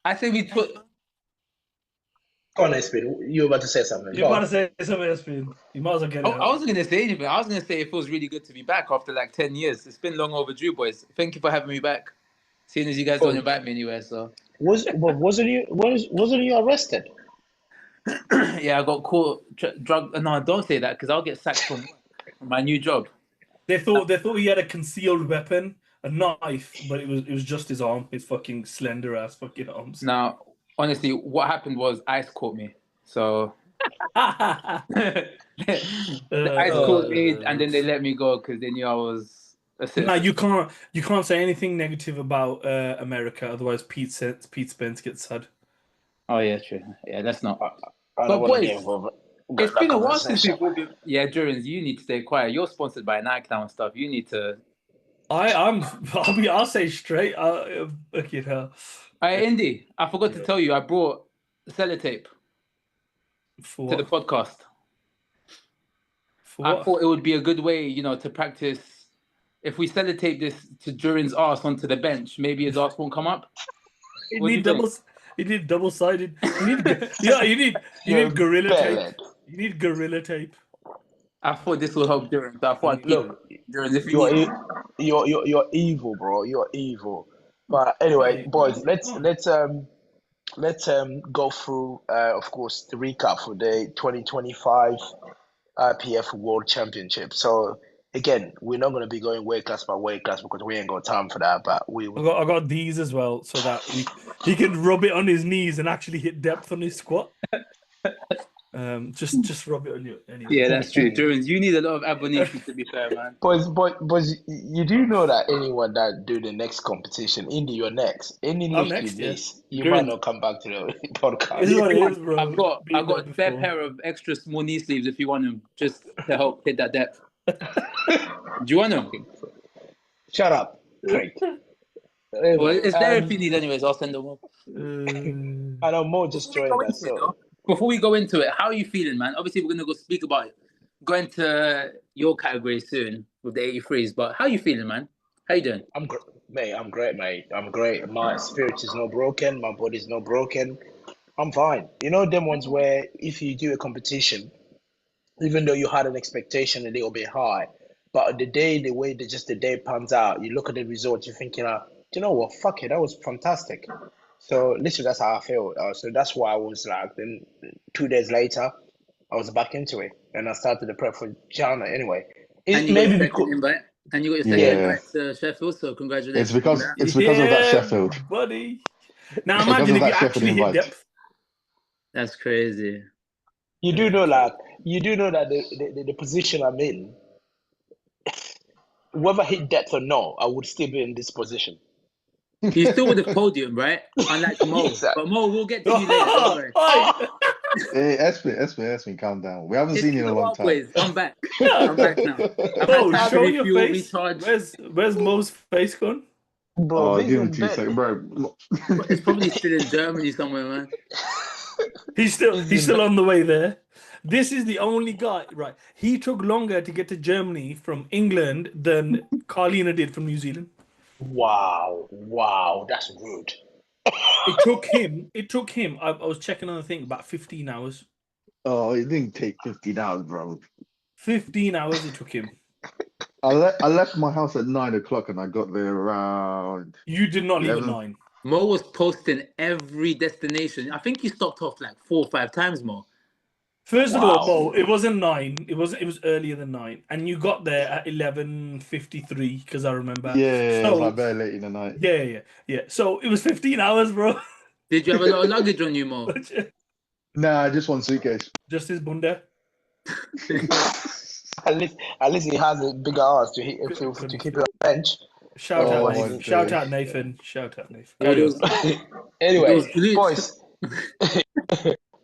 I say we put. Go on, Espin. You were about to say something. You're Go about on. to say something, Espin. You might as well get it I out. wasn't gonna say anything. I was gonna say it feels really good to be back after like 10 years. It's been long overdue, boys. Thank you for having me back. Seeing as you guys don't Oh, invite me anywhere, so wasn't you arrested? yeah, I got caught drug. No, don't say that because I'll get sacked from work, from my new job. They thought he had a concealed weapon, a knife, but it was just his arm, his fucking slender ass fucking arms. Now, honestly, what happened was ICE caught me. So the ICE caught me, and then they let me go because they knew I was a Now citizen. you can't say anything negative about America, otherwise Pete Spence gets sad. Oh yeah, true. Yeah, that's not. I don't But want to get boys, involved in it's that been a while since conversation. we've all been. Yeah, Jurins, you need to stay quiet. You're sponsored by Nike now and stuff. You need to. I'll say straight. Fucking hell. Hey, Indy, I forgot to tell you, I brought sellotape For to the what? podcast. For I what? thought it would be a good way, to practice. If we sellotape this to Durin's arse onto the bench, maybe his arse won't come up. You What do need you think? You need double-sided. You need gorilla tape. Bellend. You need gorilla tape. I thought this will help Durin, so I thought I'd keep Look, Durin if you you're need. you're evil, bro. You're evil. But anyway, boys, let's go through, of course, the recap for the 2025 IPF World Championship. So again, we're not going to be going weight class by weight class because we ain't got time for that. But we I got these as well, so that he can rub it on his knees and actually hit depth on his squat. Just rub it on you anyway. Yeah, that's true. Durin, you need a lot of abonation to be fair, man. boys, you do know that anyone that do the next competition, Indy, you're next. Any I'm lift next, you yeah. miss, you might Durin, not come back to the This podcast. is what if you it want, is, bro. I've Been there got a spare before. pair of extra small knee sleeves if you want them, just to help hit that depth. Do you want them? Shut up, Craig. Well, Anyway, it's there if you need, anyways. I'll send them up. I know Mo just Before we go joined us, into it, so though, before we go into it, how are you feeling, man? Obviously, we're gonna go speak about it, go into your category soon with the 83s. But how are you feeling, man? How you doing? mate. I'm great, mate. I'm great. My spirit is not broken. My body's not broken. I'm fine. You know them ones where if you do a competition, even though you had an expectation a little bit high, but the way the day pans out, you look at the results, you're thinking, do you know what? Fuck it, that was fantastic. So literally, that's how I feel. So that's why I was like, then 2 days later, I was back into it, and I started the prep for China anyway. And It you got your maybe second because invite. And you got your second yeah, Yeah, invite to Sheffield. So it's congratulations on because that. it's because of that Yeah, Sheffield. buddy. Now Because imagine of if you that Sheffield actually hit invite. depth. That's crazy. you do know like you do know that the position I'm in, whether I hit depth or no, I would still be in this position. You still with the podium, right? Unlike Mo. Yes, sir. But Mo, we'll get to you later. Don't worry. Hey, Esme, calm down. We haven't It's seen you been in a a long while, time. boys. I'm back. I'm back now. I've had Oh, time to show your refuel, face. recharge. Where's Mo's face gone? Bro, Oh, this give is him 2 better. seconds, bro. It's probably still in Germany somewhere, man. He's still on the way there. This is the only guy, right? He took longer to get to Germany from England than Carlina did from New Zealand. Wow, that's rude. It took him, I was checking on the thing, about 15 hours. Oh, it didn't take 15 hours, bro. 15 hours it took him. I left my house at 9 o'clock and I got there around You did not leave at 11. 9. Mo was posting every destination. I think you stopped off like 4 or 5 times, Mo. First of all, Wow. Mo, it wasn't 9. It was earlier than 9. And you got there at 11:53, because I remember. Yeah, So, it was like very late in the night. Yeah. So it was 15 hours, bro. Did you have a lot of luggage on you, Mo? Nah, just one suitcase. Just his bunda. At least he has a bigger ass to keep it on bench. Shout Oh, out, my Nathan. Shout days. out, Nathan. Shout out, Nathan. All Carry on. those Anyway, glutes.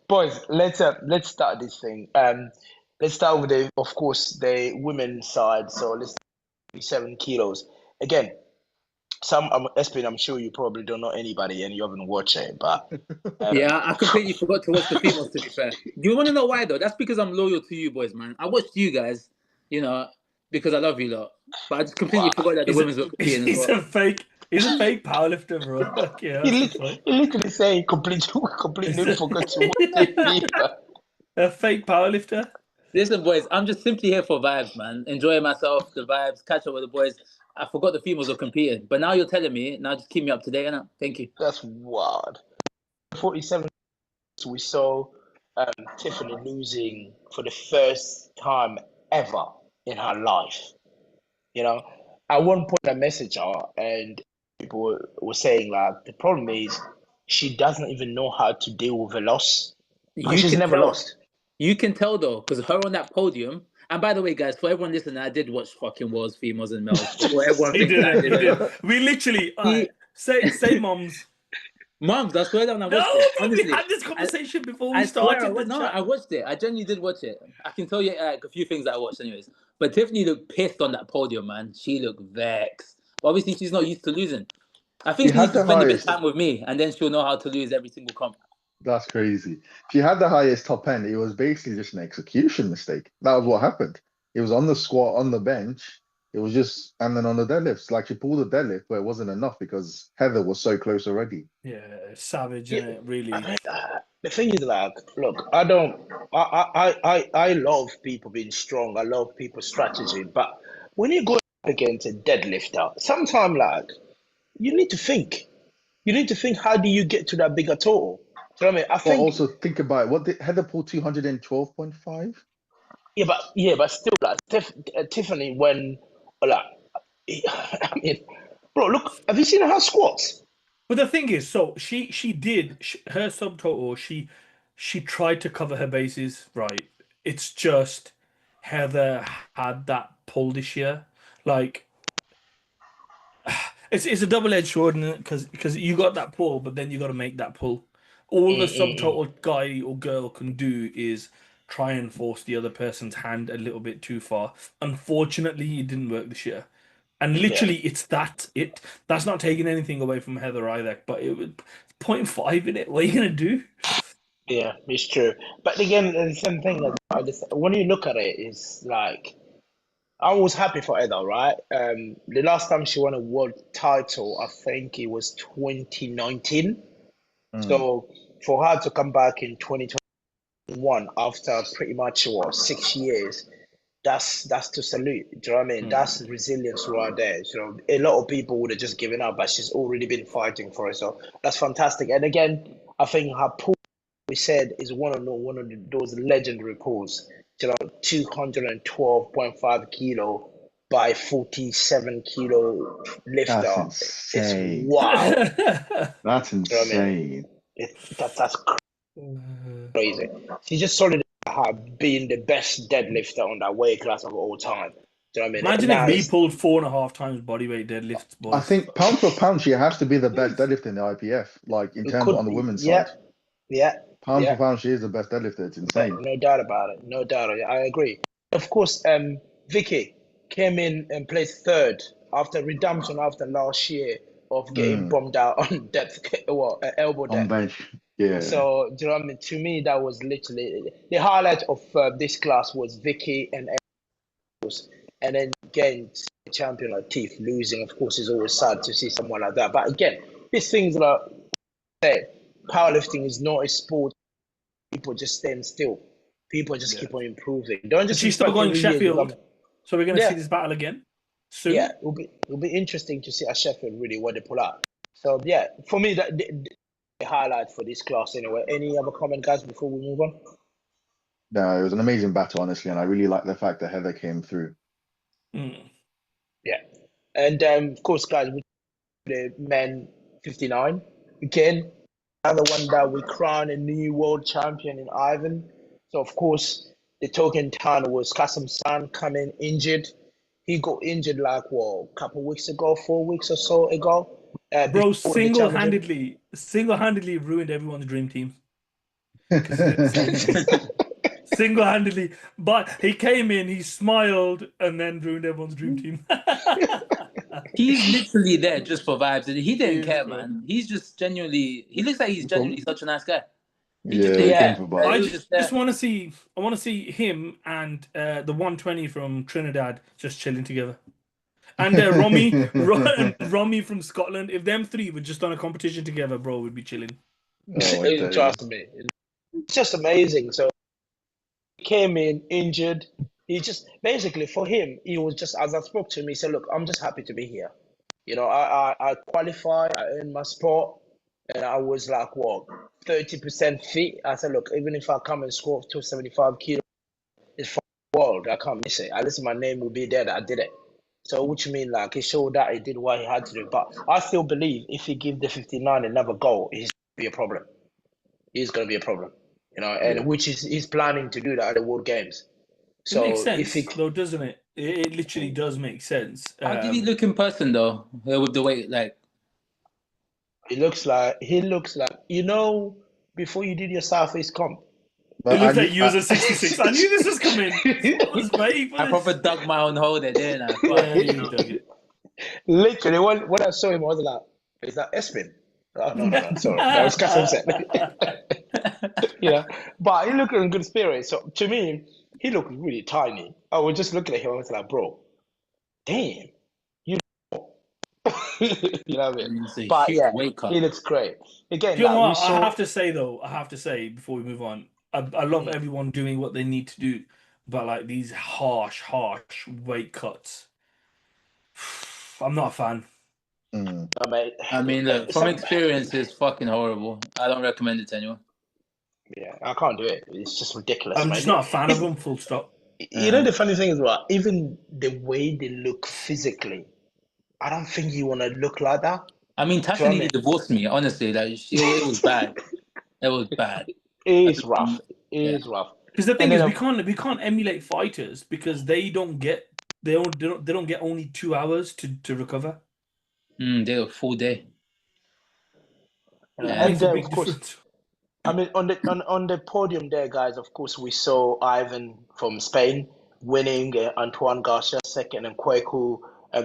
boys, let's start this thing. Let's start with of course, the women's side. So let's 7 kilos again. Espin, I'm sure you probably don't know anybody and you haven't watched it, but Yeah, I completely forgot to watch the females, to be fair. Do you want to know why, though? That's because I'm loyal to you boys, man. I watched you guys, because I love you lot. But I just completely forgot that the women's were competing as He's well. a fake. He's a fake powerlifter, bro. Okay, He, that's the lit- point. he literally say completely forgot to watch the FIFA. A fake powerlifter. Listen, boys, I'm just simply here for vibes, man. Enjoying myself, the vibes, catch up with the boys. I forgot the females were competing, but now you're telling me. Now just keep me up to date, innit? Thank you. That's wild. 47, we saw Tiffany losing for the first time ever in her life. You know, at one point I messaged her and people were saying like the problem is she doesn't even know how to deal with a loss because You she's can never tell. lost. You can tell though, because her on that podium. And by the way, guys, for everyone listening, I did watch fucking Worlds, females and males. Before everyone He thinks that I did it. didn't. We literally He, say moms. Moms, I swear down, I No, watched it. but we Honestly, had this conversation before we I swear started the no, chat. I watched it. I genuinely did watch it. I can tell you like a few things that I watched, anyways. But Tiffany looked pissed on that podium, man. She looked vexed. But obviously, she's not used to losing. I think She she needs had to the spend a bit of highest. time with me, and then she'll know how to lose every single comp. That's crazy. She had the highest top end. It was basically just an execution mistake. That was what happened. It was on the squat, on the bench. It was just, and then on the deadlifts. Like she pulled the deadlift, but it wasn't enough because Heather was so close already. Yeah, savage, Yeah, innit? Really. the thing is like, look, I love people being strong. I love people's strategy, but when you go up against a deadlifter, sometimes like you need to think. You need to think, how do you get to that bigger total? Do you know what I mean? I But think, also think about it. What did Heather pull 212.5? but still, like Tiffany, when like, I mean, bro, look, have you seen her squats? But the thing is, so she did her subtotal. She tried to cover her bases, right? It's just Heather had that pull this year. Like it's a double-edged sword, because you got that pull, but then you got to make that pull. All the Mm-mm-mm. subtotal guy or girl can do is try and force the other person's hand a little bit too far. Unfortunately, it didn't work this year. And Yeah, literally, it. That's not taking anything away from Heather either. But it was 0.5 in it. What are you gonna do? yeah, it's true. But again, the same thing. When you look at it, it's like I was happy for Edel, right? The last time she won a world title, I think it was 2019. Mm. So for her to come back in 2021 after pretty much what 6 years, that's to salute. Do you know what I mean? That's resilience right there. So a lot of people would have just given up, but she's already been fighting for it. So that's fantastic. And again, I think her pull, we said, is one of those legendary pulls. You know, 212.5 kilo by 47 kilo That's lifter. It's insane. wow. That's You know what I mean? insane. That's crazy. She just solid her being the best deadlifter on that weight class of all time. Do you know what I mean? And Imagine if now we it's pulled 4.5 times bodyweight deadlifts, I boys. think pound for pound, she has to be the best deadlifter in the IPF, like in it terms could on the be. women's Yeah, side. yeah, Pound for yeah. pound, she is the best deadlifter. It's insane. No doubt about it. No doubt. I agree. Of course, Vicky came in and placed third after redemption after last year of getting Mm. bombed out on depth, well, elbow On depth. bench. Yeah. So, do you know what I mean? To me, that was literally the highlight of this class was Vicky and Elbows. And then again, champion like Teeth losing, of course, is always sad to see someone like that. But again, these things like powerlifting is not a sport. People just stand still. People just Yeah. keep on improving. Don't And just she's still expect going every year to Sheffield, come. so we're gonna see Yeah, this battle again yeah. soon. It'll be interesting to see at Sheffield really what they pull out. So yeah, for me that the highlight for this class anyway. Any other comment, guys, before we move on? No, it was an amazing battle, honestly, and I really like the fact that Heather came through. Mm. Yeah, and of course, guys, we the men 59 again. Another one that we crowned a new world champion in Ivan. So of course, the token town was Kasim San coming injured. He got injured like what, a couple of weeks ago, 4 weeks or so ago. Bro, Before the championship. single-handedly ruined everyone's dream team because he didn't say anything. Single-handedly, but he came in, he smiled, and then ruined everyone's dream team. He's literally there just for vibes. He didn't He is, care, bro. man. He's just genuinely. He looks like he's genuinely such a nice guy. He just Yeah, he didn't came Yeah, care. for He I was vibes. just just there. want to see. I want to see him and the 120 from Trinidad just chilling together. and Romy from Scotland. If them three were just on a competition together, bro, we'd be chilling. Oh, Trust me, it's just amazing. So he came in injured. He just basically for him, he was just as I spoke to him, he said, "Look, I'm just happy to be here. You know, I qualified, I earned my spot, and I was like what 30% fit. I said, look, even if I come and score 275 kilos, it's for the world. I can't miss it. At least my name will be there that I did it. So, which means like he showed that he did what he had to do. But I still believe if he give the 59 another goal, he's gonna be a problem. He's gonna be a problem, you know, and which is he's planning to do that at the World Games. So it makes sense, if he, though, doesn't it? It literally does make sense. How did he look in person though? With the weight, like he looks like you know before you did your Southeast comp. It looks like user 66. I knew this was coming. I was waiting for I this. proper dug my own hole there, didn't I? Yeah, you dug it. Literally, when I saw him, I was like, "Is that Espin?" Oh no, sorry, that was Kassem. You know, but he looked in good spirits. So to me, he looked really tiny. I was just looking at him. I was like, "Bro, damn, you." You know what I mean? It's a But huge yeah, weight cut. he looks great. Again, You know like what? we saw. I have to say before we move on, I love everyone doing what they need to do, but like these harsh weight cuts, I'm not a fan. I mean, look, from experience, it's fucking horrible. I don't recommend it to anyone. Yeah, I can't do it. It's just ridiculous. I'm man. just not a fan of them. Full stop. You know the funny thing is what? Even the way they look physically, I don't think you want to look like that. I mean, Tasha nearly divorced me. Honestly, like it was bad. It was bad. It is rough. It is rough. Because the thing is, we can't emulate fighters because they don't get only 2 hours to recover. They were full day. And makes a big of course, difference. I mean, on the podium there, guys. Of course, we saw Ivan from Spain winning, Antoine Garcia second, and Kweku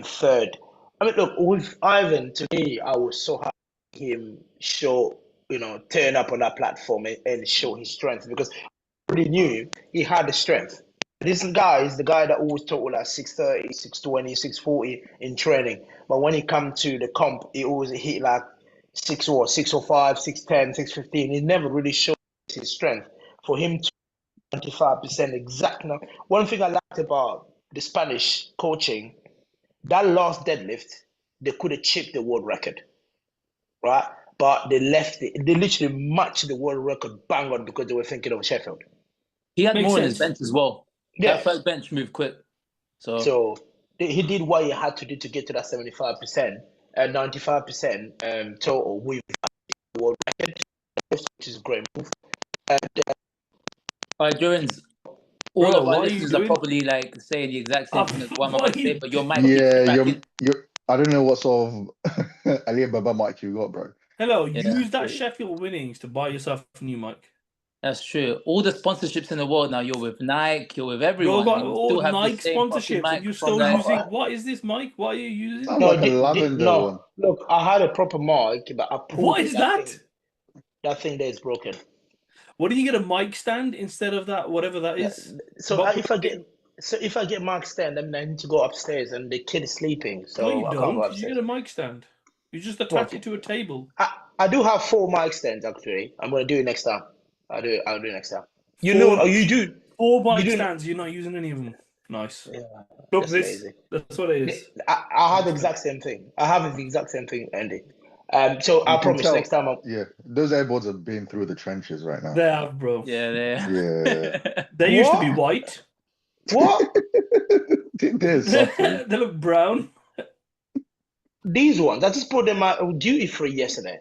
third. I mean, look, with Ivan, to me, I was so happy to see him show, turn up on that platform and show his strength because I already knew he had the strength. This guy is the guy that always talk like 630, 620, 640 in training. But when he come to the comp, he always hit like 605, 610, 615. He never really showed his strength. For him to 25% exact. Now, one thing I liked about the Spanish coaching, that last deadlift, they could have chipped the world record, right? But they left it. They literally matched the world record bang on because they were thinking of Sheffield. He had more on his bench as well. Yeah. That first bench moved quick. So he did what he had to do to get to that 75% and 95% total with the world record, which is a great move. And, all right, Jurins, all of our listeners are probably like saying the exact same thing as what I'm about to say, but your mic you're I don't know what sort of Ali Baba mic you got, bro. Hello, use that Sheffield winnings to buy yourself a new mic. That's true. All the sponsorships in the world now, you're with Nike, you're with everyone. You got all Nike sponsorships, and you're still using. What is this mic? What are you using? Sounds like a lavender one. Look, I had a proper mic, but I pulled what is that? That thing there is broken. What do you get a mic stand instead of that? Whatever that is. So if I get mic stand, I need to go upstairs, and the kid is sleeping. So no, you I don't. can't go upstairs. You get a mic stand. You just attach it to a table. I do have 4 mic stands actually. I'm gonna do it next time. I'll do it next time. You do 4 mic stands. You're not using any of them. Nice. Yeah, look, that's what it is. I have the exact same thing. I have the exact same thing, Andy. So I promise next time. Those airboards have been through the trenches right now. They have, bro. Yeah. They used to be white. What? They look brown. These ones, I just bought them out duty free yesterday.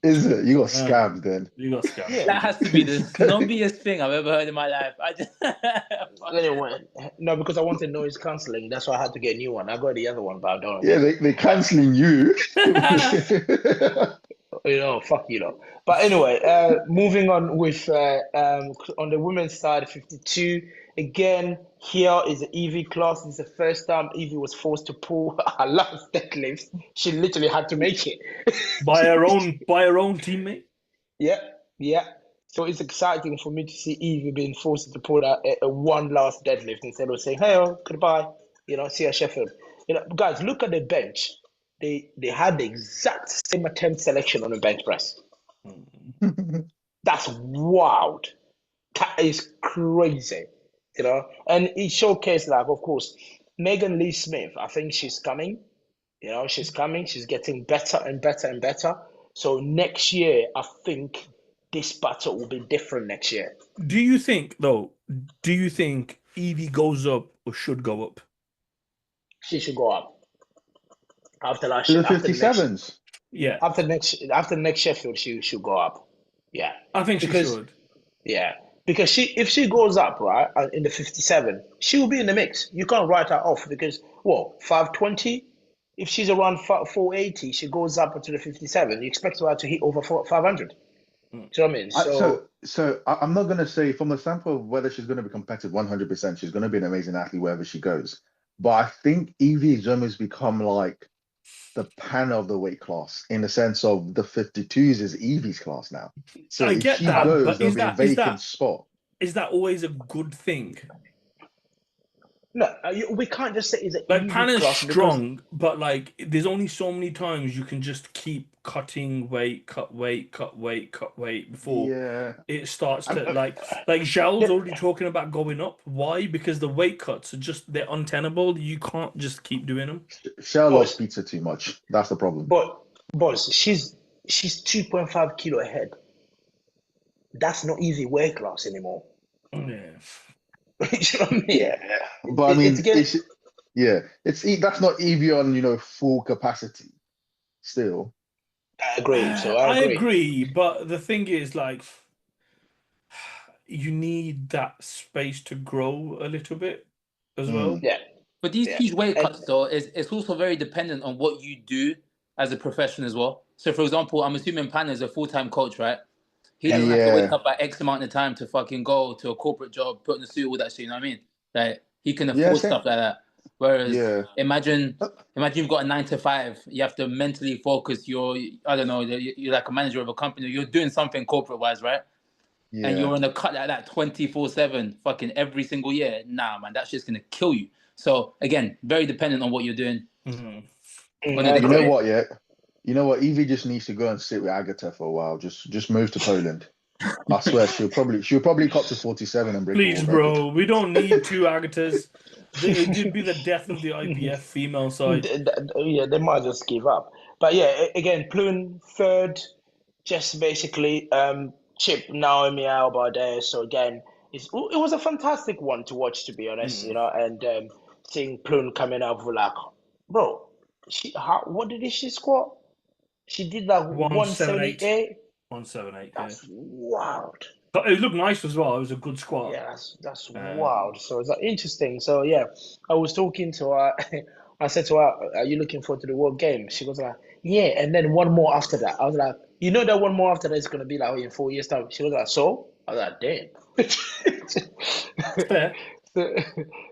Is it? You got scammed then. You got scammed. Yeah. That has to be the snobbiest thing I've ever heard in my life. Anyway, no, because I wanted noise cancelling. That's why I had to get a new one. I got the other one, but I don't. Yeah, they're cancelling you. Fuck you lot. But anyway, moving on with on the women's side, 52. Again, here is the Evie class. This is the first time Evie was forced to pull her last deadlifts. She literally had to make it by her own teammate. Yeah. So it's exciting for me to see Evie being forced to pull a one last deadlift instead of saying, "Hey, goodbye." See you at Sheffield. Guys, look at the bench. They had the exact same attempt selection on the bench press. That's wild. That is crazy, And it showcased, like, of course, Megan Lee Smith. I think she's coming. She's coming. She's getting better and better and better. So next year, I think this battle will be different next year. Do you think Evie goes up or should go up? She should go up. After last To year, the 57s. Yeah. After next Sheffield, she should go up. Yeah. I think she should. Yeah. Because if she goes up, right, in the 57, she will be in the mix. You can't write her off because, 520? If she's around 480, she goes up to the 57. You expect her to hit over 500. Do you know what I mean? So I'm not going to say from the sample of whether she's going to be competitive 100%, she's going to be an amazing athlete wherever she goes. But I think Evie has almost become like the pan of the weight class in the sense of the 52s is Evie's class now. So I get that, goes, but there'll be a vacant spot. Is that always a good thing? No, we can't just say it's a like pan is strong, but like there's only so many times you can just keep cutting weight, cut weight before it starts to like Zhao's already talking about going up. Why? Because the weight cuts are they're untenable. You can't just keep doing them. Zhao loves pizza too much. That's the problem. But boss, she's 2.5 kilo ahead. That's not easy weight class anymore. Yeah. You know what I mean? Yeah. But I mean, that's not Evie on, full capacity still. I agree. So I agree, but the thing is, like, you need that space to grow a little bit as well. Yeah. But these huge weight cuts, though, it's also very dependent on what you do as a profession as well. So, for example, I'm assuming Pan is a full-time coach, right? He doesn't have to wake up at X amount of time to fucking go to a corporate job, put in a suit, all that shit, you know what I mean? Like, he can afford stuff like that. Whereas, imagine you've got a 9 to 5, you have to mentally focus, you're like a manager of a company, you're doing something corporate-wise, right? Yeah. And you're on a cut like that 24/7 fucking every single year. Nah, man, that shit's going to kill you. So, again, very dependent on what you're doing. Mm-hmm. You know what? Evie just needs to go and sit with Agatha for a while. Just move to Poland. I swear she'll probably cop to 47 and bring. Please, bro, we don't need 2 Agathas. It'd be the death of the IPF female side. They might just give up. But yeah, again, Plune third, just basically chip Naomi Alba there. So again, it was a fantastic one to watch, to be honest. And seeing Plune coming up with like, bro, what did she squat? She did like 178. 178. That's wild. But it looked nice as well. It was a good squat. Yeah, that's wild. So it's interesting. So yeah, I was talking to her. I said to her, "Are you looking forward to the World Games?" She goes like, "Yeah." And then one more after that. I was like, that one more after that is gonna be like in 4 years time. She was like, "So?" I was like, "Damn." Fair.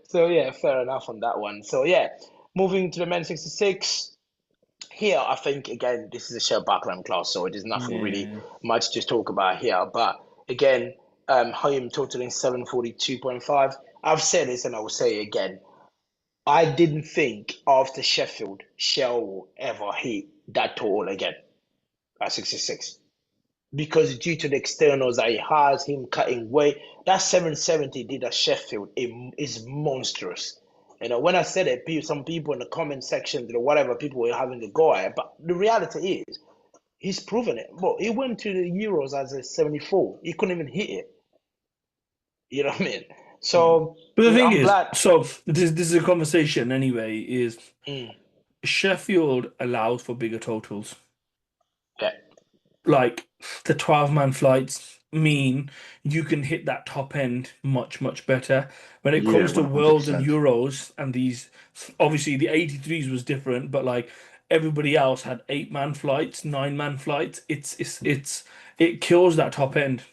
So yeah, fair enough on that one. So yeah, moving to the men 66. Here, I think, again, this is a Shell background class, so it is nothing really much to talk about here. But again, Hume totaling 742.5. I've said this and I will say it again. I didn't think after Sheffield, Shell will ever hit that total again at 66. Because due to the externals that he has, him cutting weight, that 770 did at Sheffield is monstrous. When I said it, some people in the comment section, whatever, people were having to go at it. But the reality is, he's proven it. Well, he went to the Euros as a 74. He couldn't even hit it. You know what I mean? So, but the thing is, so this is a conversation anyway, is Sheffield allows for bigger totals. Yeah. Like, the 12-man flights mean you can hit that top end much, much better. When it comes to 100%. Worlds and Euros and these, obviously the 83s was different, but like everybody else had 8-man flights, 9-man flights. It kills that top end.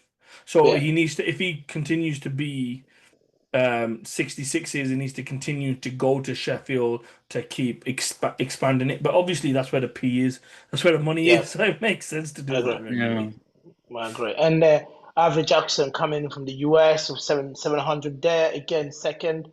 So he needs to, if he continues to be 66s, he needs to continue to go to Sheffield to keep expanding it. But obviously that's where the P is. That's where the money is. So it makes sense to do that. Yeah. Well, great. And Avery Jackson coming from the US with 700 there, again, second.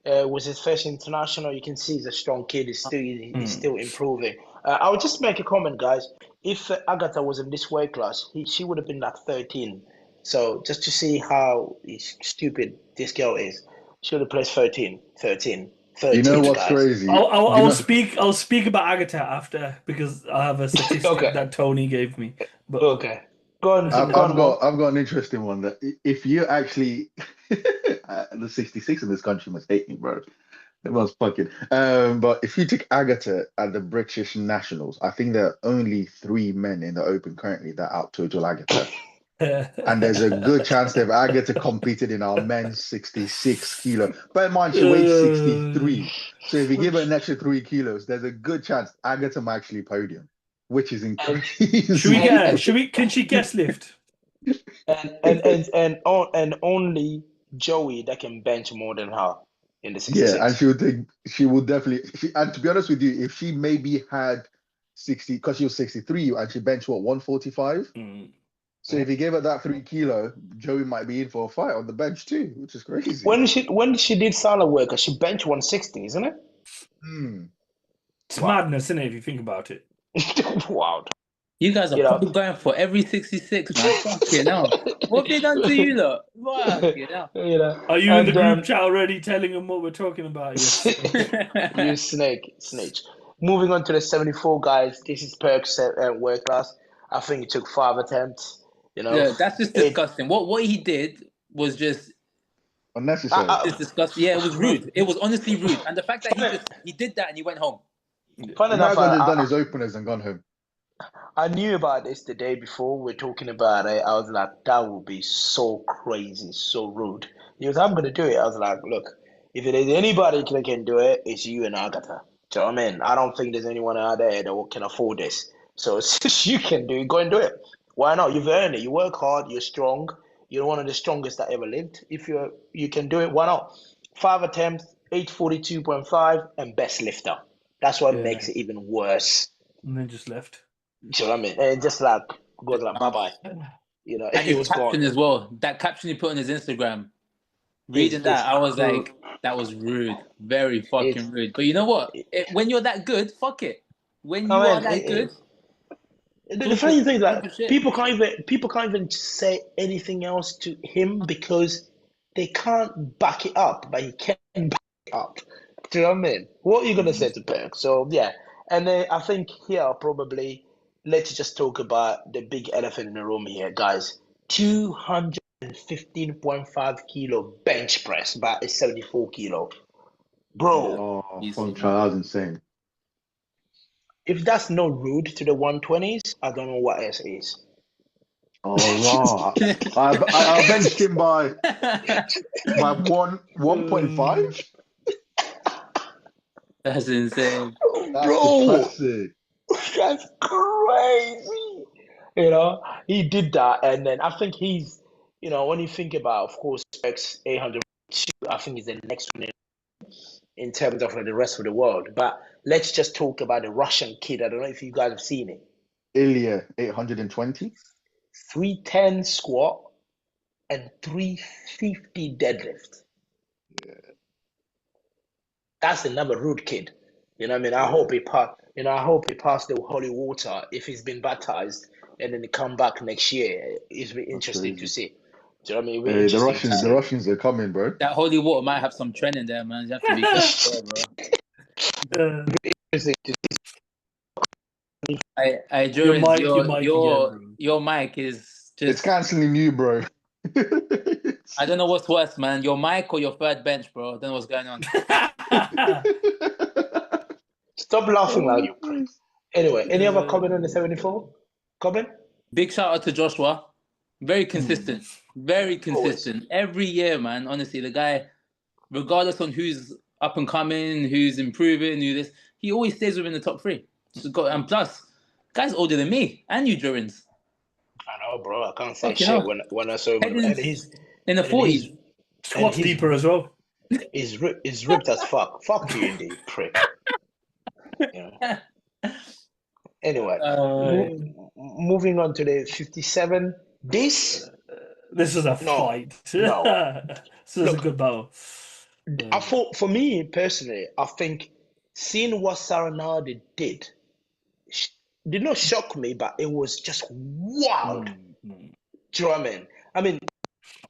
Was his first international. You can see he's a strong kid. He's still improving. I would just make a comment, guys. If Agatha was in this weight class, she would have been like 13. So just to see how stupid this girl is, she would have placed 13. You know what's guys. crazy? I'll speak about Agatha after, because I have a statistic Okay. that Tony gave me. But Okay. Go on. I've got an interesting one that if you actually the 66 in this country must hate me, bro. It must fucking but if you take Agatha at the British Nationals, I think there are only 3 men in the Open currently that out total Agatha. And there's a good chance that Agatha competed in our men's 66 kilo. Bear in mind, she weighs 63. So if you give her an extra 3 kilos, there's a good chance Agatha might actually podium, which is incredible. Can she guest lift? And only Joey that can bench more than her in the 66. Yeah, and she would definitely, and to be honest with you, if she maybe had 60, because she was 63 and she benched what, 145? So if you gave her that 3 kilo, Joey might be in for a fight on the bench too, which is crazy. When she did Salah work, she benched 160, isn't it? It's madness, isn't it, if you think about it? Wow. You guys are probably going for every 66, man. Fucking hell. What have they done to you, lot? Fucking hell. Are you in the group chat already telling them what we're talking about? You snake. Moving on to the 74, guys. This is Perk's work class. I think he took 5 attempts. Yeah, that's just disgusting. What he did was just unnecessary. It's disgusting. Yeah, it was rude. It was honestly rude. And the fact that he did that and he went home. Funny enough, enough, done his openers and gone home. I knew about this the day before. We're talking about it. I was like, that would be so crazy, so rude. He was, I'm going to do it. I was like, look, if there's anybody that can do it, it's you and Agatha. Do you know what I mean? I don't think there's anyone out there that can afford this. So since you can do it, go and do it. Why not? You've earned it. You work hard. You're strong. You're one of the strongest that ever lived. If you can do it, why not? 5 attempts, 842.5, and best lifter. That's what makes it even worse. And then just left. Do you know what I mean? And just like goes like bye-bye. And he was caption gone as well. That caption he put on his Instagram. Reading that, I was like, that was rude. Very fucking rude. But you know what? When you're that good, fuck it. When you are that good. The funny thing is that people can't even say anything else to him because they can't back it up, but he can back it up. Do you know what I mean? What are you gonna say to Perk? So yeah, and then I think here probably let's just talk about the big elephant in the room here, guys. 215.5 kilo bench press by a 74 kilo, bro. That was insane. If that's not rude to the 120s, I don't know what else is. Oh wow! I benched him by 1.5. That's insane, bro. That's crazy. He did that, and then I think he's, when you think about, of course, X 802, I think he's the next one in terms of the rest of the world. But let's just talk about the Russian kid. I don't know if you guys have seen it. Ilya, 820. 310 squat and 350 deadlift. Yeah. That's another rude kid. You know what I mean? I hope he passed the holy water if he's been baptized and then he come back next year. It's really interesting to see. Do you know what I mean? The Russians are coming, bro. That holy water might have some training there, man. You have to be careful, bro. Interesting to see. Jurins, your mic is just... It's cancelling you, bro. I don't know what's worse, man. Your mic or your third bench, bro. I don't know what's going on. Stop laughing like you. Anyway, any other comment on the 74? Comment? Big shout out to Joshua. Very consistent. Very consistent. Every year, man. Honestly, the guy, regardless on who's up and coming, who's improving, he always stays within the top 3. And plus, guy's older than me and you, Jurins. I know, bro. I can't say shit when I saw him. And he's in the 40s. Squat deeper as well. He's ripped as fuck. Fuck you, indeed, prick. Anyway, moving on to the 57. This is a fight. No. This is a good battle. I thought, for me personally, I think seeing what Saranadi did not shock me, but it was just wild. Mm-hmm. Do you know what I mean? I mean,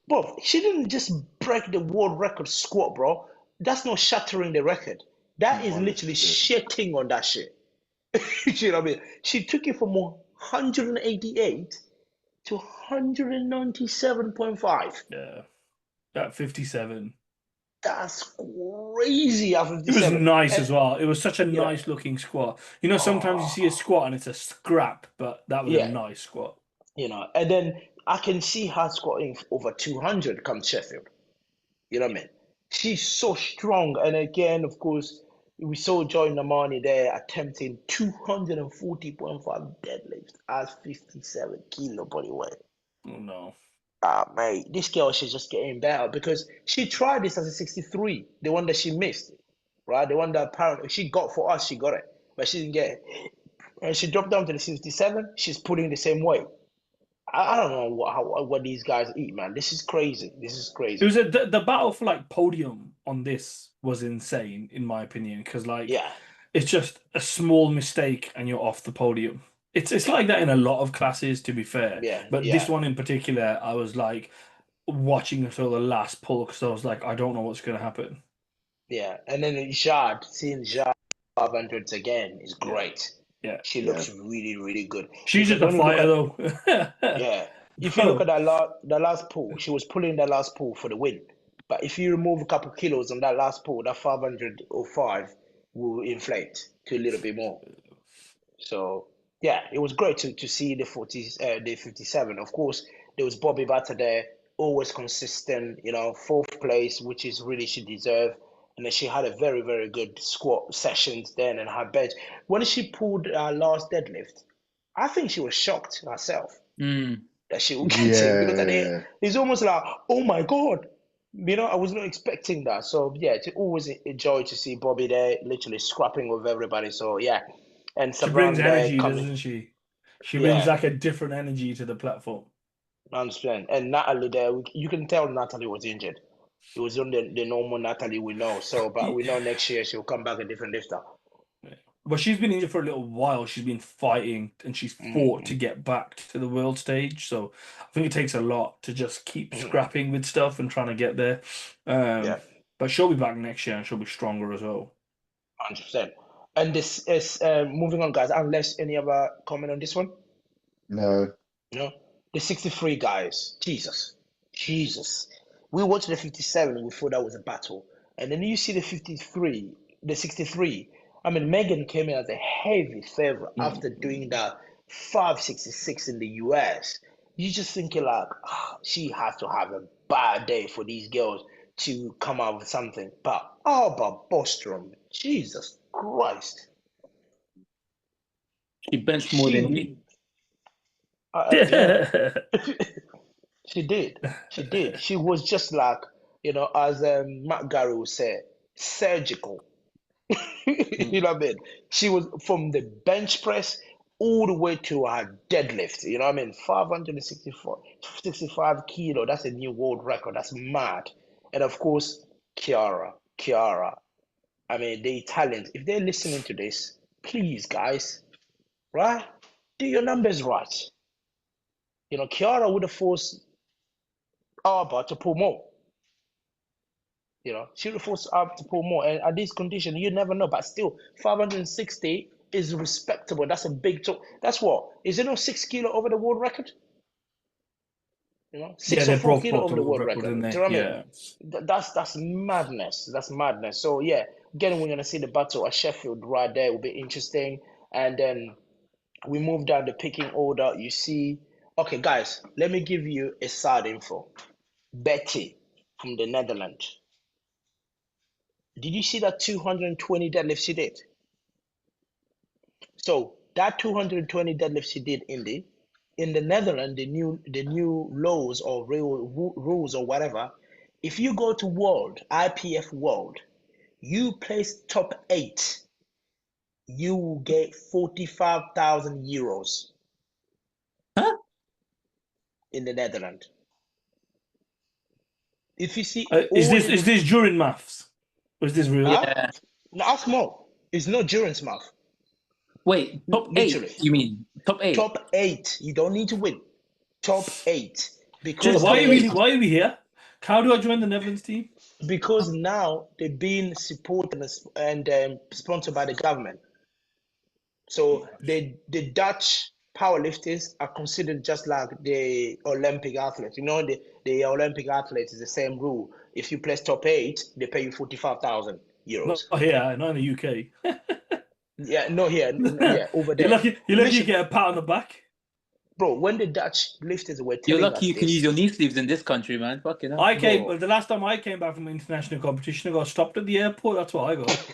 bro, she didn't just break the world record squat, bro. That's not shattering the record. That is literally shitting on that shit. You know what I mean? She took it from 188 to 197.5. Yeah, that 57. That's crazy at It was 57. nice And as well. It was such a you know, nice looking squat. You know, sometimes you see a squat and it's a scrap, but that was a yeah, nice squat. you know, and then I can see her squatting over 200 come Sheffield. You know what I mean? She's so strong. And again, of course, we saw Joy Namani there attempting 240.5 deadlifts at 57 kilo body weight. Oh no. Mate, this girl, she's just getting better because she tried this as a 63, the one that she missed, right? The one that apparently she got for us, she got it, but she didn't get it. And she dropped down to the 67, she's putting the same weight. I don't know what these guys eat, man. This is crazy. This is It crazy. was the battle for like podium on this was insane in my opinion because like Yeah, it's just a small mistake and you're off the podium. It's like that in a lot of classes, to be fair. yeah, But this yeah, one in particular, I was like watching until the last pull because I was like, I don't know what's going to happen. yeah. And then Jad, seeing Jad 500s again is Yeah. great. Yeah. She looks really, really good. She's just Because a when you look fighter, at, though. yeah, if you look at that last pull, she was pulling that last pull for the win. But if you remove a couple kilos on that last pull, that 505 will inflate to a little bit more. So yeah, it was great to see the 57. Of course, there was Bobby Batter there, always consistent, you know, fourth place, which is really she deserved. And then she had a very, very good squat sessions then and her bench. When she pulled her last deadlift, I think she was shocked herself that she would get it because at the end, it's almost like, oh my God, you know, I was not expecting that. So yeah, it's always a joy to see Bobby there, literally scrapping with everybody. So yeah, and She brings Savran there energy, coming, doesn't she? She brings yeah, like a different energy to the platform. I understand. And Natalie there, you can tell Natalie was injured. It was on the normal Natalie we know. So, but we know next year she'll come back a different lifter. But she's been injured for a little while. She's been fighting and she's fought to get back to the world stage. So I think it takes a lot to just keep scrapping with stuff and trying to get there. Yeah, But she'll be back next year and she'll be stronger as well. 100%. And this is moving on, guys. Unless any other comment on this one? No. No. The 63 guys. Jesus. We watched the 57 and we thought that was a battle. And then you see the 63. I mean, Megan came in as a heavy favorite after doing that 566 in the US. You just thinking like, she has to have a bad day for these girls to come out with something. But Alba Bostrom, Jesus Christ. She benched more than me. Yeah. She did. She was just like, you know, as Matt Gary would say, surgical. You know what I mean? She was from the bench press all the way to her deadlift. You know what I mean? 65 kilo. That's a new world record. That's mad. And of course, Kiara. I mean, the Italians, if they're listening to this, please, guys, right? Do your numbers right. You know, Kiara would have forced Arba to pull more. You know, she would have forced Arba to pull more. And at this condition, you never know. But still, 560 is respectable. That's a big talk. That's what? Is it not 6 kilo over the world record? You know, 6 or 4 kilo over the world record. Do you know what I mean? That's madness. That's madness. So yeah, again, we're gonna see the battle at Sheffield right there. It will be interesting. And then we move down the picking order. You see, okay, guys, let me give you a side info. Betty from the Netherlands. Did you see that 220 deadlifts she did? So that 220 deadlifts she did in the Netherlands, the new laws or rules or whatever. If you go to World IPF World, you place top 8, you will get 45,000 euros. Huh? In the Netherlands. If you see Is all this during maths? Or is this real? Yeah. No, ask more. It's not Jurins math. Wait, top Literally. 8? You mean top 8? Top 8. You don't need to win. Top 8. Just, Because why are we here? How do I join the Netherlands team? because now they're being supported and sponsored by the government. So the Dutch powerlifters are considered just like the Olympic athletes. You know, the Olympic athletes is the same rule. If you place top 8, they pay you 45,000 euros. Not here, not in the UK. Yeah, no here, yeah, over there. You're lucky you get a pat on the back. Bro, when the Dutch lifters were You're telling lucky us you can this, use your knee sleeves in this country, man. Fucking hell. The last time I came back from international competition, I got stopped at the airport. That's what I got.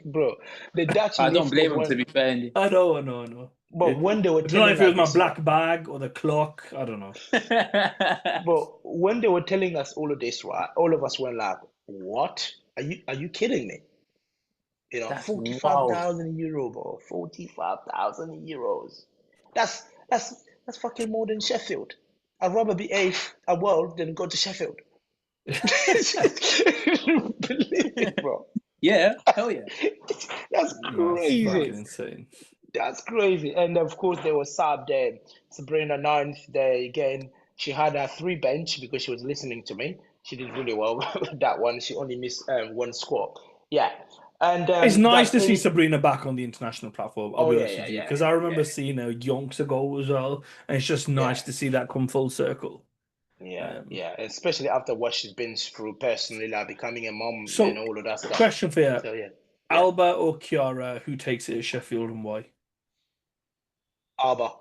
bro, the Dutch I don't blame lifters him, to be fair. Andy. I know. But when they were I don't know telling if it was us my this, black bag or the clock. I don't know. bro, when they were telling us all of this, right, all of us went like, "What? Are you kidding me?" You know, That's 45,000 euro, bro. 45,000 euros. That's fucking more than Sheffield. I'd rather be 8th at world than go to Sheffield. Believe it, bro. Yeah, hell yeah. That's crazy. That's fucking insane. That's crazy. And of course, there was Saab there. Sabrina ninth there again. She had a 3 bench because she was listening to me. She did really well with that one. She only missed 1 squat. Yeah. And it's nice to see Sabrina back on the international platform. I'll be honest with you, because I remember seeing her yonks ago as well, and it's just nice to see that come full circle. Yeah, especially after what she's been through personally, like becoming a mom and all of that stuff. Question for you: So, Alba or Chiara, who takes it at Sheffield and why? Alba.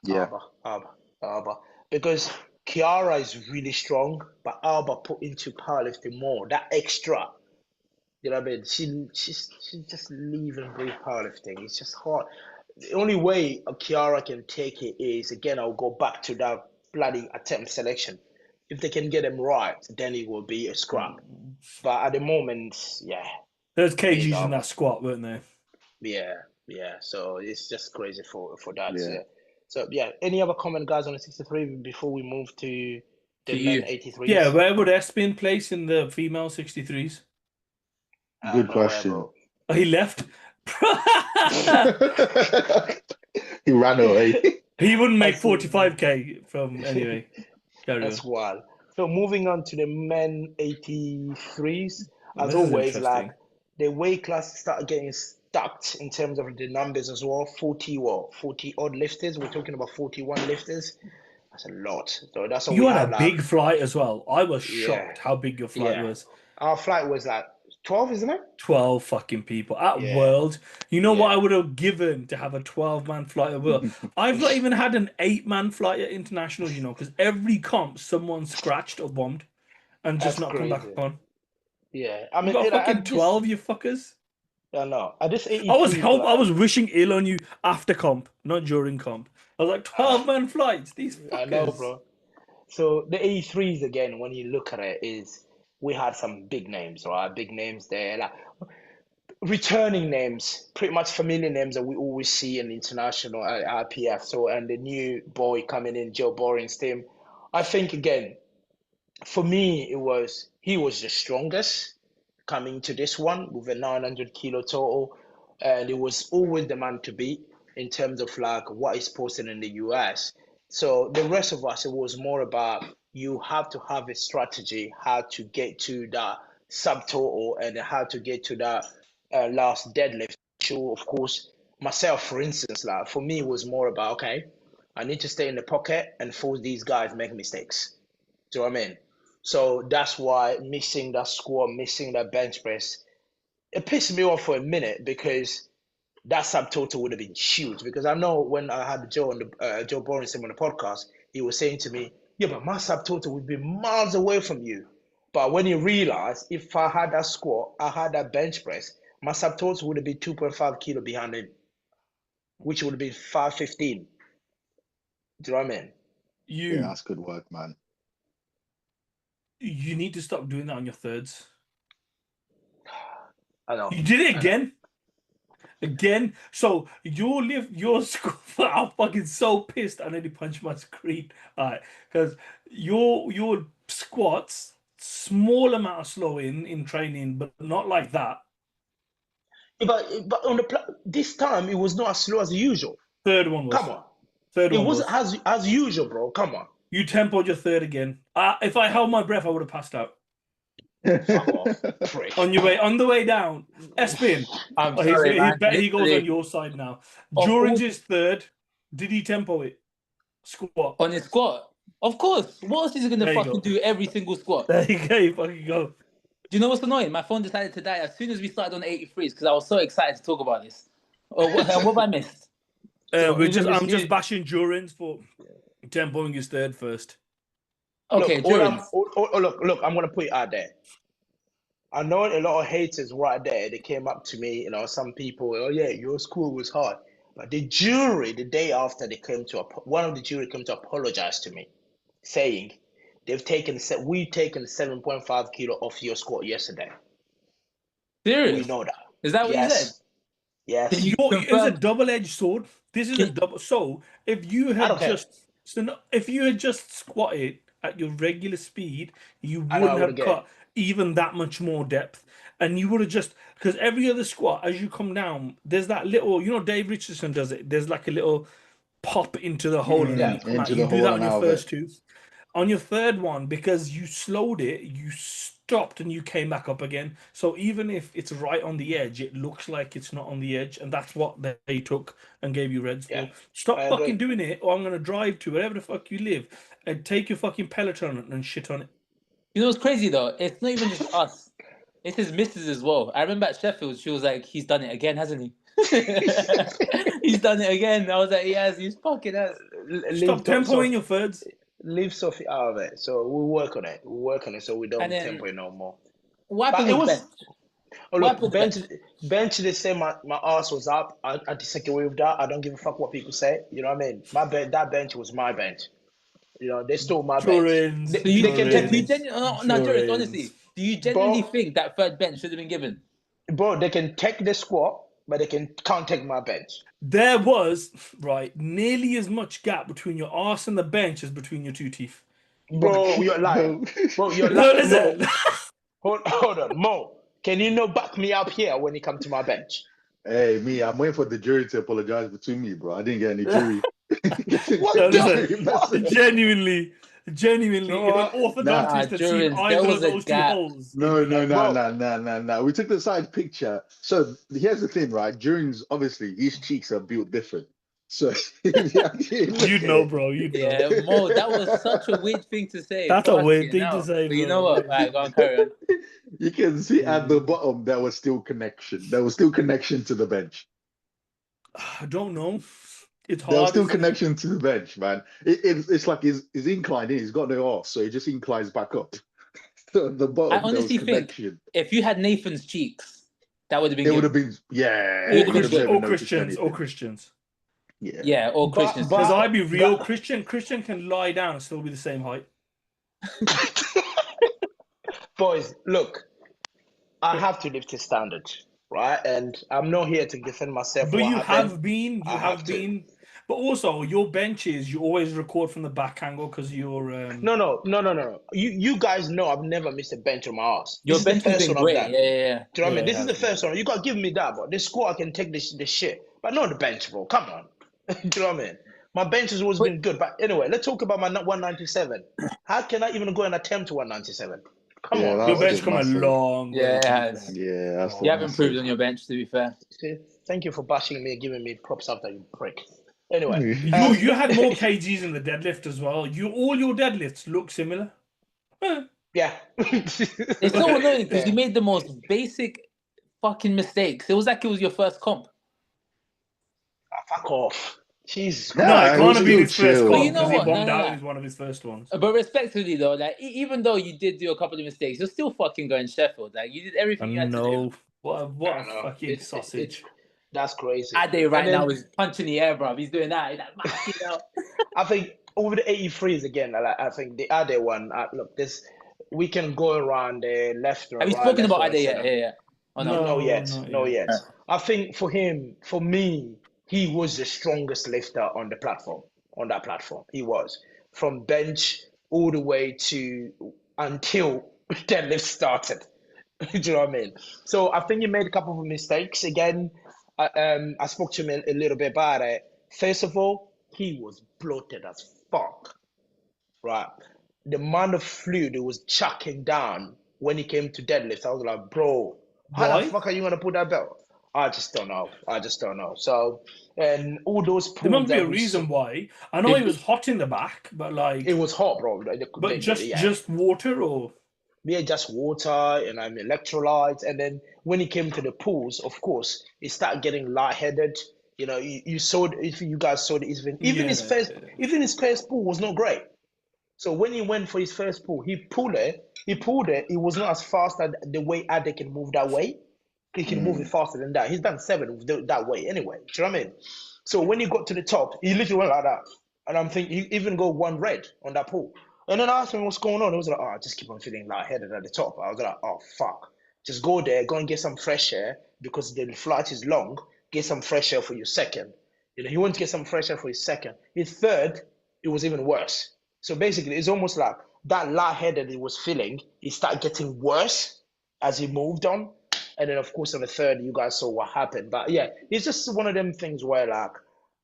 Yeah. Alba. Because Chiara is really strong, but Alba put into powerlifting more. That extra. You know what I mean? She's just live and breathe powerlifting. It's just hard. The only way a Chiara can take it is, again, I'll go back to that bloody attempt selection. If they can get them right, then it will be a scrap. But at the moment, there's kgs in that squat, weren't there? Yeah. So it's just crazy for that. Yeah. So any other comment, guys, on the 63 before we move to the men 83s? Yeah, where would Espin place in the female 63s? Good question. Oh, he left. He ran away. He wouldn't make 45k from anyway. That's wild. So moving on to the men 83s, as always, like the weight class start getting stacked in terms of the numbers as well. 40 odd lifters. We're talking about 41 lifters. That's a lot. So that's all you had a big flight as well. I was shocked how big your flight was. Our flight was like 12, isn't it? 12 fucking people at World. You know what I would have given to have a 12-man flight at World? I've not even had an 8-man flight at International, you know, because every comp someone scratched or bombed and just not come back on. Yeah, I mean, you got fucking 12, you fuckers. I know. I was wishing ill on you after comp, not during comp. I was like, 12-man flights. These fuckers. I know, bro. So the 83s again, when you look at it, is we had some big names, right? Big names there, like returning names, pretty much familiar names that we always see in international IPF. So, and the new boy coming in, Joe Boring's team. I think again, for me, he was the strongest coming to this one with a 900 kilo total, and it was always the man to beat in terms of like what is posted in the US. So the rest of us, it was more about you have to have a strategy how to get to that subtotal and how to get to that last deadlift. So of course, myself, for instance, like for me, it was more about, okay, I need to stay in the pocket and force these guys make mistakes. Do you know what I mean? So that's why missing that squat, missing that bench press, it pissed me off for a minute because that subtotal would have been huge. Because I know when I had Joe Boring on the podcast, he was saying to me, "Yeah, but my subtotal would be miles away from you." But when he realized if I had that squat, I had that bench press, my subtotal would have been 2.5 kilo behind him, which would have been 515. Do you know what I mean? Yeah, that's good work, man. You need to stop doing that on your thirds. I know. You did it again. Again, so your squat. I'm fucking so pissed. I nearly punched my screen. All right, because your squats, small amount of slow in training, but not like that. But on this time it was not as slow as usual. Third one was. Come on. Third It one was was. as usual, bro. Come on. You tempoed your third again. If I held my breath, I would have passed out. Fuck off, prick. On the way down. Espin. I'm sorry, man. He goes Literally, on your side now. Of Jurins course. is third. Did he tempo it? Squat. on his squat. Of course. What else is he gonna There you fucking go. do every single squat? There you go. You fucking go. Do you know what's annoying? My phone decided to die as soon as we started on the 83s because I was so excited to talk about this. Oh, what have I missed? I'm just bashing Jurins for tempoing his third first. Okay, Jurins. Look, I'm gonna put it out there. I know a lot of haters right there. They came up to me, some people, oh yeah, your school was hard. But the jury, the day after, one of the jury came to apologize to me, saying we've taken 7.5 kilo off your squat yesterday. Serious? We know that. Is that what you said? Yes. It's a double-edged sword. This is a double. So if you had just squatted at your regular speed, you wouldn't have cut even that much more depth, and you would have just because every other squat as you come down, there's that little. Dave Richardson does it. There's like a little pop into the hole, and then you come out. You do that on your first two. On your third one, because you slowed it, you stopped and you came back up again. So even if it's right on the edge, it looks like it's not on the edge, and that's what they took and gave you reds for. Stop fucking doing it, or I'm gonna drive to wherever the fuck you live and take your fucking Peloton and shit on it. You know what's crazy though? It's not even just us. It's his missus as well. I remember at Sheffield, she was like, "He's done it again, hasn't he?" He's done it again. I was like, "Yes, he's fucking ass." Stop tempoing your thirds. Leave Sophie out of it. So we'll work on it. So we don't tempo no more. What happened with bench? Oh look, bench. They say my ass was up. I disagree with that. I don't give a fuck what people say. You know what I mean? That bench was my bench. They stole my bench. Jurins, honestly, do you genuinely think that third bench should have been given? Bro, they can take the squat, but they can't take my bench. There was nearly as much gap between your arse and the bench as between your two teeth. Bro, you're lying. Bro, you're lying. No, hold on, Mo. Can you back me up here when you come to my bench? Hey, I'm waiting for the jury to apologize between me, bro. I didn't get any jury. Genuinely. If an orthodontist had seen either of those two holes. No. We took the side picture. So here's the thing, right? Jurins, obviously, his cheeks are built different. So you'd know, bro. Yeah, Mo, that was such a weird thing to say. That's a weird thing to say. But you know what? Right, go on, carry on. You can see at the bottom there was still connection. There was still connection to the bench. I don't know. It's hard. There's still connection to the bench, man. It's like he's inclined in. He's got no arse, so he just inclines back up. So the bottom. I honestly think if you had Nathan's cheeks, that would have been. It would have been, yeah. Or Christians. Yeah, or Christians. Because I'd be real Christian. Christian can lie down and still be the same height. Boys, look, I have to live to standard, right? And I'm not here to defend myself. But you have been. But also, your benches, you always record from the back angle because you're. No. You guys know I've never missed a bench on my ass. Your bench has been great. Yeah. Do you know what I mean? This is the first one. You got to give me that, bro. This squat, I can take this shit. But not the bench, bro. Come on. Do you know what I mean? My bench has always been good. But anyway, let's talk about my 197. How can I even go and attempt to 197? Come on. Your bench come a long way. Yeah, it has. Yeah. You have improved on your bench, to be fair. Thank you for bashing me and giving me props after you prick. Anyway. You had more kgs in the deadlift as well. All your deadlifts look similar. Yeah. It's so annoying because you made the most basic fucking mistakes. It was like it was your first comp. Fuck off. Jesus. No, it can't have been his first comp. But you know what? He bombed out. It was one of his first ones. But respectively though, like even though you did do a couple of mistakes, you're still fucking going Sheffield. Like you did everything you had to do. What a fucking sausage. That's crazy. Ade now is punching the air, bro. He's doing that. I think over the 83s again. I think the Ade one. Look, we can go around the left or right. Have you spoken about Ade yet? Yeah. Oh, no, not yet. I think for him, for me, he was the strongest lifter on the platform, on that platform. He was from bench all the way to until deadlift started. Do you know what I mean? So I think he made a couple of mistakes. Again, I spoke to him a little bit about it. First of all, he was bloated as fuck, right? The amount of fluid he was chucking down when he came to deadlift, I was like, bro, how the Why? fuck are you gonna put that belt? I just don't know. I just don't know. So, and all those There pools must be a that we saw, reason why. I know he was hot in the back, but it like, was hot, bro. but Yeah, just water or yeah, just water and electrolytes. And then when he came to the pools, of course, he started getting lightheaded. You know, you saw if you guys saw it, yeah. even his first pool was not great. So when he went for his first pull, he pulled it. It was not as fast as the way Ade can move that way. He can move it faster than that. He's done 7 that way anyway. Do you know what I mean? So when he got to the top, he literally went like that. And I'm thinking, he even go 1 red on that pull. And then I asked him what's going on. He was like, oh, I just keep on feeling lightheaded at the top. I was like, oh, fuck. Just go there, go and get some fresh air because the flight is long. Get some fresh air for your second. You know, he went to get some fresh air for his second. His third, it was even worse. So basically, it's almost like that lightheaded he was feeling, it started getting worse as he moved on. And then, of course, on the third, you guys saw what happened. But yeah, it's just one of them things where, like,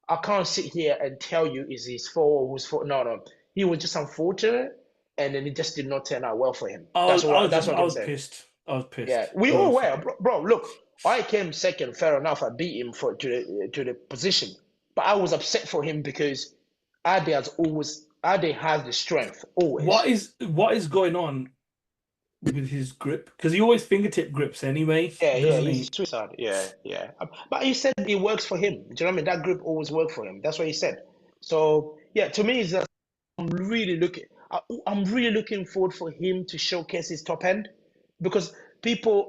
I can't sit here and tell you is his fault or whose fault. No, no. He was just unfortunate, and then it just did not turn out well for him. That's what I I can was say. pissed. I was pissed. Yeah, we all were, bro. Look, I came second. Fair enough, I beat him to the position, but I was upset for him because Ade has the strength always. What is going on with his grip? Because he always fingertip grips anyway. Yeah, doesn't he's he? a suicide. Yeah. But he said it works for him. Do you know what I mean? That grip always worked for him. That's what he said. So yeah, to me, it's just, I'm really looking forward for him to showcase his top end because people,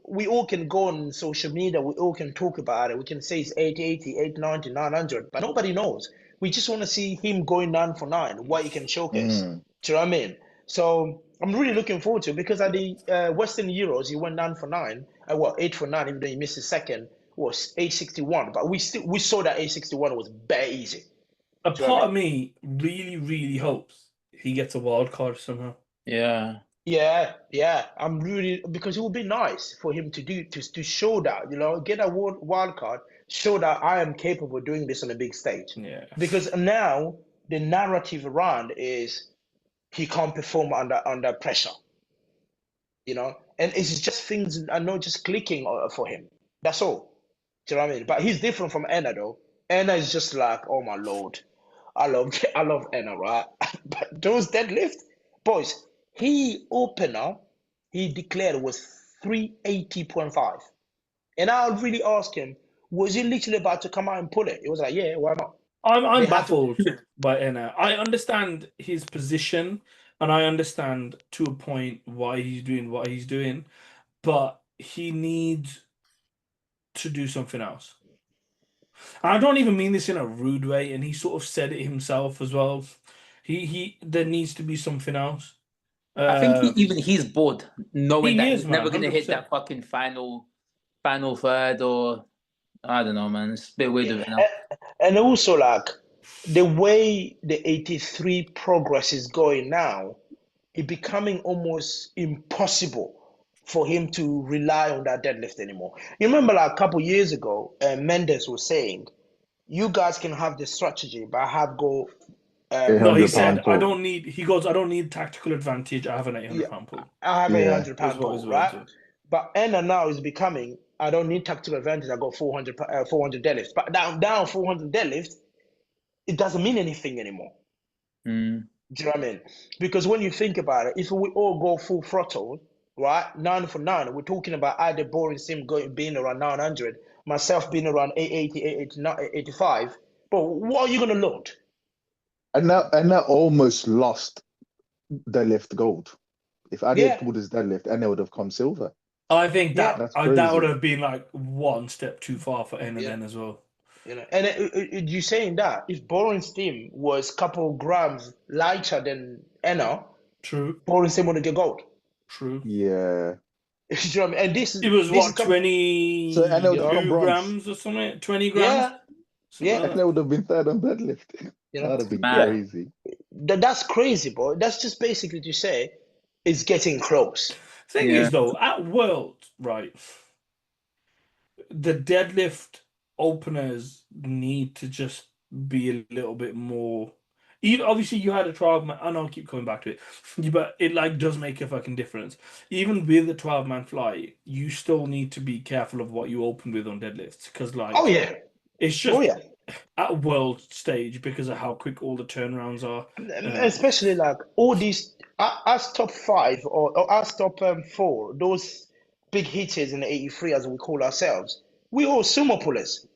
we all can go on social media, we all can talk about it. We can say it's 880, 890, 900, but nobody knows. We just want to see him going 9 for 9, what he can showcase. Do you know what I mean? So I'm really looking forward to it because at the Western Euros, he went 9 for 9. 8 for 9, even though he missed his second, was 861. But we saw that 861 was very easy. A part of me really, really hopes he gets a wild card somehow. Yeah. Yeah. I'm really, because it would be nice for him to show that, get a wild card, show that I am capable of doing this on a big stage. Yeah. Because now the narrative around is he can't perform under pressure. And it's just things are not just clicking for him. That's all. Do you know what I mean? But he's different from Enna though. Enna is just like, oh my lord, I love Enna, right? But those deadlift boys, he declared was 380.5, and I really asked him, was he literally about to come out and pull it? He was like, yeah, why not? I'm baffled by Enna. I understand his position, and I understand to a point why he's doing what he's doing, but he needs to do something else. And I don't even mean this in a rude way, and he sort of said it himself as well. There needs to be something else. I think he's bored, knowing that he's never going to hit 100%. that fucking final third, or I don't know, man. It's a bit weird of it now. And also, like, the way the 83 progress is going now, it's becoming almost impossible for him to rely on that deadlift anymore. You remember, like, a couple years ago, Mendes was saying, you guys can have the strategy, but I have go. No, he said, I don't need tactical advantage. I have an 800-pound pull. I have an 800-pound pull, right? But Enna now is becoming, I don't need tactical advantage. I got 400 deadlifts. But down 400 deadlifts, it doesn't mean anything anymore. Do you know what I mean? Because when you think about it, if we all go full throttle, right, 9 for 9, we're talking about either Boring Sim being around 900, myself being around 880, 885. But what are you going to load? And that almost lost deadlift gold. If Adi had pulled his deadlift, and they would have come silver. I think that would have been like one step too far for Enna then as well. And you saying that if Boring Steam was a couple grams lighter than Enna, true, Boring Steam would get gold. True. Yeah. You know what I mean? And this is It was this is what, coming. 22 So and they would have come bronze. grams or something? 20 grams? Yeah, Something yeah. like And that. they would have been third on deadlift. You know, That'd have been yeah. Mad. crazy. That's crazy, bro. That's just basically to say it's getting close. Thing Yeah. is, though, at World, right, the deadlift openers need to just be a little bit more. Even obviously, you had a 12-man. I know I keep coming back to it, but it like does make a fucking difference. Even with the 12-man fly, you still need to be careful of what you open with on deadlifts because, Oh like, yeah, it's oh just yeah. at world stage because of how quick all the turnarounds are. Especially like all these us top five or us top four, those big hitters in the 83 as we call ourselves, we all sumo pullers.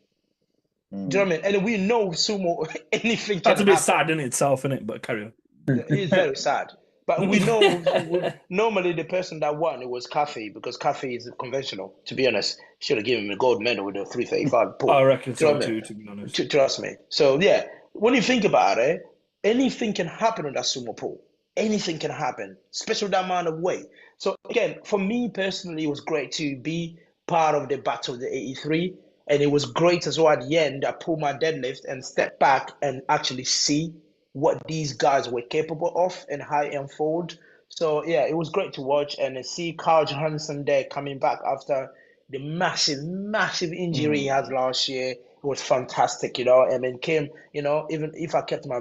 Do you know what I mean? And we know sumo, anything can That's a bit happen. sad in itself, isn't it? But carry on. It's very sad. But we know normally the person that won it was Kathy because Kathy is conventional. To be honest, should have given him a gold medal with a 335 pull. I reckon Do you know so what I mean? too, to be honest. Trust me. So yeah, when you think about it, anything can happen on that sumo pull. Anything can happen, especially with that amount of weight. So again, for me personally, it was great to be part of the battle of the 83. And it was great as well at the end. I pulled my deadlift and stepped back and actually see what these guys were capable of and how it unfold. So yeah, it was great to watch and see Carl Johansson there coming back after the massive injury he had last year. It was fantastic, you know. And then came, you know, even if I kept my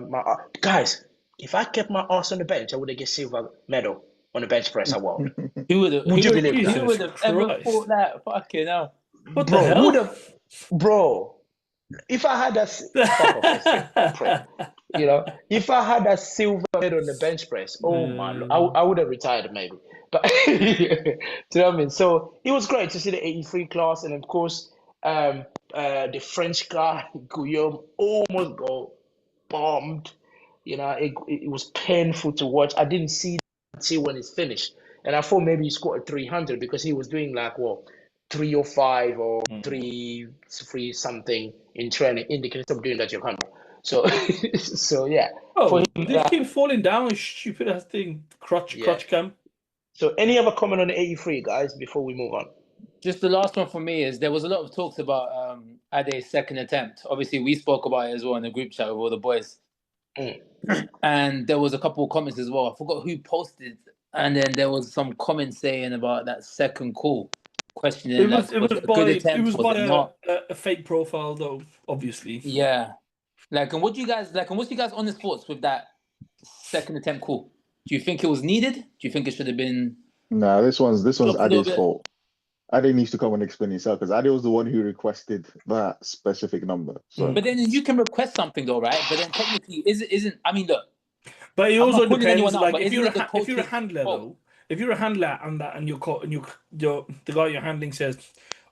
guys, if I kept my ass on the bench, I would have get silver medal on the bench press award. Who would have? Would you believe that? Who Jesus would have ever Christ. thought that? Fucking hell. What the Bro, would hell? have, bro. If I had a fuck off this prick, you know, if I had a silver medal on the bench press, oh my, I would have retired maybe. But do you know what I mean? So it was great to see the 83 class, and of course, the French guy Guillaume almost got bombed. You know, it was painful to watch. I didn't see until when it's finished, and I thought maybe he scored 300 because he was doing like what 305 or 3 something in training. Indicates of doing that you can't. So, so yeah. For Oh, him, they keep falling down this stupid ass thing. Crotch cam. So, any other comment on the 83, guys, before we move on? Just the last one for me is there was a lot of talks about Ade's second attempt. Obviously, we spoke about it as well in the group chat with all the boys. And there was a couple of comments as well. I forgot who posted. And then there was some comments saying about that second call, questioning It was a good attempt, was it not? a fake profile though, obviously. Yeah. Like, and what do you guys like? And what's you guys honest thoughts with that second attempt call? Do you think it was needed? Do you think it should have been? Nah, this one's dropped a little Ade's bit? fault. Ade needs to come and explain himself because Ade was the one who requested that specific number. So, But then you can request something though, right? But then technically, isn't? I mean, look. But it I'm also not calling depends. anyone out, Like but if isn't you're it the if you're a coach's handler fault? though, if you're a handler and the guy you're handling says,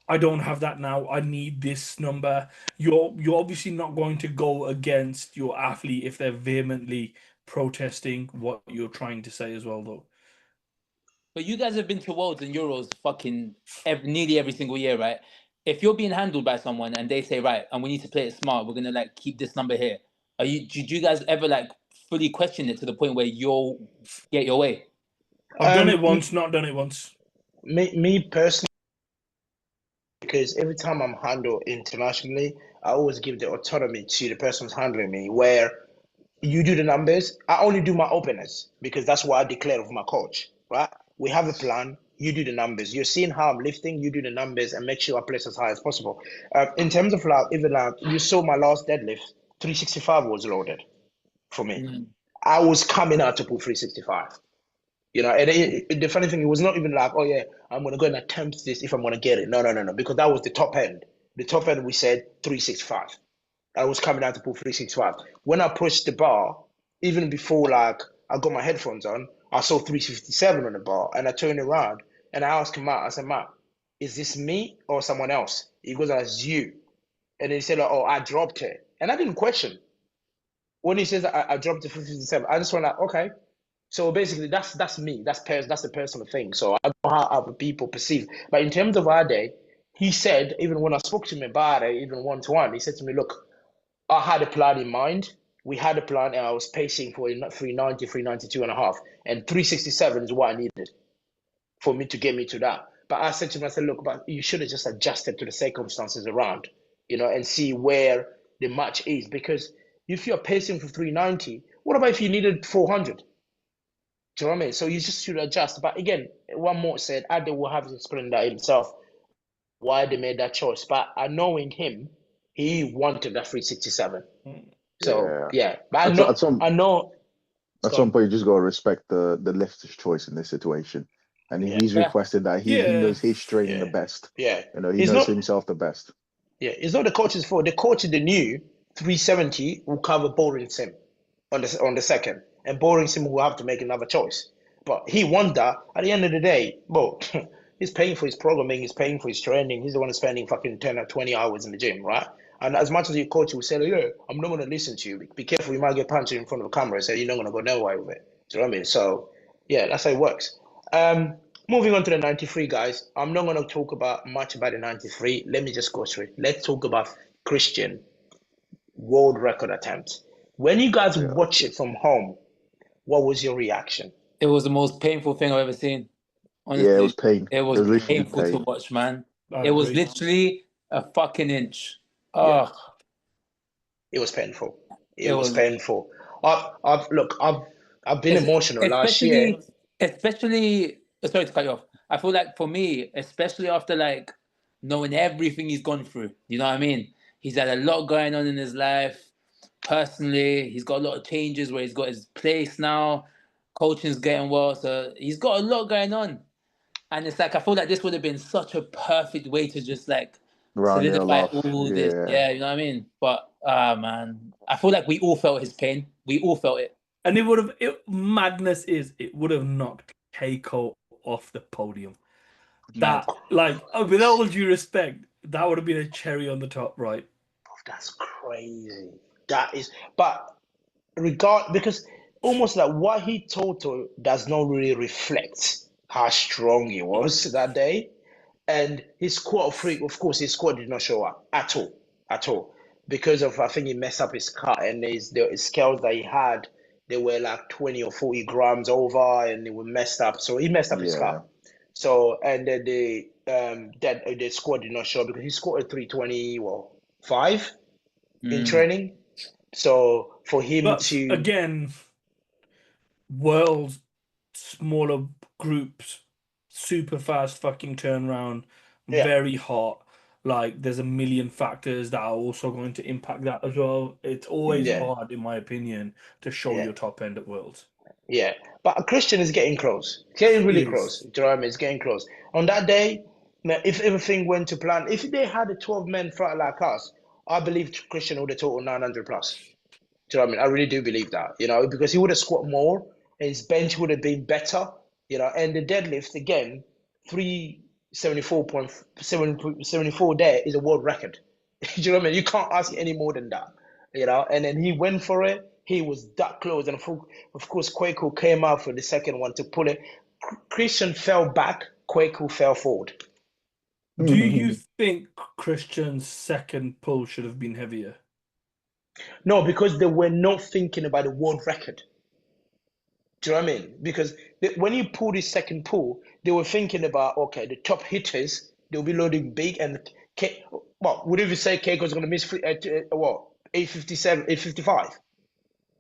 "I don't have that now. I need this number." You're obviously not going to go against your athlete if they're vehemently protesting what you're trying to say as well, though. But you guys have been to Worlds and Euros fucking nearly every single year, right? If you're being handled by someone and they say, right, and we need to play it smart, we're gonna like keep this number here. Did you guys ever like fully question it to the point where you'll get your way? I've done it once, not done it once. Me personally, because every time I'm handled internationally, I always give the autonomy to the person who's handling me. Where you do the numbers, I only do my openers because that's what I declared with my coach. Right? We have a plan. You do the numbers. You're seeing how I'm lifting. You do the numbers and make sure I place as high as possible. In terms of like, even like you saw my last deadlift, 365 was loaded for me. I was coming out to pull 365. You know, and the funny thing, it was not even like, oh yeah, I'm gonna go and attempt this if I'm gonna get it. No, because that was the top end. The top end we said 365. I was coming out to pull 365. When I pushed the bar, even before like I got my headphones on, I saw 357 on the bar, and I turned around and I asked Matt. I said, Matt, is this me or someone else? He goes, "It's you." And he said, like, "Oh, I dropped it," and I didn't question. When he says I dropped to 357, I just went like, okay. So basically, that's me. That's the personal thing. So I don't know how other people perceive. But in terms of Ade, he said, even when I spoke to him about it, even one-to-one, he said to me, look, I had a plan in mind. We had a plan, and I was pacing for 390, 392 and a half. And 367 is what I needed for me to get me to that. But I said to him, I said, look, but you should have just adjusted to the circumstances around, and see where the match is. Because if you're pacing for 390, what about if you needed 400? Do you know what I mean? So you just should adjust. But again, one more said, Ade will have to explain that himself, why they made that choice. But knowing him, he wanted that 367. So, yeah. But I know. At some point, you just got to respect the lifter's choice in this situation. And he's requested that he knows his training the best. Yeah. He knows himself the best. Yeah, it's not the coach's fault. The coach in the new 370 will cover Boring Sim on the second. And Boring Sim will have to make another choice. But he won that. At the end of the day, he's paying for his programming, he's paying for his training. He's the one spending fucking 10 or 20 hours in the gym, right? And as much as your coach will say, yeah, I'm not going to listen to you. Be careful, you might get punched in front of the camera and say you're not going to go nowhere with it. Do you know what I mean? So, yeah, that's how it works. Moving on to the 93, guys. I'm not going to talk much about the 93. Let me just go straight. Let's talk about Christian world record attempt. When you guys watch it from home, what was your reaction? It was the most painful thing I've ever seen. Honestly, it was pain. It was painful to watch, man. It was literally a fucking inch. Oh. It was painful. It was painful. I've been emotional last year. Especially, sorry to cut you off. I feel like for me, especially after like knowing everything he's gone through, you know what I mean? He's had a lot going on in his life. Personally, he's got a lot of changes where he's got his place now. Coaching's getting well, so he's got a lot going on. And it's like, I feel like this would have been such a perfect way to just like solidify all this. Yeah, you know what I mean? But, man, I feel like we all felt his pain. We all felt it. And it would have knocked Keiko off the podium. That, like, with all due respect, that would have been a cherry on the top, right? That's crazy. That is, but because almost like what he told does not really reflect how strong he was that day. And his squat freak, of course, his squat did not show up at all. Because of, I think he messed up his cut, and the scales that he had, they were like 20 or 40 grams over, and they were messed up. So he messed up his cut. So, and then the squat did not show because he squatted 325 in training. So for him again, world smaller groups, super fast fucking turnaround, very hot. Like there's a million factors that are also going to impact that as well. It's always hard, in my opinion, to show your top end at Worlds. Yeah, but Christian is getting close, getting really close. Do you know what I mean? It's getting close. On that day, if everything went to plan, if they had a 12-man fight like us, I believe Christian would have totaled 900 plus. Do you know what I mean? I really do believe that, because he would have squat more, and his bench would have been better, and the deadlift, again, 374.74 there is a world record. Do you know what I mean? You can't ask any more than that, and then he went for it. He was that close, and of course, Kwaku came out for the second one to pull it. Christian fell back, Kwaku fell forward. Do you think Christian's second pull should have been heavier? No, because they were not thinking about the world record. Do you know what I mean? Because when you pull the second pull, they were thinking about, okay, the top hitters, they'll be loading big, and would you say Keiko's going to miss 857, 855?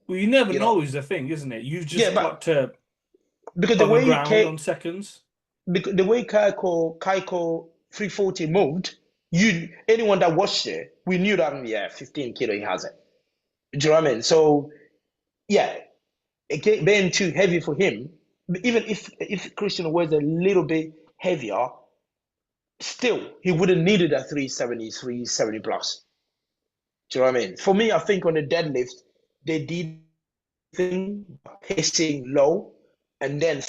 Well, you never know is the thing, isn't it? You've just got to because the way ground on seconds. Because the way Keiko 340 moved, anyone that watched it, we knew that 15 kilo he has it. Do you know what I mean? So it being too heavy for him, even if Christian was a little bit heavier, still he wouldn't needed a 370 plus. Do you know what I mean? For me, I think on the deadlift, they did thing pacing low and then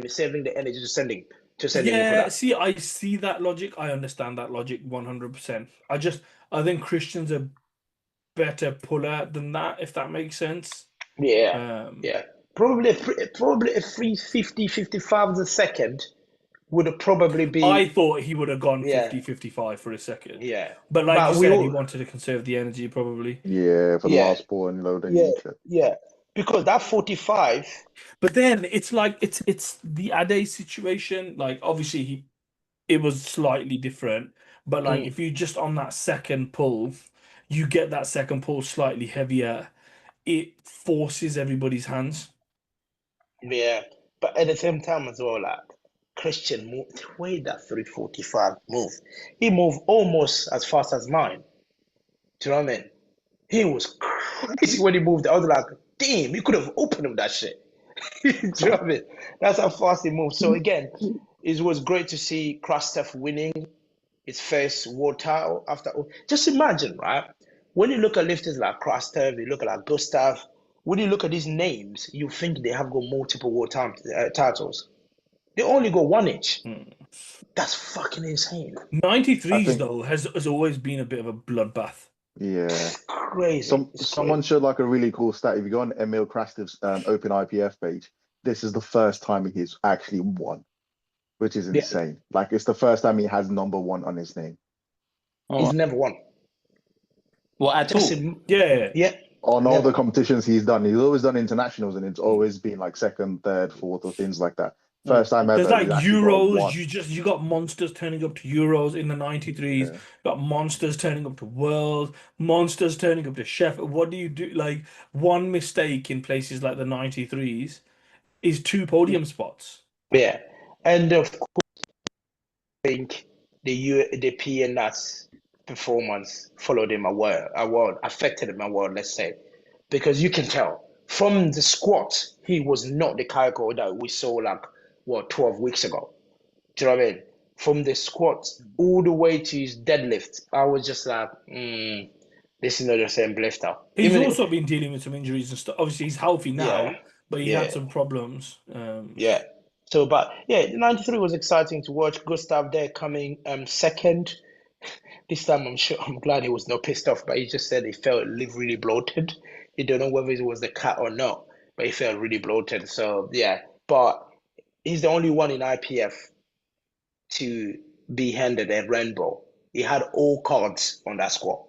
saving the energy to sending you for that. See, I see that logic. I understand that logic 100%. I think Christian's a better puller than that, if that makes sense. Probably a 350, 55 a second would have probably been. I thought he would have gone 50, 55 for a second. Yeah. But like you said, he wanted to conserve the energy probably. Yeah, for the last ball and loading. Yeah. Because that 45. But then it's like it's the Ade situation. Like obviously it was slightly different. But like if you just on that second pull, you get that second pull slightly heavier. It forces everybody's hands. Yeah, but at the same time as well, like Christian moved the way that 345 move. He moved almost as fast as mine. Do you know what I mean? He was crazy when he moved. I was like, damn, you could have opened him that shit. Do you know what I mean? That's how fast he moved. So again, it was great to see Krastev winning his first world title after. Just imagine, right? When you look at lifters like Krastev, you look at like Gustav. When you look at these names, you think they have got multiple world titles. They only got one each. That's fucking insane. 93s though has always been a bit of a bloodbath. Yeah, Crazy. Someone showed like a really cool stat. If you go on Emil Krastev's Open IPF page, this is the first time he's actually won, which is insane. Like it's the first time he has number 1 on his name. He's never won. Well, at all. Yeah. On all the competitions he's done, he's always done internationals, and it's always been like second, third, fourth, or things like that. First time ever. There's like Euros. You got monsters turning up to Euros in the 93s. Yeah. Got monsters turning up to World. Monsters turning up to Sheffield. What do you do? Like one mistake in places like the 93s is 2 podium spots. Yeah, and of course, I think the PNS performance followed him a world, affected him a world, let's say, because you can tell from the squat he was not the Kaiko that we saw like 12 weeks ago. Do you know what I mean? From the squat all the way to his deadlift, I was just like, this is not the same lifter. He's also been dealing with some injuries and stuff. Obviously, he's healthy now, but he had some problems. So, but yeah, 93 was exciting to watch. Gustav there coming second. This time, I'm glad he was not pissed off, but he just said he felt really bloated. He don't know whether it was the cat or not, but he felt really bloated. So yeah, but he's the only one in IPF to be handed a rainbow. He had all cards on that squad.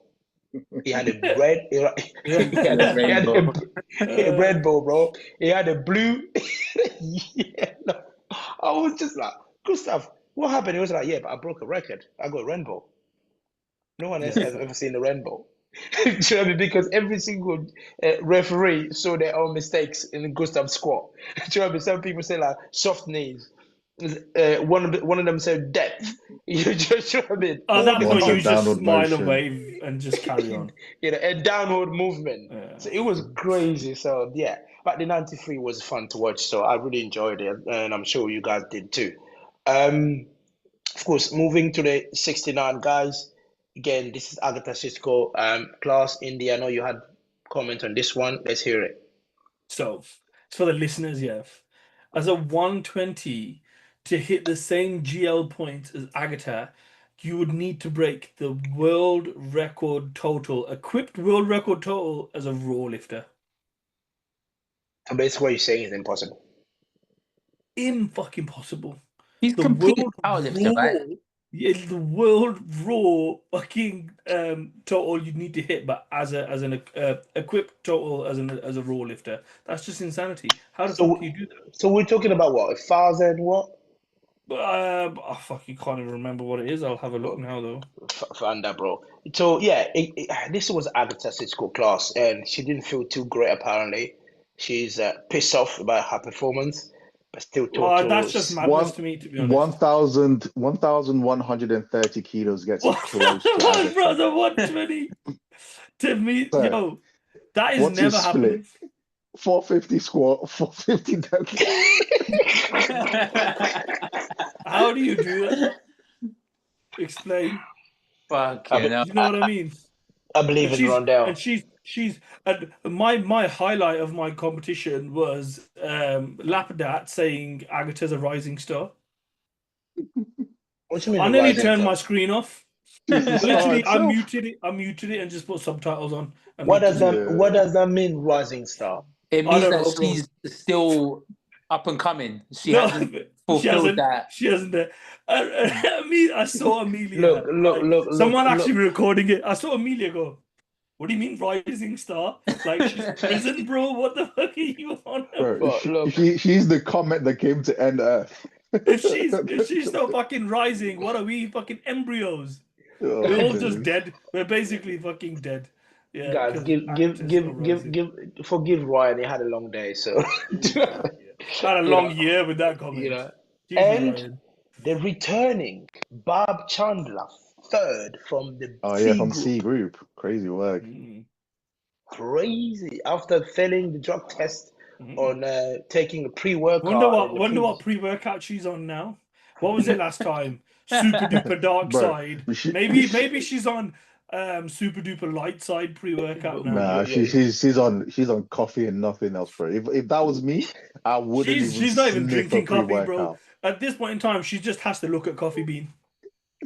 He had a red, he had a rainbow, bro. He had a blue. I was just like, Gustav, what happened? He was like, yeah, but I broke a record. I got a rainbow. No one else has ever seen a rainbow. Do you know what I mean? Because every single referee saw their own mistakes in the Gustav squat. Do you know what I mean? Some people say like soft knees. One of them said depth. You know what I mean? Oh, that point you just smile and wave and just carry on. A downward movement. Yeah. So it was crazy. So yeah, but the 93 was fun to watch. So I really enjoyed it, and I'm sure you guys did too. Of course, moving to the 69 guys. Again, this is Agatha Sitko class. Indy, I know you had comment on this one. Let's hear it. So, for the listeners, as a 120 to hit the same GL points as Agatha, you would need to break the world record total, equipped world record total as a raw lifter. So basically what you're saying is impossible. Fucking possible. He's completely powerlifter, right? Yeah, the world raw fucking total you'd need to hit, but as an equipped total as a raw lifter, that's just insanity. How the fuck do you do that? So we're talking about what, 1,000 what? I fucking can't even remember what it is. I'll have a look now though. Find that, bro. So yeah, this was Agatha Sitko class, and she didn't feel too great apparently. She's pissed off about her performance. But still that's just madness to me, to be honest. 1,130 kilos gets you close to Agatha. Brother, 120. To me, yo, that is never happening. 450 squat, 450 deadlift. How do you do that? Explain. Fucking hell. You know what I mean? I believe in rundown. And she's and my highlight of my competition was Lapadat saying Agatha's a rising star. What do you mean? I nearly turned my screen off. Literally, I muted it and just put subtitles on. What does that mean, rising star? It means that she's still up and coming. She hasn't fulfilled that. She hasn't. I saw Amelia. Look. Someone actually recording it. I saw Amelia go, what do you mean rising star? Like she's prison, bro. What the fuck are you on? Bro, she's the comet that came to end Earth. If she's not fucking rising, what are we, fucking embryos? Oh, We're all goodness. just dead. We're basically fucking dead. Yeah, Guys, forgive Ryan. He had a long day, so had a long year with that comment. you know. Jesus, And Ryan. the returning Bob Chandler, third from the from group. C group. Crazy work. Crazy after failing the drug test on taking a pre-workout. Wonder what pre-workout she's on now. What was it last time? Super duper dark side. Maybe she's on super duper light side pre-workout now. Nah, she's on coffee and nothing else, bro. If that was me, I wouldn't even. She's not even sniff drinking a coffee, bro. pre-workout. At this point in time, she just has to look at Coffee Bean.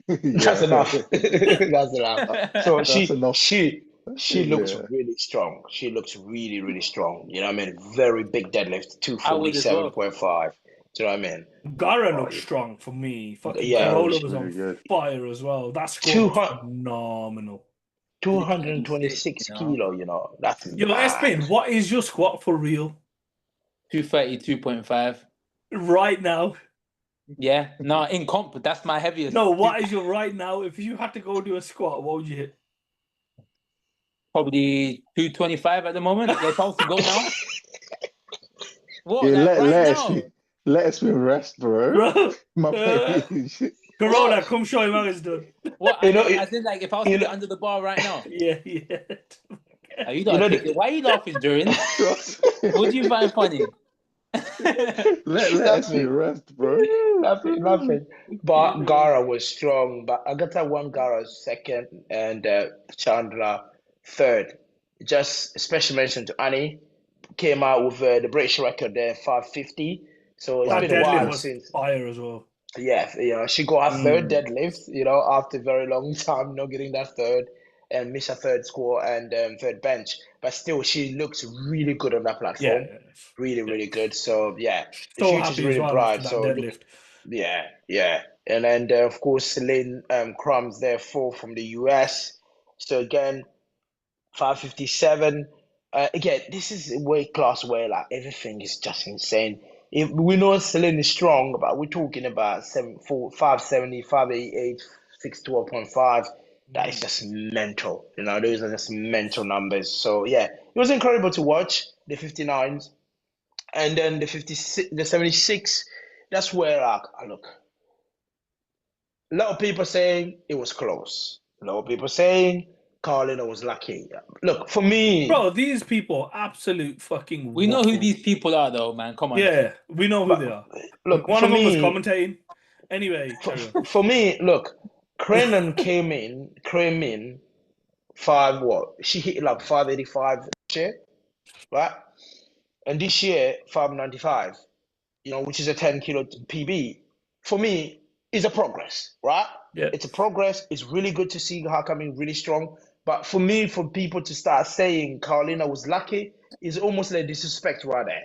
That's enough. That's enough. So she looks Yeah. really strong. She looks really, really strong. You know what I mean? Very big deadlift, 247.5. Do you know what I mean? Gara looks strong for me. Fucking Yeah, Corolla was really on good. fire as well. That squat was phenomenal. 226 kilo, you know. That's Yo, Espin, what is your squat for real? 232.5. Right now. Yeah, no, in comp, that's my heaviest. No, what is your right now? If you had to go do a squat, what would you hit? Probably 225 at the moment. They're supposed to go now. What? Yeah, now? let us rest, bro. My page. Corolla, come show him how it's done. What? As in, like, if I was to get under the bar right now. Yeah. Are you not why are you laughing, Jurins? What do you find funny? let us rest, bro. Nothing. But Gara was strong. But I got that one Gara second and Chandler third. Just special mention to Annie. Came out with the British record there, 550. So it's been a while since. Fire as well. Yeah, she got her third deadlift, after a very long time not getting that third, and miss her third squat and third bench. But still, she looks really good on that platform. Yeah. Really, really good. So yeah, the future's really bright. So deadlift. Yeah. And then of course Celine Crumbs there, 4 from the US. So again, 557. Again, this is a weight class where like everything is just insane. We know Celine is strong, but we're talking about 570, 588, 612.5. That is just mental. Those are just mental numbers. So yeah, it was incredible to watch the 59s, and then the 56, the 76. That's where I look. A lot of people saying it was close. A lot of people saying Carlina was lucky. Look, for me, bro, these people absolute fucking. We know who these people are, though, man. Come on. Yeah, we know who they are. Look, one of them was commentating. Anyway, for me, look, Crennan came in 5 what? She hit like 585 this year, right? And this year 595. Which is a 10 kilo PB. For me, is a progress, right? Yeah, it's a progress. It's really good to see her coming really strong. But for me, for people to start saying Carlina was lucky is almost like disrespect right there.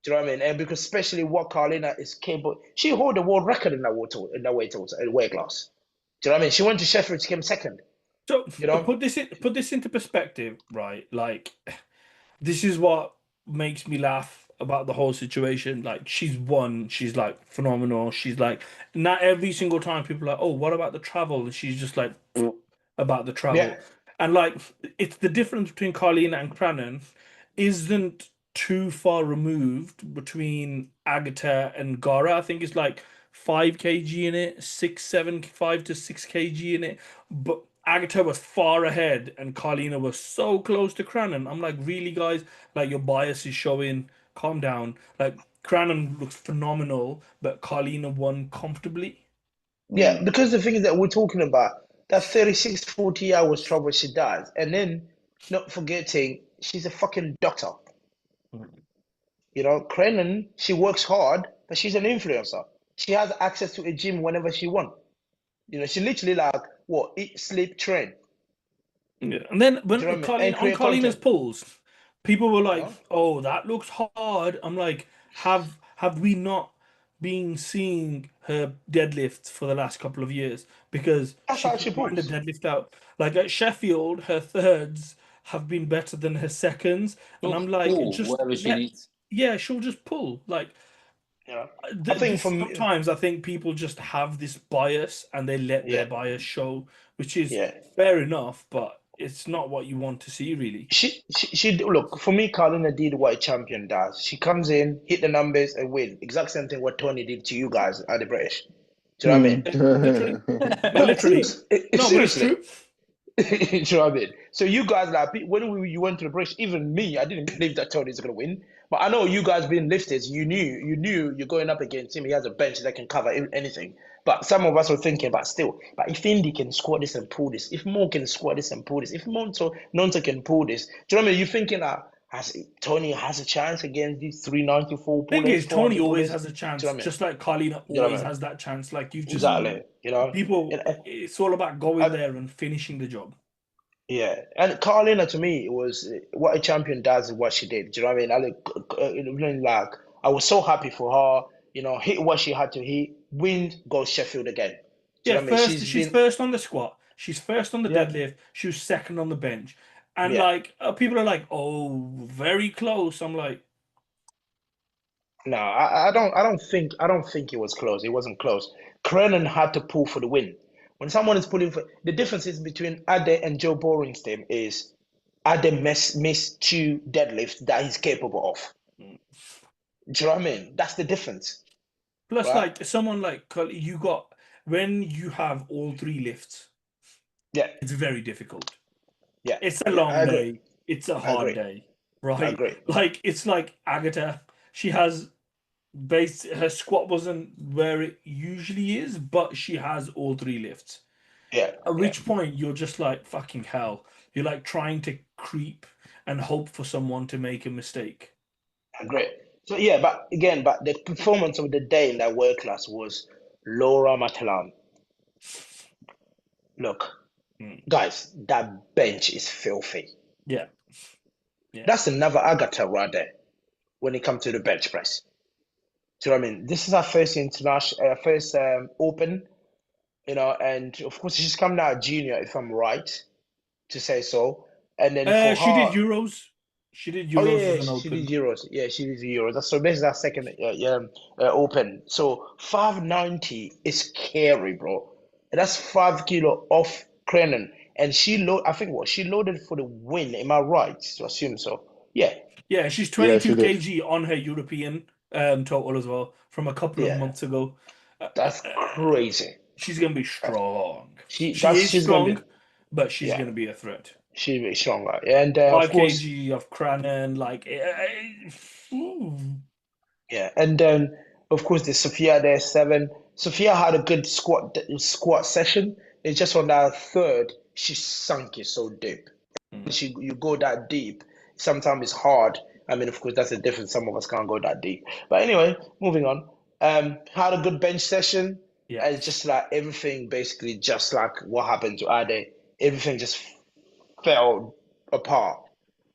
Do you know what I mean? And because especially what Carlina is capable, she hold the world record in that weight class. Do you know what I mean? She went to Sheffield, she came second. So put this into perspective, right? Like, this is what makes me laugh about the whole situation. Like, she's won, she's like phenomenal. She's like, not every single time people are like, oh, what about the travel? And she's just like, about the travel. Yeah. And like, it's the difference between Carlina and Crennan isn't too far removed between Agatha and Gara. I think it's like 5 kg in it, 5 to 6 kg in it. But Agatha was far ahead and Carlina was so close to Crennan. I'm like, really, guys? Like, your bias is showing. Calm down. Like, Crennan looks phenomenal, but Carlina won comfortably. Yeah, because the thing is that we're talking about that 36, 40 hours travel she does. And then not forgetting, she's a fucking doctor. Crennan, she works hard, but she's an influencer. She has access to a gym whenever she wants. She literally like, eat, sleep, train. Yeah. And then when on Carlina's pulls, people were like, oh, that looks hard. I'm like, have we not been seeing her deadlifts for the last couple of years? Because she put the deadlift out. Like at Sheffield, her thirds have been better than her seconds. And I'm like, whatever she needs. Yeah, she'll just pull. Like, You know, I think sometimes I think people just have this bias and they let their bias show, which is fair enough, but it's not what you want to see, really. She look, for me, Carolina did what a champion does. She comes in, hit the numbers, and win. Exact same thing what Tony did to you guys at the British. Do you know what I mean? Literally. No, literally. No, but it's true. Do you know what I mean? So you guys, like, when you went to the British, even me, I didn't believe that Tony's going to win. But I know you guys being lifters, you knew you're going up against him. He has a bench that can cover anything. But some of us were thinking, but if Indy can squat this and pull this, if Mo can squat this and pull this, if Nonto can pull this, do you know what I mean? You're thinking Tony has a chance against these 394 pullers. Thing is, Tony always has a chance, just like Carlina always has that chance. Like you've just people, it's all about going there and finishing the job. Yeah, and Carolina to me was what a champion does is what she did. Do you know what I mean? I was so happy for her. You know, hit what she had to hit, win, go Sheffield again. Do you know what I mean? She's first on the squat. She's first on the deadlift. She was second on the bench. And people are like, "Oh, very close." I'm like, no, I don't think it was close. It wasn't close. Crennan had to pull for the win. When someone is pulling for the differences between Ade and Joe Boring's team is Ade missed 2 deadlifts that he's capable of. Do you know what I mean? That's the difference. Plus, like someone like you got when you have all 3 lifts. Yeah, it's very difficult. Yeah, it's a long day. It's a hard day, right? I agree. Like it's like Agatha. She has her squat wasn't where it usually is, but she has all 3 lifts. Yeah. At which point you're just like, fucking hell. You're like trying to creep and hope for someone to make a mistake. Great. So but the performance of the day in that world class was Laura Matalan. Look, guys, that bench is filthy. Yeah. That's another Agatha right there when it comes to the bench press. Do you know what I mean? This is our first open, you know, and of course she's come out junior, if I'm right to say so. And then she did Euros. She did Euros as an open. She did Euros. Yeah, she did Euros. So this is our second open. So 590 is scary, bro. And that's 5 kilo off Crennan. And she loaded for the win. Am I right to assume so? Yeah. Yeah, she's 22 kg on her European total as well from a couple of months ago. That's crazy. She's gonna be strong. She's strong, but she's gonna be a threat. She'll be stronger. And 5 kg of Crennan, like. Yeah, and then of course the Sophia there 7. Sophia had a good squat session. It's just on that third she sunk it so deep. You go that deep. Sometimes it's hard. I mean, of course, that's the difference. Some of us can't go that deep. But anyway, moving on. Had a good bench session. Yeah. And it's just like everything, basically, just like what happened to Ade. Everything just fell apart.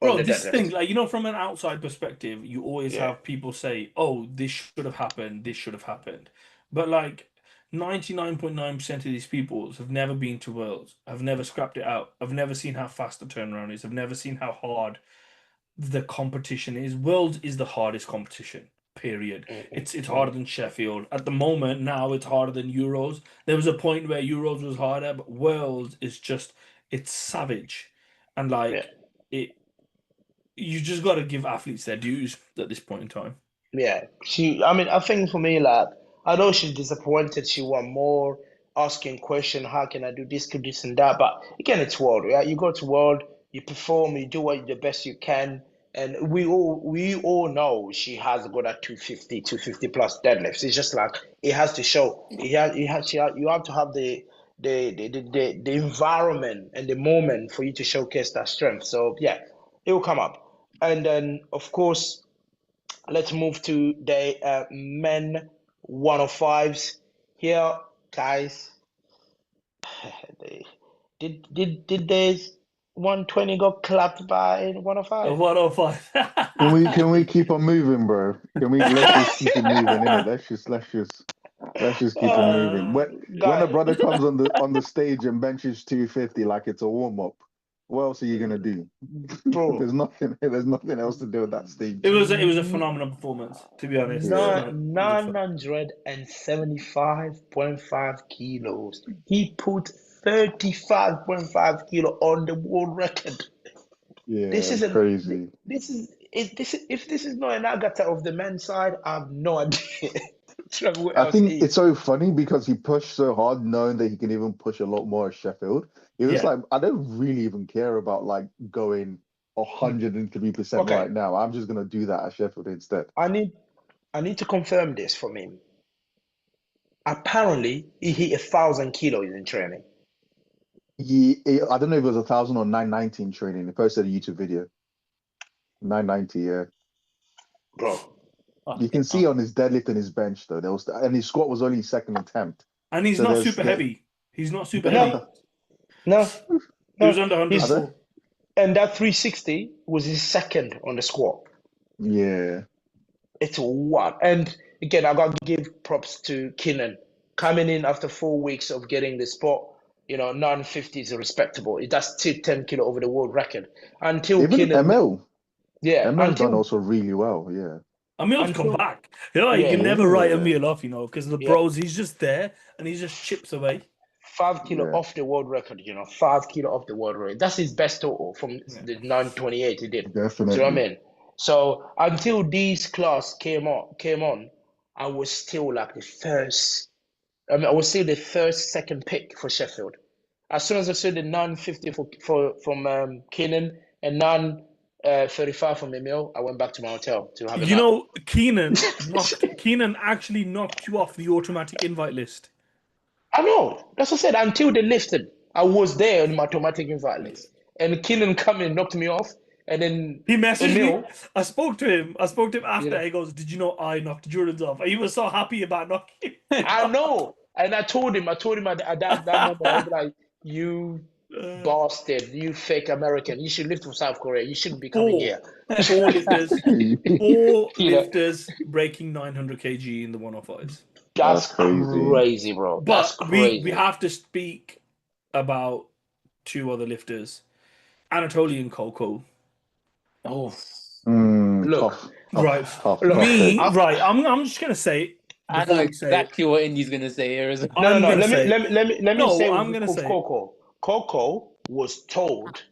Bro, this thing, like, you know, from an outside perspective, you always have people say, "Oh, this should have happened. This should have happened." But like 99.9% of these people have never been to Worlds. Have never scrapped it out. I've never seen how fast the turnaround is. I've never seen how hard the competition is. Worlds is the hardest competition, period. It's harder than Sheffield. At the moment, now it's harder than Euros. There was a point where Euros was harder, but Worlds is just, it's savage. And like, you just got to give athletes their dues at this point in time. Yeah. I think for me, like, I know she's disappointed. She want more, asking question, how can I do this, do this and that? But again, it's World, right? You go to World, you perform, you do the best you can. And we all know she has got a 250 plus deadlifts. It's just like, it has to show. You have to have the environment and the moment for you to showcase that strength. So yeah, it will come up. And then, of course, let's move to the men 105s here, guys. Did the 120 got clapped by 105? 105. Can we keep on moving, bro? Let's just keep it moving, innit? Let's just keep it moving. When a brother comes on the stage and benches 250 like it's a warm up, What else are you gonna do? Bro. There's nothing else to do at that stage. It was a phenomenal performance, to be honest. Yeah. 975.5 kilos. He put 35.5 kilo on the world record. Yeah, This is crazy. if this is not an Agatha of the men's side, I have no idea. I think it's so funny because he pushed so hard, knowing that he can even push a lot more at Sheffield. He was like, I don't really even care about like going 103% right now. I'm just gonna do that at Sheffield instead. I need to confirm this from him. Apparently, he hit 1,000 kilos in training. I don't know if it was 1,000 or 990 in training. He posted a YouTube video. 990, yeah. Bro. You can see on his deadlift and his bench though. And his squat was only his second attempt. And he's not super heavy. He's not super heavy. No. He was under 100. And that 360 was his second on the squat. Yeah. It's what? And again, I got to give props to Keenan. Coming in after 4 weeks of getting the spot, 950 is respectable. That's still 10 kilo over the world record. Until even Keenan. ML. Yeah. ML done also really well, yeah. Emil's come back. You can never write Emil off, because the bros, he's just there and he just chips away. 5 kilo off the world record, 5 kilo off the world record. That's his best total from the 928 he did. Definitely. Do you know what I mean? So until these class came on, I was still like the first. I was still the second pick for Sheffield. As soon as I saw the 950 from Keenan and 935 from Emil, I went back to my hotel to have a nap. Keenan actually knocked you off the automatic invite list. I know. That's what I said. Until they lifted, I was there on my automatic invite list. And Keenan come and knocked me off. And then he messaged me. I spoke to him after. He goes, "Did you know I knocked Jurins off?" He was so happy about knocking. I know. And I told him at that moment, I was like, "You bastard, you fake American. You should lift from South Korea. You shouldn't be coming here." 4 lifters breaking 900 kg in the 105s. That's crazy, bro. But we have to speak about 2 other lifters, Anatoly and Coco. Oh, look, I'm just gonna say. I know exactly what Indy's gonna say here. No. Let me say. I'm gonna say. Coco was told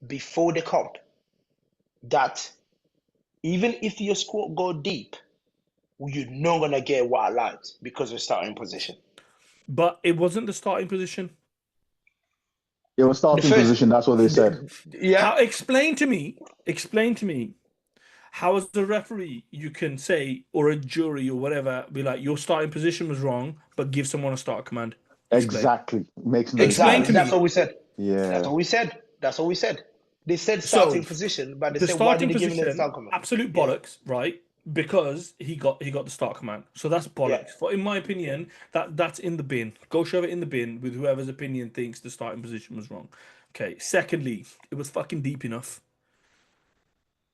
before the comp that even if your squat go deep, you're not gonna get white light because of starting position. But it wasn't the starting position. It was starting position. That's what they said. Yeah. Explain to me. How, as the referee, you can say, or a jury or whatever, be like, your starting position was wrong, but give someone a start command. Exactly. Makes no sense. To That's what we said. Yeah. That's what we said. They said starting position, but they said why did they give him the start command? Absolute bollocks, right? Because he got the start command. So that's bollocks. Yeah. But in my opinion, that's in the bin. Go shove it in the bin with whoever's opinion thinks the starting position was wrong. Okay. Secondly, it was fucking deep enough.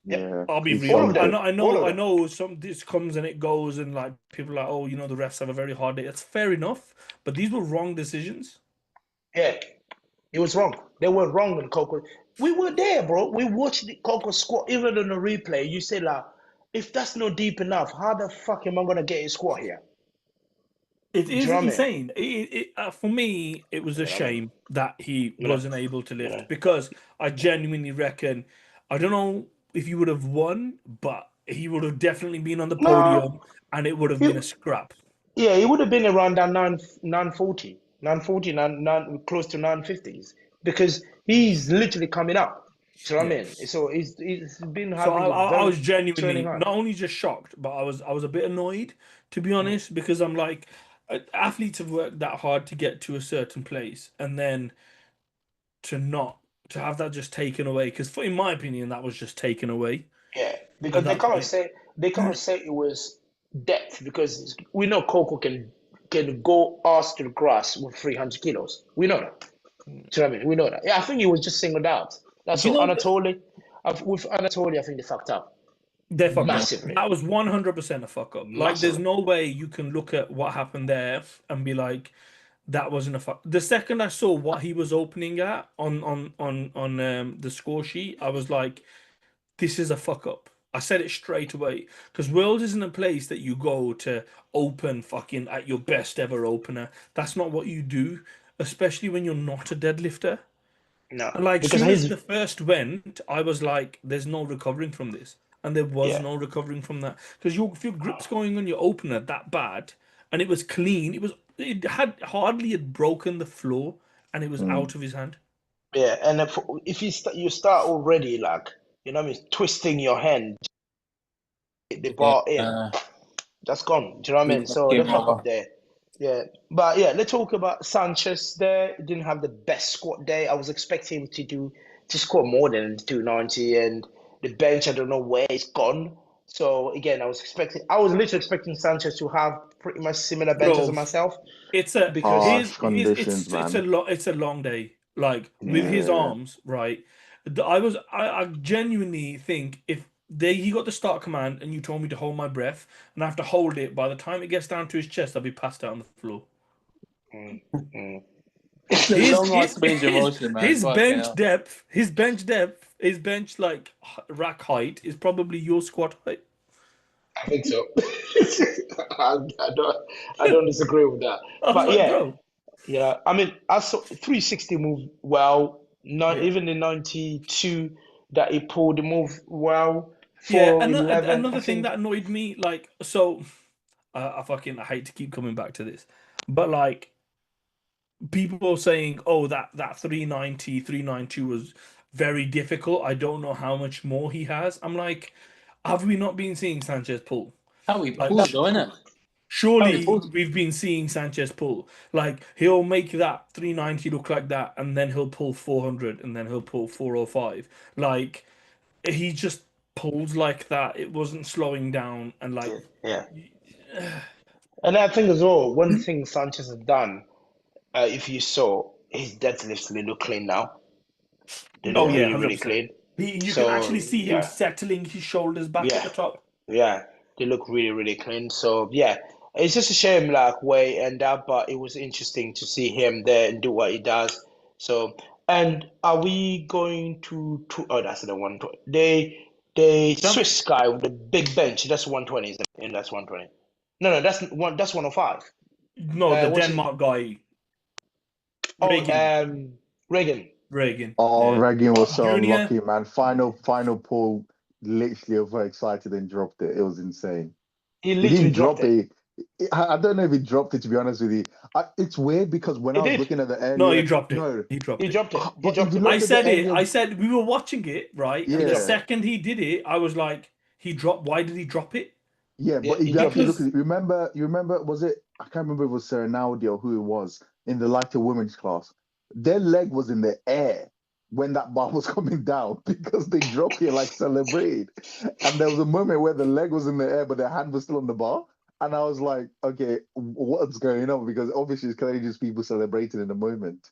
Yeah, I'll be real. I know this comes and it goes, and like people are like, the refs have a very hard day. That's fair enough, but these were wrong decisions. Yeah, it was wrong. They were wrong with Coco. We were there, bro. We watched the Coco squat even on the replay. You say like, if that's not deep enough, how the fuck am I gonna get a squat here? It is insane. For me, it was a shame that he wasn't able to lift because I genuinely reckon, I don't know if he would have won, but he would have definitely been on the podium and it would have been a scrap. Yeah, he would have been around that 940, close to 950s because he's literally coming up. Do you know what I mean? So he's been having. So I was genuinely not only just shocked, but I was a bit annoyed, to be honest, because I'm like, athletes have worked that hard to get to a certain place, and then to have that just taken away, because in my opinion that was just taken away. Yeah, because they can't say it was depth, because we know Coco can go arse to the grass with 300 kilos. We know that. Do you know what I mean? We know that. Yeah, I think he was just singled out. That's what Anatoly. With Anatoly, I think they fucked up. They fucked massively. That was 100% a fuck up. Like, there's no way you can look at what happened there and be like, that wasn't a fuck. The second I saw what he was opening at on the score sheet, I was like, this is a fuck up. I said it straight away because Worlds isn't a place that you go to open fucking at your best ever opener. That's not what you do, especially when you're not a deadlifter. No, And like, because soon as he's the first went, I was like, "There's no recovering from this," and there was yeah. no recovering from that because if your grip's going on your opener that bad, and it was clean, it had hardly had broken the floor, and it was out of his hand. Yeah, and if you start already like, you know what I mean, twisting your hand, the Yeah, bar in, that's gone. Do you know what I mean? So the game fuck over. up there. Yeah, but yeah, let's talk about Sanchez there. He didn't have the best squat day. I was expecting him to score more than 290, and the bench, I don't know where it's gone. So again, I was literally expecting Sanchez to have pretty much similar bench as Bro, myself it's a because Harsh conditions, man. it's a long day. Like with his Yeah. arms, right? I genuinely think if he got the start command and you told me to hold my breath and I have to hold it, by the time it gets down to his chest, I'll be passed out on the floor. mm, mm. It's a long ass range of motion, man. His Fucking bench hell. depth, his bench like rack height is probably your squat height. I think so. I don't disagree with that. I was But like, yeah, bro, yeah. I mean, I saw 360 move well. Not yeah. even the 92 that he pulled the move well. Yeah, 411, I another thing think. that annoyed me, like, so I hate to keep coming back to this, but like people saying, oh, that 390 was very difficult. I don't know how much more he has. I'm like, have we not been seeing Sanchez pull? How we Like, pulled, though, innit? How we surely pulled. we've been seeing Sanchez pull. Like, he'll make that 390 look like that, and then he'll pull 400, and then he'll pull 405. Like, he just pulls like that. It wasn't slowing down, and like, Yeah. And I think as well, one thing Sanchez has done, if you saw, his deadlifts, they look clean now. They oh look yeah, really, really 100%. clean. You can actually So see him yeah. settling his shoulders back at Yeah, the top. yeah, they look really, really clean. So yeah, it's just a shame like where he ended up, but it was interesting to see him there and do what he does. So, and are we going to oh, that's the one. The Jump. Swiss guy with the big bench, that's 120, isn't it? And that's 120. No, that's 105. No, the What's his Denmark guy, oh Reagan. Reagan. Reagan. Oh, Yeah. Regan was so Junior. unlucky, man. Final pull, literally overexcited and dropped it. It was insane. He He literally didn't dropped drop it. it. I don't know if he dropped it, to be honest with you. It's weird because when He I was did. looking at the No, he earlier, dropped it. no, He dropped He it. dropped it. He but if dropped you it. I look at the said it. earlier, I said we were watching it, right? And the yeah, second he did it, I was like, he dropped. Why did he drop it? yeah, Yeah, but if he you dropped actually it. look at Because it, you remember, was it, I can't remember if it was Serenaldi or who it was in the lighter women's class. Their leg was in the air when that bar was coming down because they dropped it like celebrate. And there was a moment where the leg was in the air, but their hand was still on the bar. And I was like, okay, what's going on? Because obviously it's clearly just people celebrating in the moment.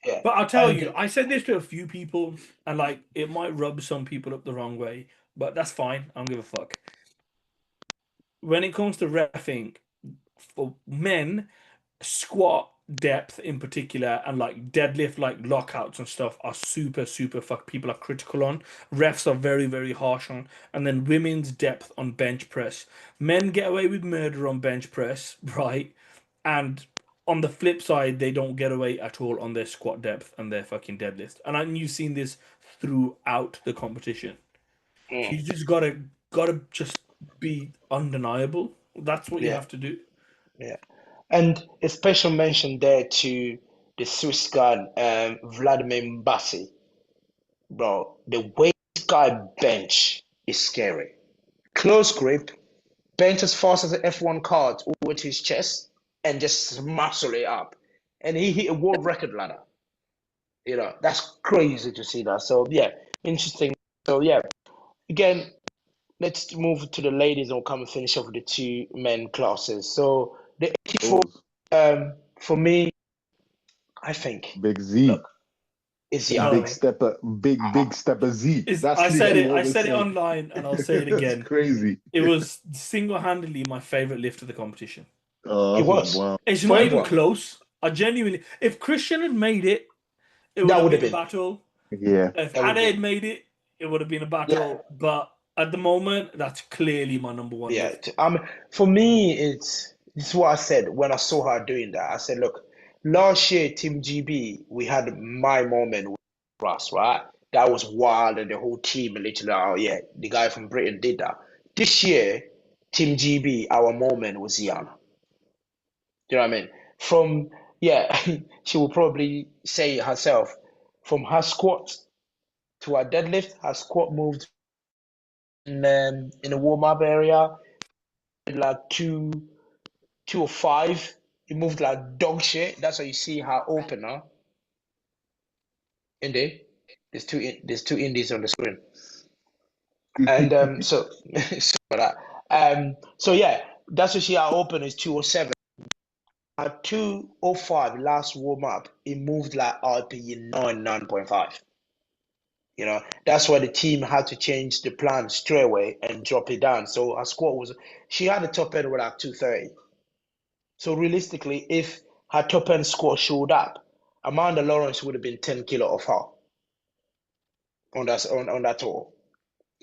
Yeah. But I'll tell you, And I said this to a few people, and like it might rub some people up the wrong way, but that's fine. I don't give a fuck. When it comes to reffing, for men, squat depth in particular and like deadlift like lockouts and stuff are super fuck people are critical on. Refs are very harsh on. And then women's depth on bench press. Men get away with murder on bench press, right? And on the flip side, they don't get away at all on their squat depth and their fucking deadlift. And you've seen this throughout the competition. You just gotta just be undeniable. That's what you yeah, have to do. yeah. And a special mention there to the Swiss guy, Vladimir Mbassi. Bro, the way this guy bench is scary. Close grip, bench as fast as an F1 card over to his chest, and just muscle it up. And he hit a world record ladder. You know, that's crazy to see that. So yeah, interesting. So yeah, again, let's move to the ladies and we'll come and finish off with the two men classes. So the 84, Pause. for me, I think, Big Z. look, is young. Big No. stepper, big stepper Z. That's I said literally it. I what we're said it saying. online, and I'll say it That's again. crazy. It was single-handedly my favorite lift of the competition. Oh, It that's was. wow. It's For not even everyone. close. I genuinely, if Christian had made it, it would That have would been have a been. battle. Yeah. If That would have Ada had been. made it, it would have been a Yeah. battle. But at the moment, that's clearly my number one Yeah. lift. For me, it's what I said when I saw her doing that. I said, look, last year, Team GB, we had my moment with Russ, right? That was wild, and the whole team literally, oh yeah, the guy from Britain did that. This year, Team GB, our moment was Yana. Do you know what I mean? From yeah, she will probably say it herself. From her squat to her deadlift, her squat moved in the warm up area like 205. It moved like dog shit. That's how you see her opener in there. There's two indies on the screen, and so for that. So yeah, that's what she her open is 207. At 205 last warm up, it moved like RPE 9.5. You know, that's why the team had to change the plan straight away and drop it down. So her squat was, she had a top end with like 230. So realistically, if her top end squat showed up, Amanda Lawrence would have been 10 kilo off her on that tour.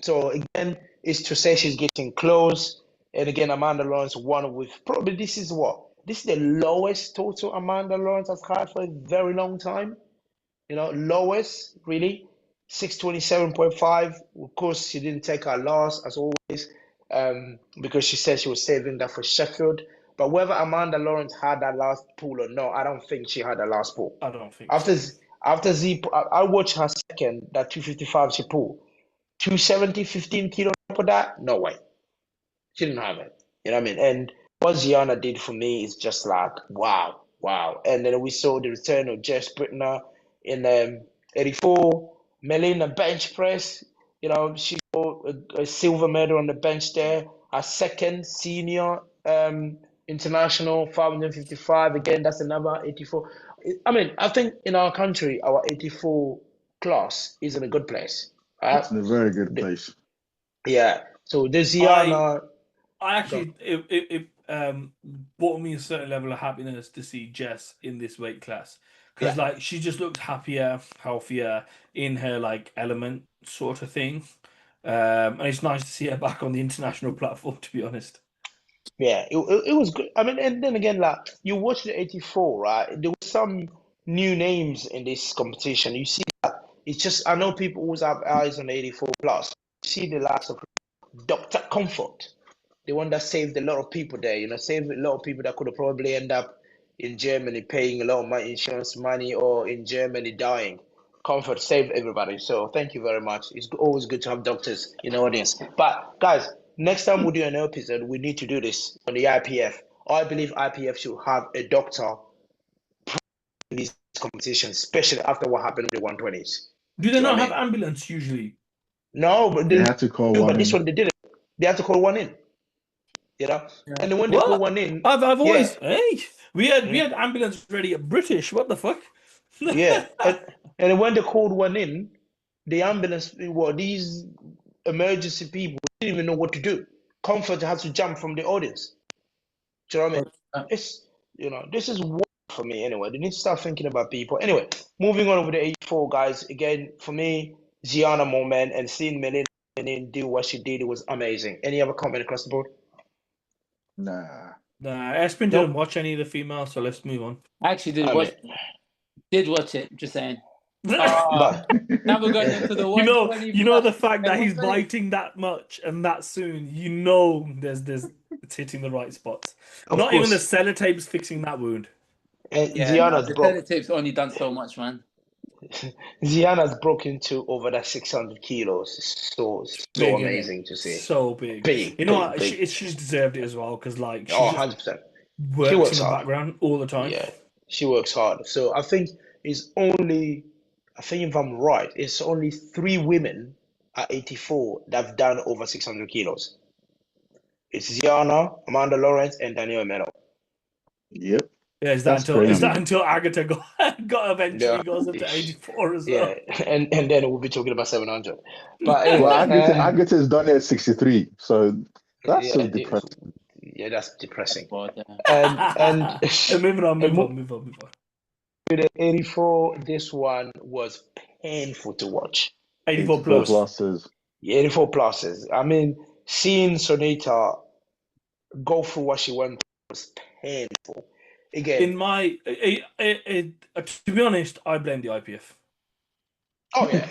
So again, it's to say she's getting close. And again, Amanda Lawrence won with probably this is the lowest total Amanda Lawrence has had for a very long time. You know, lowest really 627.5. Of course, she didn't take her loss as always, because she said she was saving that for Sheffield. But whether Amanda Lawrence had that last pull or not, I don't think she had that last pull. I don't think After so. after Z, I watched her second, that 255 she pulled. 270, 15 kilo for that? No way. She didn't have it. You know what I mean? And what Gianna did for me is just like, wow, wow. And then we saw the return of Jess Brittner in 84. Melina bench press. You know, she got a silver medal on the bench there. Her second senior international 555. Again, that's another 84. I mean, I think in our country, our 84 class is in a good place. It's in a very good place. Yeah. So the I Ziana. actually, it brought me a certain level of happiness to see Jess in this weight class because like she just looked happier, healthier in her like element sort of thing. And it's nice to see her back on the international platform, to be honest. Yeah, it was good. I mean, and then again, like you watch the 84, right? There were some new names in this competition. You see that it's just I know people always have eyes on 84 plus. You see the likes of Dr. Comfort, the one that saved a lot of people there, you know, saved a lot of people that could have probably end up in Germany paying a lot of my insurance money or in Germany dying. Comfort saved everybody. So thank you very much. It's always good to have doctors in the audience. But guys, next time we do an episode, we need to do this on the IPF. I believe IPF should have a doctor in these competitions, especially after what happened with the 120s. Do they Do you know not what I have mean? ambulance usually? No, but They had to call one but this in. one they didn't. They had to call one in. You know? Yeah. And then when they call What? one in, I've yeah. always we had ambulance ready at British. What the fuck? Yeah, and when they called one in, the ambulance, well, these emergency people didn't even know what to do. Comfort has to jump from the audience. Do you know what I mean? It's this is war for me anyway. They need to start thinking about people. Anyway, moving on over the 84 guys. Again, for me, Gianna moment and seeing Melina do what she did, it was amazing. Any other comment across the board? Nah. Nah, Espen didn't watch any of the females, so let's move on. I actually did watch it. Just saying. But Now we're going into the You know 120 the fact that he's 120. biting that much and that soon. You know, there's it's hitting the right spots. of Not even the course, sellotapes fixing that wound. and Yeah, no, Gianna's the broke. tapes only done so much, man. Ziana's broken to over that 600 kilos. So Big, innit? amazing to see. So big. Big, You know big, what? big. She's deserved it as well because like she Oh, just 100%. She works works in the hard. background all the time. Yeah, she works hard. So I think if I'm right, it's only 3 women at 84 that have done over 600 kilos. It's Ziana, Amanda Lawrence, and Danielle Meno. Yep. Yeah, is That's that crazy. until Agatha got eventually Yeah, goes up to 84 as well. yeah, and then we'll be talking about 700. But Well, anyway, Agatha's done it at 63, so that's so yeah, depressing. Yeah, that's depressing. But, And move on. With the 84, this one was painful to watch. 84 plus. pluses. 84 pluses. I mean, seeing Sonita go through what she went through was painful. Again, In my, to be honest, I blame the IPF. Oh yeah.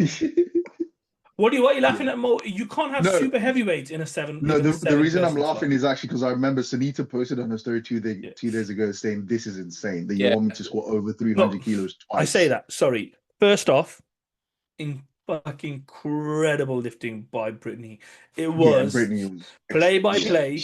What are you laughing at, Mo? You can't have super heavyweights in a seven. No, the reason I'm laughing slot. is actually because I remember Sunita posted on her story 2 days ago saying this is insane that you want me to squat over 300 kilos twice. I say that. Sorry. First off, in fucking incredible lifting by Brittany. It was play by play,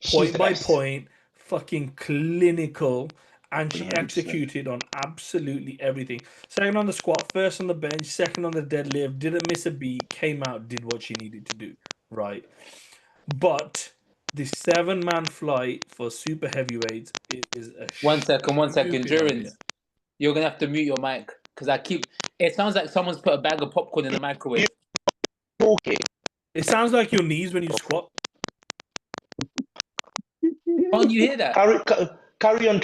point by point, fucking clinical. And she 100%. Executed on absolutely everything. Second on the squat, first on the bench, second on the deadlift, didn't miss a beat, came out, did what she needed to do. Right. But the 7-man flight for super heavyweights is a One second, Jurins. You're going to have to mute your mic because it sounds like someone's put a bag of popcorn in the microwave. Okay. It sounds like your knees when you squat. Can't you hear that? Carry on.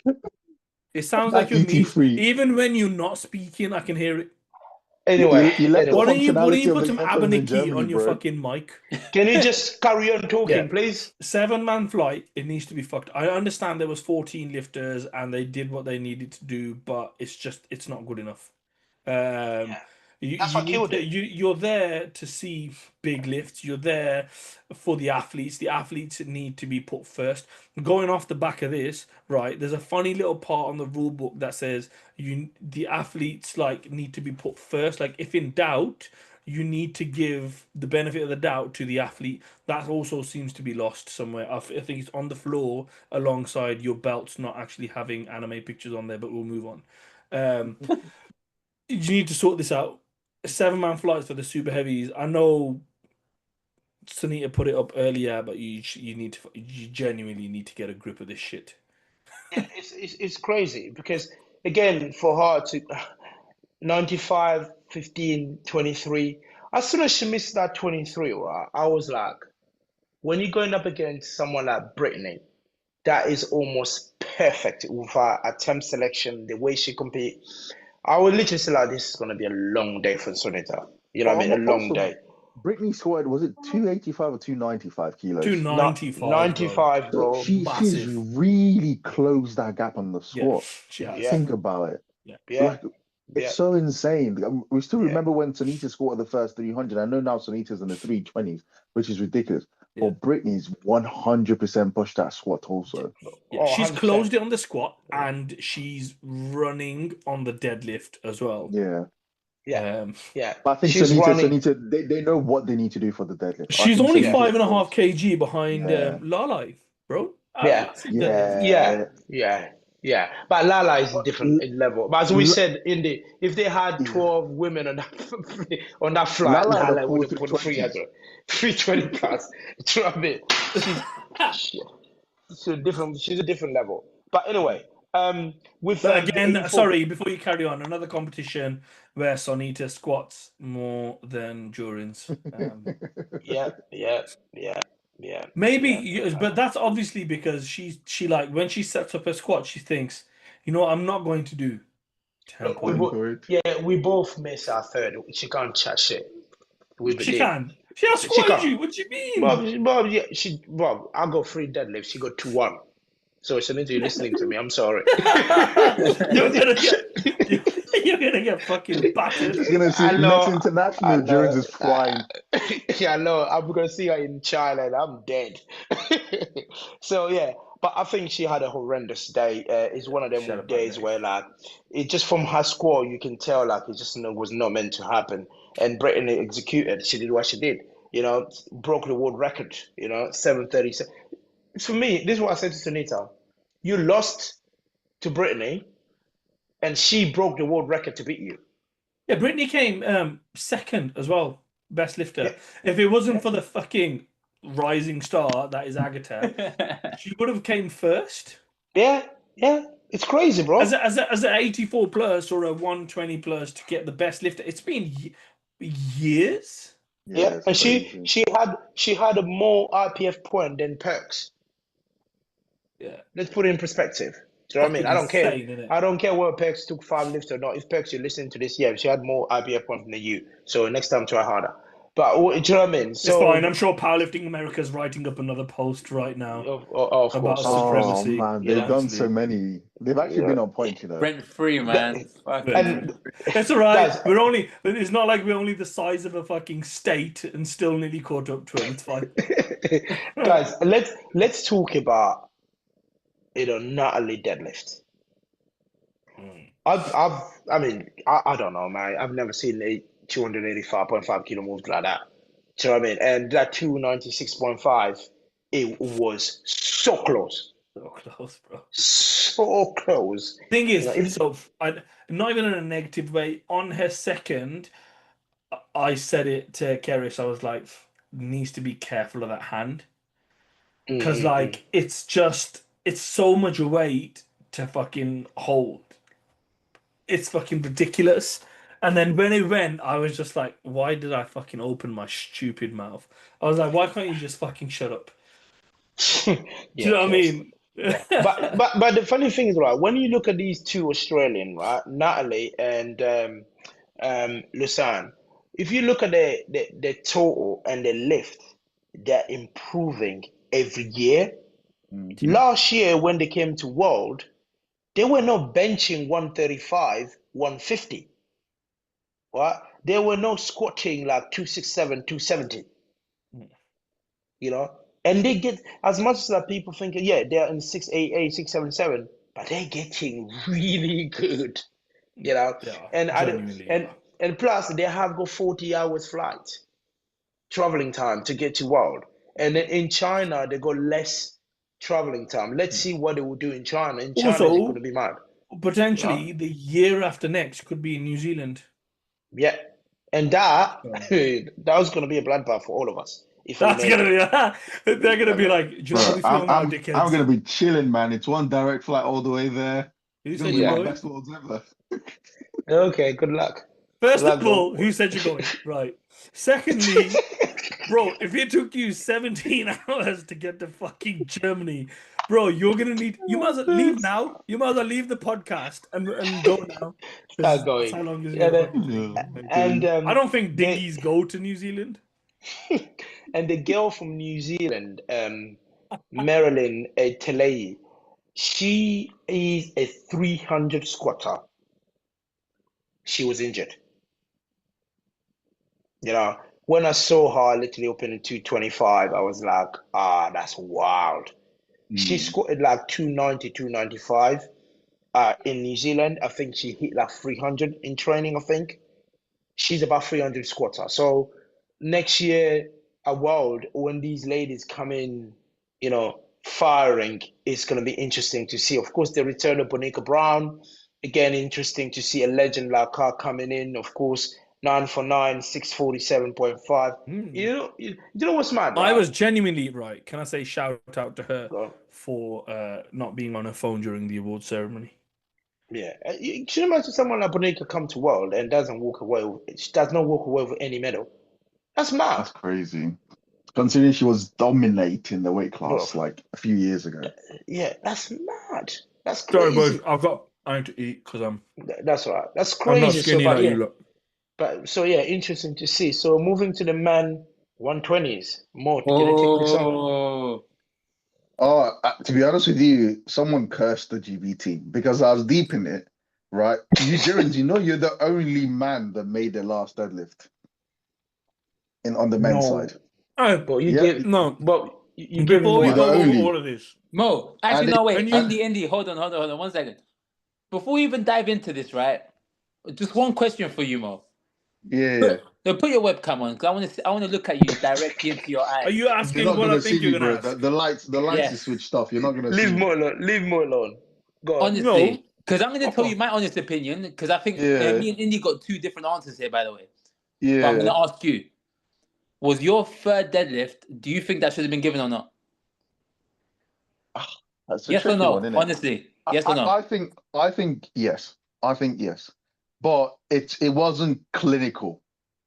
It sounds like your knees. Even when you're not speaking, I can hear it. Anyway, why don't you put some Abenaki on your fucking mic? Can you just carry on talking, please? 7-man flight, it needs to be fucked. I understand there was 14 lifters and they did what they needed to do, but it's not good enough. You're there to see big lifts. You're there for the athletes. The athletes need to be put first. Going off the back of this, right? There's a funny little part on the rule book that says the athletes need to be put first. Like if in doubt, you need to give the benefit of the doubt to the athlete. That also seems to be lost somewhere. I think it's on the floor alongside your belts not actually having anime pictures on there. But we'll move on. You need to sort this out. 7-man flights for the super heavies. I know Sunita put it up earlier, but you genuinely need to get a grip of this shit. Yeah, it's crazy because again, for her to 95, 15, 23, as soon as she missed that 23, right, I was like, when you're going up against someone like Brittany, that is almost perfect with her attempt selection, the way she competes. I would literally say this is going to be a long day for Sunita. You know what I mean? A long day. Brittany squatted, was it 285 or 295 kilos? 295. 95, bro. She's really closed that gap on the squat. Think about it. It's so insane. We still remember when Sunita squatted the first 300. I know now Sunita's in the 320s, which is ridiculous. But Brittany's 100% pushed that squat also. She's closed it on the squat and she's running on the deadlift as well. But I think Sunita, they know what they need to do for the deadlift. She's only 5.5 kg behind Lala, bro. But Lala is a different level. But as we said, if they had 12 women on that flight, Lala would have put 320 plus. Do you know what I mean? She's a different level. But anyway, sorry, before you carry on, another competition where Sonita squats more than Jurins. Maybe, but that's obviously because she when she sets up her squat, she thinks, I'm not going to do 10 points. We both miss our third. She can't chat shit. She can. She has squatted you. What do you mean? Bob, I go 3 deadlifts. She got 2-1. So Sunita, you're listening to me. I'm sorry. You're gonna get fucking battered. You're gonna see next international. Jurins is flying. Yeah, I know. I'm gonna see her in China and I'm dead. So but I think she had a horrendous day. It's one of them days where it just from her squat you can tell it just was not meant to happen. And Brittany executed. She did what she did. Broke the world record. 737. For me, this is what I said to Sunita. You lost to Brittany, and she broke the world record to beat you. Yeah, Brittany came second as well, best lifter. Yeah. If it wasn't for the fucking rising star that is Agatha, she would have came first. Yeah, it's crazy, bro. As an 84 plus or a 120 plus to get the best lifter, it's been years. Yeah, and she had a more IPF point than Perks. Yeah. Let's put it in perspective. Do you know what I mean? I don't care. Insane, I don't care whether Perks took 5 lifts or not. If Perks, you're listening to this, yeah, she had more IPF points than you. So next time, try harder. But do you know what I mean? It's fine. I'm sure Powerlifting America's writing up another post right now of about course. supremacy. Oh man, they've done so many. They've actually been on point, you know. Rent free, man. And It's all right. guys, It's not like we're only the size of a fucking state and still nearly caught up to him. It's fine. guys, let's talk about Natalie deadlift. I don't know, man. I've never seen a 285.5 kilo move like that. Do you know what I mean? And that 296.5, it was so close. So close, bro. So close. Thing is, not even in a negative way. On her second, I said it to Keris. I was like, needs to be careful of that hand. Because, it's so much weight to fucking hold. It's fucking ridiculous. And then when it went, I was just like, why did I fucking open my stupid mouth? I was like, why can't you just fucking shut up? Do you know what I mean? Yeah. But the funny thing is, right, when you look at these two Australian, right, Natalie and Lusan, if you look at the total and the lift, they're improving every year. Last year, when they came to World, they were not benching 135, 150. Right? They were not squatting like 267, 270. You know? And they get, as much as that people think, yeah, they're in 688, 677, but they're getting really good. You know? Yeah, and plus they have got 40 hours flight traveling time to get to World. And then in China, they got less traveling time. Let's see what they will do in China. In China, also, they're going to be mad. Potentially, the year after next could be in New Zealand. Yeah. And that was going to be a bloodbath for all of us. That's going to be, they're going to be like, do you know how we feel now, dickheads? I'm going to be chilling, man. It's one direct flight all the way there. Who It's said going to be you're my going? best worlds ever. Okay, good luck. First of all, who said you're going? Right. Secondly, bro, if it took you 17 hours to get to fucking Germany, bro, you might as well leave now. You might as well leave the podcast and go now. Start going. How long is it? And I don't think dinghies go to New Zealand. And the girl from New Zealand, Marilyn Telei, she is a 300 squatter. She was injured. You know, when I saw her literally open in 225, I was like, that's wild. She squatted like 290, 295 in New Zealand. I think she hit like 300 in training, I think. She's about 300 squatter. So next year at World, when these ladies come in, firing, it's going to be interesting to see. Of course, the return of Bonica Brown. Again, interesting to see a legend like her coming in. Of course, 9 for 9, 647.5. You know what's mad? Right? I was genuinely right. Can I say shout out to her for not being on her phone during the award ceremony? Yeah, can you imagine someone like Bonica come to World and does not walk away with any medal? That's mad. That's crazy. Considering she was dominating the weight class like a few years ago. Yeah, that's mad. That's crazy. Sorry, boys. I need to eat because I'm. That's right. That's crazy. I'm not skinny like you look. But interesting to see. So moving to the man 120s. More to take this on. To be honest with you, someone cursed the GBT because I was deep in it, right? You Jurins, you're the only man that made the last deadlift on the men's side. Oh, but you give you before we go over all of this. Mo, actually, no, wait. Indy, hold on, 1 second. Before we even dive into this, right? Just one question for you, Mo. Yeah. Put your webcam on because I want to look at you directly into your eyes. Are you asking what I think you're gonna ask? The lights is switched off. You're not gonna leave more alone. Leave more alone. Go on. Honestly, because I'm gonna tell you my honest opinion because I think me and Indy got two different answers here, by the way. Yeah. But I'm gonna ask you: was your third deadlift? Do you think that should have been given or not? Yes or no? One, honestly, yes or no? I think yes. I think yes. But it wasn't clinical.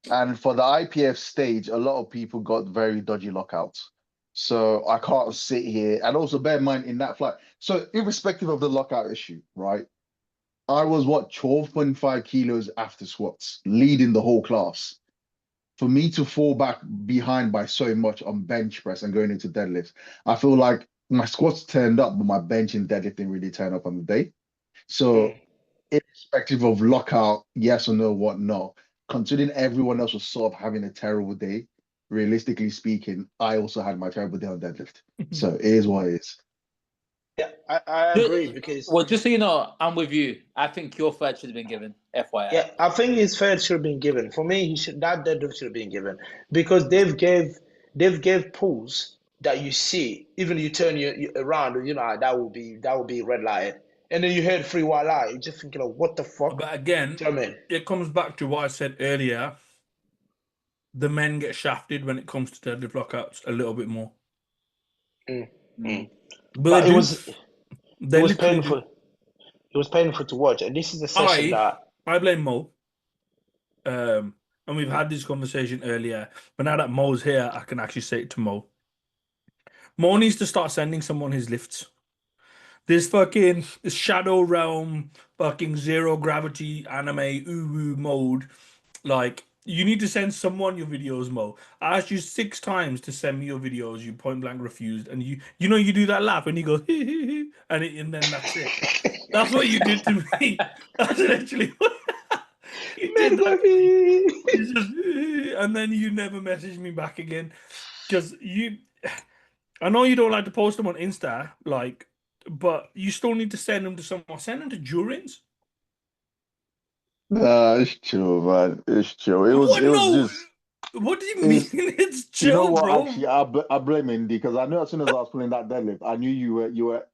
And for the IPF stage, a lot of people got very dodgy lockouts. So I can't sit here. And also bear in mind in that flight. So irrespective of the lockout issue, right? I was 12.5 kilos after squats, leading the whole class. For me to fall back behind by so much on bench press and going into deadlifts, I feel like my squats turned up, but my bench and deadlift didn't really turn up on the day. So irrespective of lockout, yes or no, what not, considering everyone else was sort of having a terrible day, realistically speaking, I also had my terrible day on deadlift. So it is what it is. Yeah, I agree because Well, just so you know, I'm with you. I think your third should have been given. FYI. yeah, I think his third should have been given. For me, that deadlift should have been given because they've pulls that you see, even you turn you around, you know, that would be red light. And then you heard three white light, you're just thinking of what the fuck? But again, Do you know what I mean? it comes back to what I said earlier. The men get shafted when it comes to deadlift lockouts a little bit more. But it was literally painful. It was painful to watch. And this is a session that I blame Mo. And we've had this conversation earlier, but now that Mo's here, I can actually say it to Mo. Mo needs to start sending someone his lifts. This fucking Shadow Realm, fucking zero gravity anime uwu mode. Like, you need to send someone your videos, Mo. I asked you 6 times to send me your videos. You point blank refused, and you do that laugh, and you go and then that's it. That's what you did to me. That's literally what you did. You just, and then you never messaged me back again because I know you don't like to post them on Insta, like, but you still need to send them to someone. Send them to Jurins. Nah, it's chill, man. It's chill. It was just. What do you mean? It's chill, you know what? bro. Actually, I blame Indy because I knew as soon as I was pulling that deadlift, I knew you were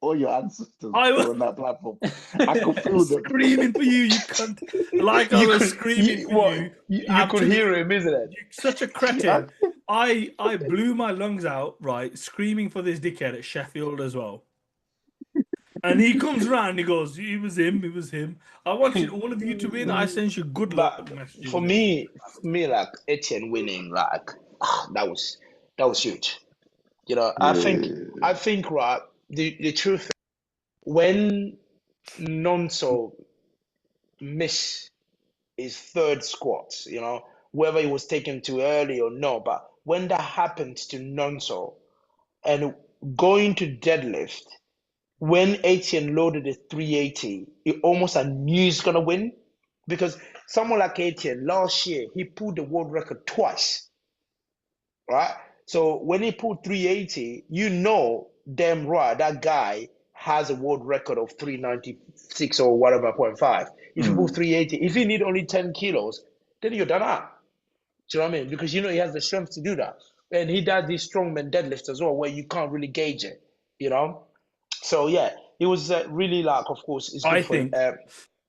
all your ancestors were on that platform. I could feel them screaming for you. You can't like I was screaming for you. You could hear him, isn't it? You're such a cretin. I blew my lungs out, right, screaming for this dickhead at Sheffield as well. And he comes around, he goes, it was him. I wanted all of you to win. I sent you good luck messages. For me, like Etienne winning, like that was huge. You know, I think right, the truth is, when Nonso missed his third squat, you know, whether he was taken too early or not, but when that happened to Nonso and going to deadlift, when Etienne loaded the 380, it almost I knew he's gonna win because someone like Etienne last year he pulled the world record twice, right? So when he pulled 380, you know damn right that guy has a world record of 396 or whatever 0.5. If you pull 380, if you need only 10 kilos, then you're done up. Do you know what I mean? Because you know he has the strength to do that, and he does these strongman deadlifts as well, where you can't really gauge it. You know. So yeah, it was really like, of course, it's good for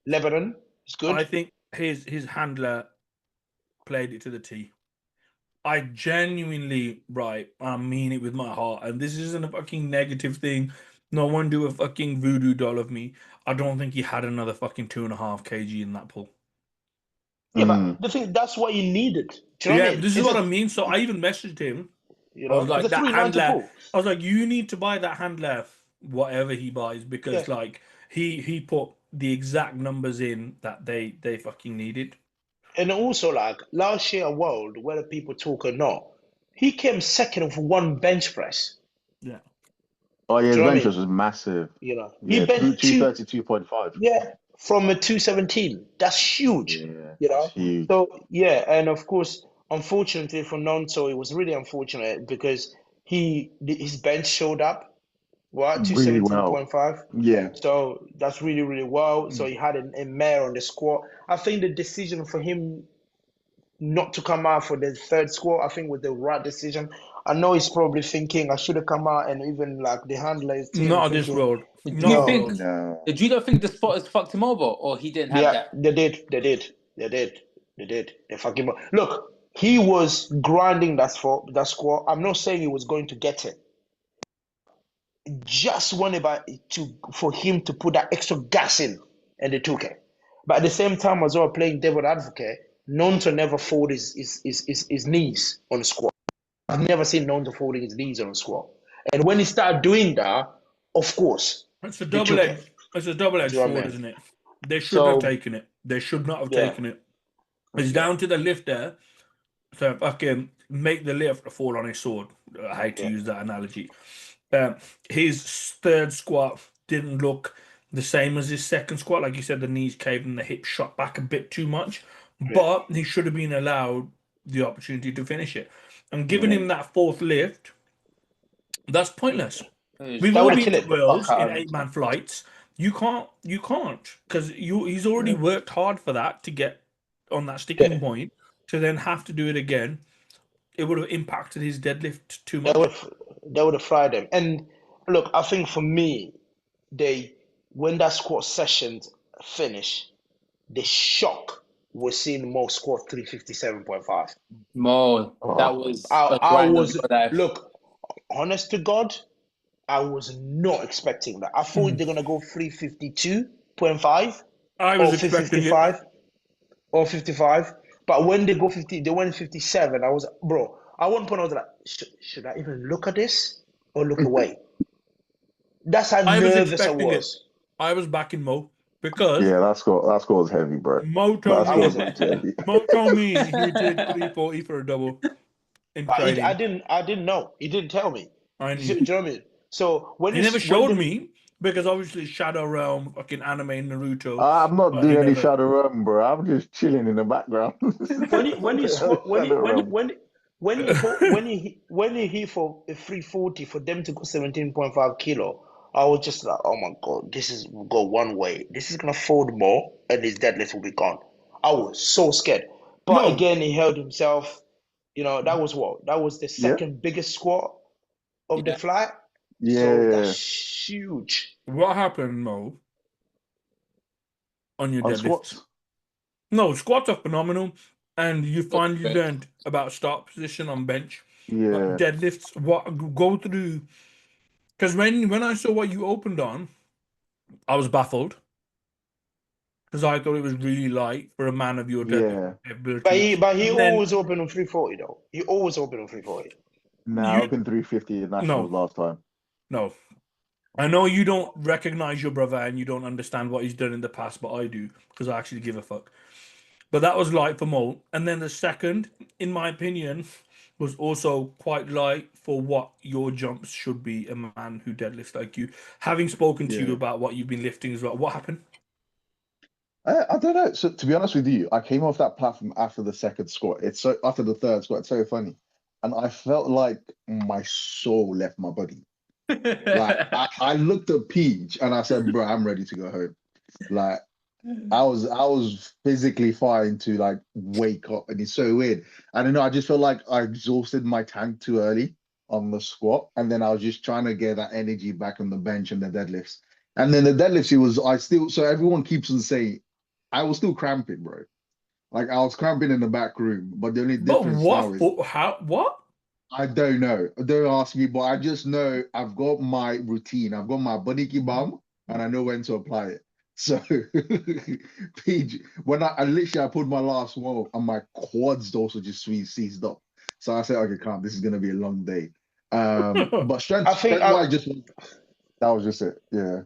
Lebanon. It's good. I think his handler played it to the T. I genuinely, right, I mean it with my heart, and this isn't a fucking negative thing. No one do a fucking voodoo doll of me. I don't think he had another fucking 2.5 kg in that pull. Yeah, but the thing, that's what he needed. Do you know what I mean? This is what I mean. So I even messaged him. You know, I was like, that handler. I was like, you need to buy that handler, whatever he buys, because like he put the exact numbers in that they fucking needed. And also, like last year at World, whether people talk or not, he came second for one bench press. Yeah. Oh yeah, his bench press was massive. You know, he benched 232.5. Yeah, from a 217. That's huge. Yeah, you know. Huge. So yeah, and of course, unfortunately for Nonso, it was really unfortunate because his bench showed up. What, 217.5? Yeah. So that's really, really well. So he had a mare on the squat. I think the decision for him not to come out for the third squat, I think was the right decision. I know he's probably thinking I should have come out, and even like the handlers team. Not on this road. Do you not think the spotters fucked him over, or he didn't have that? They did. They fucking look. He was grinding that squat. I'm not saying he was going to get it. Just wanted for him to put that extra gas in, and they took it. But at the same time, as well, playing devil advocate, Nonso never fold his knees on the squat. I've never seen Lonzo folding his knees on a squat. And when he started doing that, of course, it's a they took it. It's a double-edged Do you know what I sword, mean? isn't it? They shouldn't have taken it. They should not have Yeah. taken it. It's down to the lifter to fucking make the lifter fall on his sword. I hate to use that analogy. His third squat didn't look the same as his second squat. Like you said, the knees caved and the hips shot back a bit too much. But he should have been allowed the opportunity to finish it. And giving him that fourth lift, that's pointless. We've That all would've been to killed the worlds fuck out in of him. 8-man flights. You can't, because he's already worked hard for that to get on that sticking point. To then have to do it again, it would have impacted his deadlift too much. That would have fried him. And look, I think for me, when that squat session finished, the shock was seeing Mo squat 357.5. Mo, that was I was look, honest to God, I was not expecting that. I thought they're gonna go 352.5 I was expecting 55 or 55. But when they go 50, they went 57. I was, bro, at one point I was like, should I even look at this or look away? That's how nervous I was. I was backing Mo because that score was heavy, bro. Mo told me heavy. Mo told me he did 340 for a double in training. I didn't know. He didn't tell me. I knew. Do you know what I mean? So when he never showed me, because obviously Shadow Realm, fucking anime Naruto. I'm not doing any Shadow Realm, bro. I'm just chilling in the background. when you hit for a 340 for them to go 17.5 kilo, I was just like, oh my God, this is go one way. This is gonna fold more, and his deadlift will be gone. I was so scared, but again, he held himself. You know, that was the second biggest squat of the flight. Yeah, so that's huge. What happened, Mo, on your deadlifts? Squats? No, squats are phenomenal, and you finally learned about start position on bench. Yeah. But deadlifts, go through, because when I saw what you opened on, I was baffled, because I thought it was really light for a man of your deadlift ability. But he always opened on 340 though. He always opened on 340. Nah, I opened 350 at Nationals last time. No. I know you don't recognize your brother and you don't understand what he's done in the past, but I do, because I actually give a fuck. But that was light for Mo. And then the second, in my opinion, was also quite light for what your jumps should be, a man who deadlifts like you. Having spoken to you about what you've been lifting as well, what happened? I don't know. So to be honest with you, I came off that platform after the second squat. After the third squat. It's so funny, and I felt like my soul left my body. Like I looked at Peach and I said, "Bro, I'm ready to go home." Like I was physically fine to like wake up, and it's so weird. I don't know. I just felt like I exhausted my tank too early on the squat, and then I was just trying to get that energy back on the bench and the deadlifts. And then the deadlifts, so everyone keeps on saying, I was still cramping, bro. Like I was cramping in the back room, but the only difference now is what? I don't know. Don't ask me, but I just know I've got my routine. I've got my body kebab, and I know when to apply it. So, Paige, when I put my last one, and my quads also just seized up. So I said, okay, calm. This is gonna be a long day. But strength wise, that was just it. Yeah.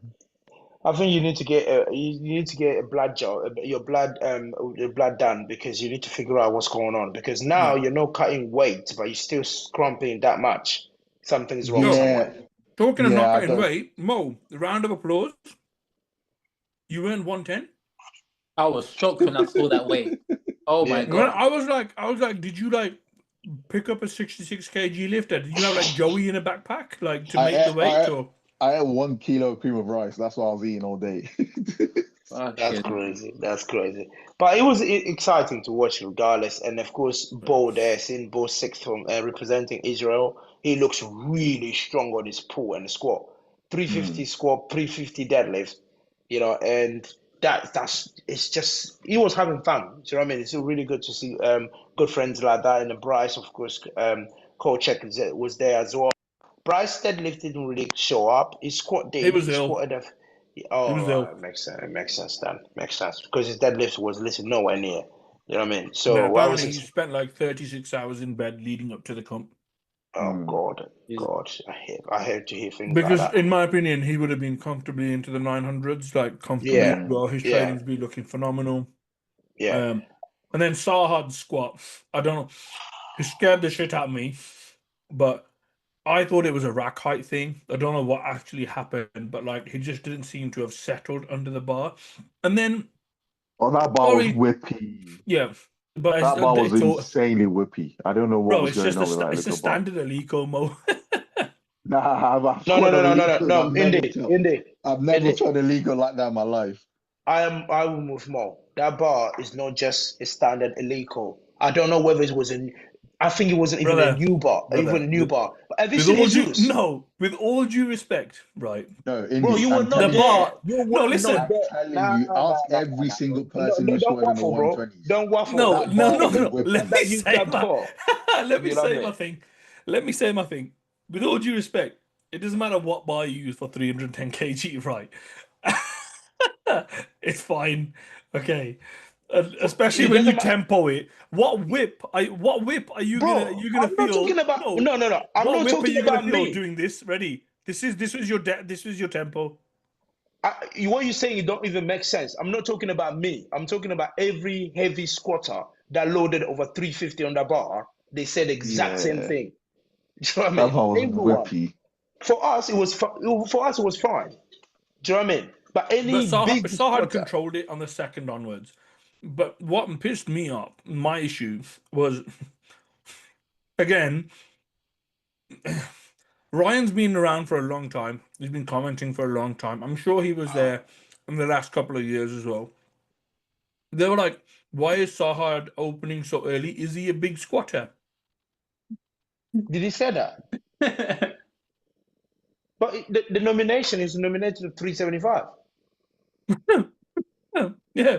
I think you need to get a blood job, your blood done, because you need to figure out what's going on. Because now you're not cutting weight, but you're still scrumping that much. Something's wrong somewhere. Talking of not cutting weight, Mo, round of applause. You earned 110. I was shocked when I saw that weight. Oh my God! I was like, did you like pick up a 66 kg lifter? Did you have like Joey in a backpack, like to make the weight? I had 1 kilo of cream of rice. That's what I was eating all day. That's crazy. That's crazy. But it was exciting to watch regardless. And of course, Bo there, seeing Bo sixth from representing Israel, he looks really strong on his pull and squat. 350 squat, 350 deadlift, and it's just, he was having fun. Do you know what I mean? It's really good to see good friends like that. And Bryce, of course, coach was there as well. Bryce deadlift didn't really show up. His squat did. He was ill. Makes sense. It makes sense then. Makes sense. Because his deadlift was literally nowhere near. You know what I mean? So apparently he spent like 36 hours in bed leading up to the comp. Oh God, I hate to hear things like Because that. in my opinion, he would have been comfortably into the 900s, like comfortably. Yeah, Well, his yeah, training's been looking phenomenal. yeah. And then Sarhad's squat. I don't know. He scared the shit out of me, but I thought it was a rack height thing. I don't know what actually happened, but like he just didn't seem to have settled under the bar. And then, Oh, that bar was whippy. yeah, but That bar was it's all, insanely whippy. I don't know what bro. was It's going just on with that it's a little bar. standard Alico mo. Nah, I've No, got no, a no, no, no, no, legal and no. Indeed. I've never tried a legal like that in my life. I will move more. That bar is not just a standard illegal. I don't know whether it was I think it wasn't even a new bar, even a new bar. But have you seen Jesus? With all due respect, right? No, Bro, Indy, you were I'm not telling there. bar. You No, were listen. not I'm there. telling you, ask every single person No, who don't squatted in the waffle, bro. 120s. Don't waffle. No, That bar was no. whippy. Let me use say that my. bar. Let me You know what I say mean? my thing. Let me say my thing. With all due respect, it doesn't matter what bar you use for 310 kg, right? It's fine, okay. Especially when you tempo it. What whip are you Bro, gonna I'm not feel? talking about no. I'm What not whip are talking you gonna about feel me. doing this? Ready? This is your tempo. What you're saying, it don't even make sense. I'm not talking about me. I'm talking about every heavy squatter that loaded over 350 on the bar. They said the exact same Yeah, thing. Do you know what I that mean? bar was Everyone. whippy. For us, it was fine. Do you know what I mean? But But any big Sahad squatter, controlled it on the second onwards. But what pissed me off, my issue was, again, Ryan's been around for a long time. He's been commenting for a long time. I'm sure he was there in the last couple of years as well. They were like, why is Sahad opening so early? Is he a big squatter? did he say that? But the nomination is nominated to 375. Yeah.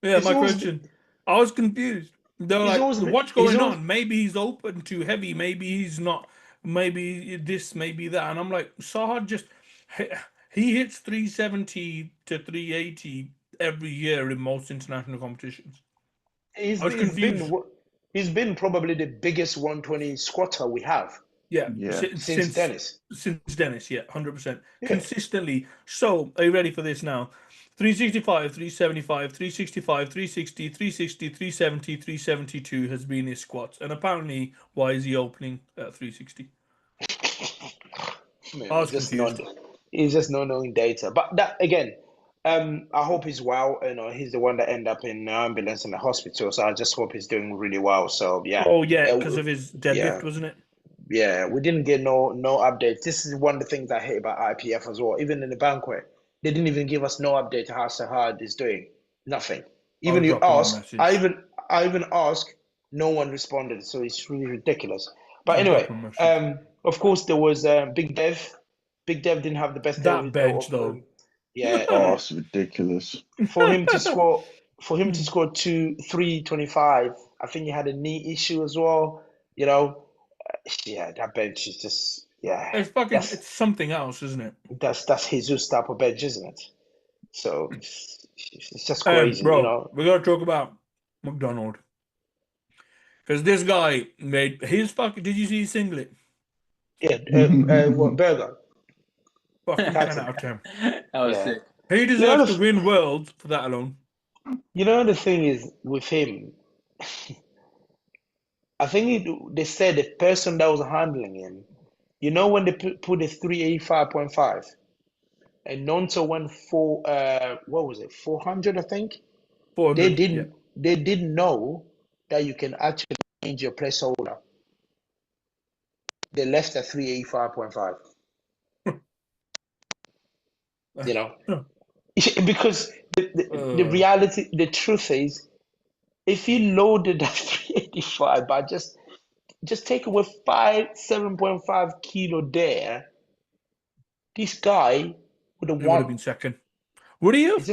It's My always question. I was confused. They were it's like, always what's it's going always on? Maybe he's open too heavy. Maybe he's not. Maybe this, maybe that. And I'm like, Sahad just, he hits 370 to 380 every year in most international competitions. I was confused. he's been probably the biggest 120 squatter we have. Yeah, Since Dennis. Since Dennis, yeah, 100%. Yeah. Consistently. So, are you ready for this now? 365, 375, 365, 360, 360, 370, 372 has been his squats. And apparently, why is he opening at 360? I was confused. He's just not knowing data. But that again, I hope he's well. You know, he's the one that ended up in the ambulance in the hospital. So I just hope he's doing really well. So yeah. Oh yeah, because of his deadlift, wasn't it? Yeah, we didn't get no updates. This is one of the things I hate about IPF as well. Even in the banquet, they didn't even give us no update how Sahad is doing. Nothing. Even you ask, I even ask, no one responded. So it's really ridiculous. But anyway, of course there was Big Dev. Big Dev didn't have the best day. That bench though. Yeah. Oh, it's ridiculous. For him to score 325, I think he had a knee issue as well. You know. Yeah, that bench is just it's something else, isn't it? That's Jesus type of bench, isn't it? So it's just crazy, bro, you know. We gotta talk about McDonald. Because this guy made his fucking. Did you see his singlet? Yeah, what burger? Fucking 10 out of 10. That was sick. He deserves to win worlds for that alone. You know, the thing is with him, I think they said the person that was handling him, you know, when they put the 385.5 and Nonto went for what was it, 400, I think. 400. They didn't know that you can actually change your placeholder. They left at 385.5. You know, because the reality, the truth is, if he loaded at 385, but just take away 7.5 kilo there, this guy would have won. Been second. Would he have?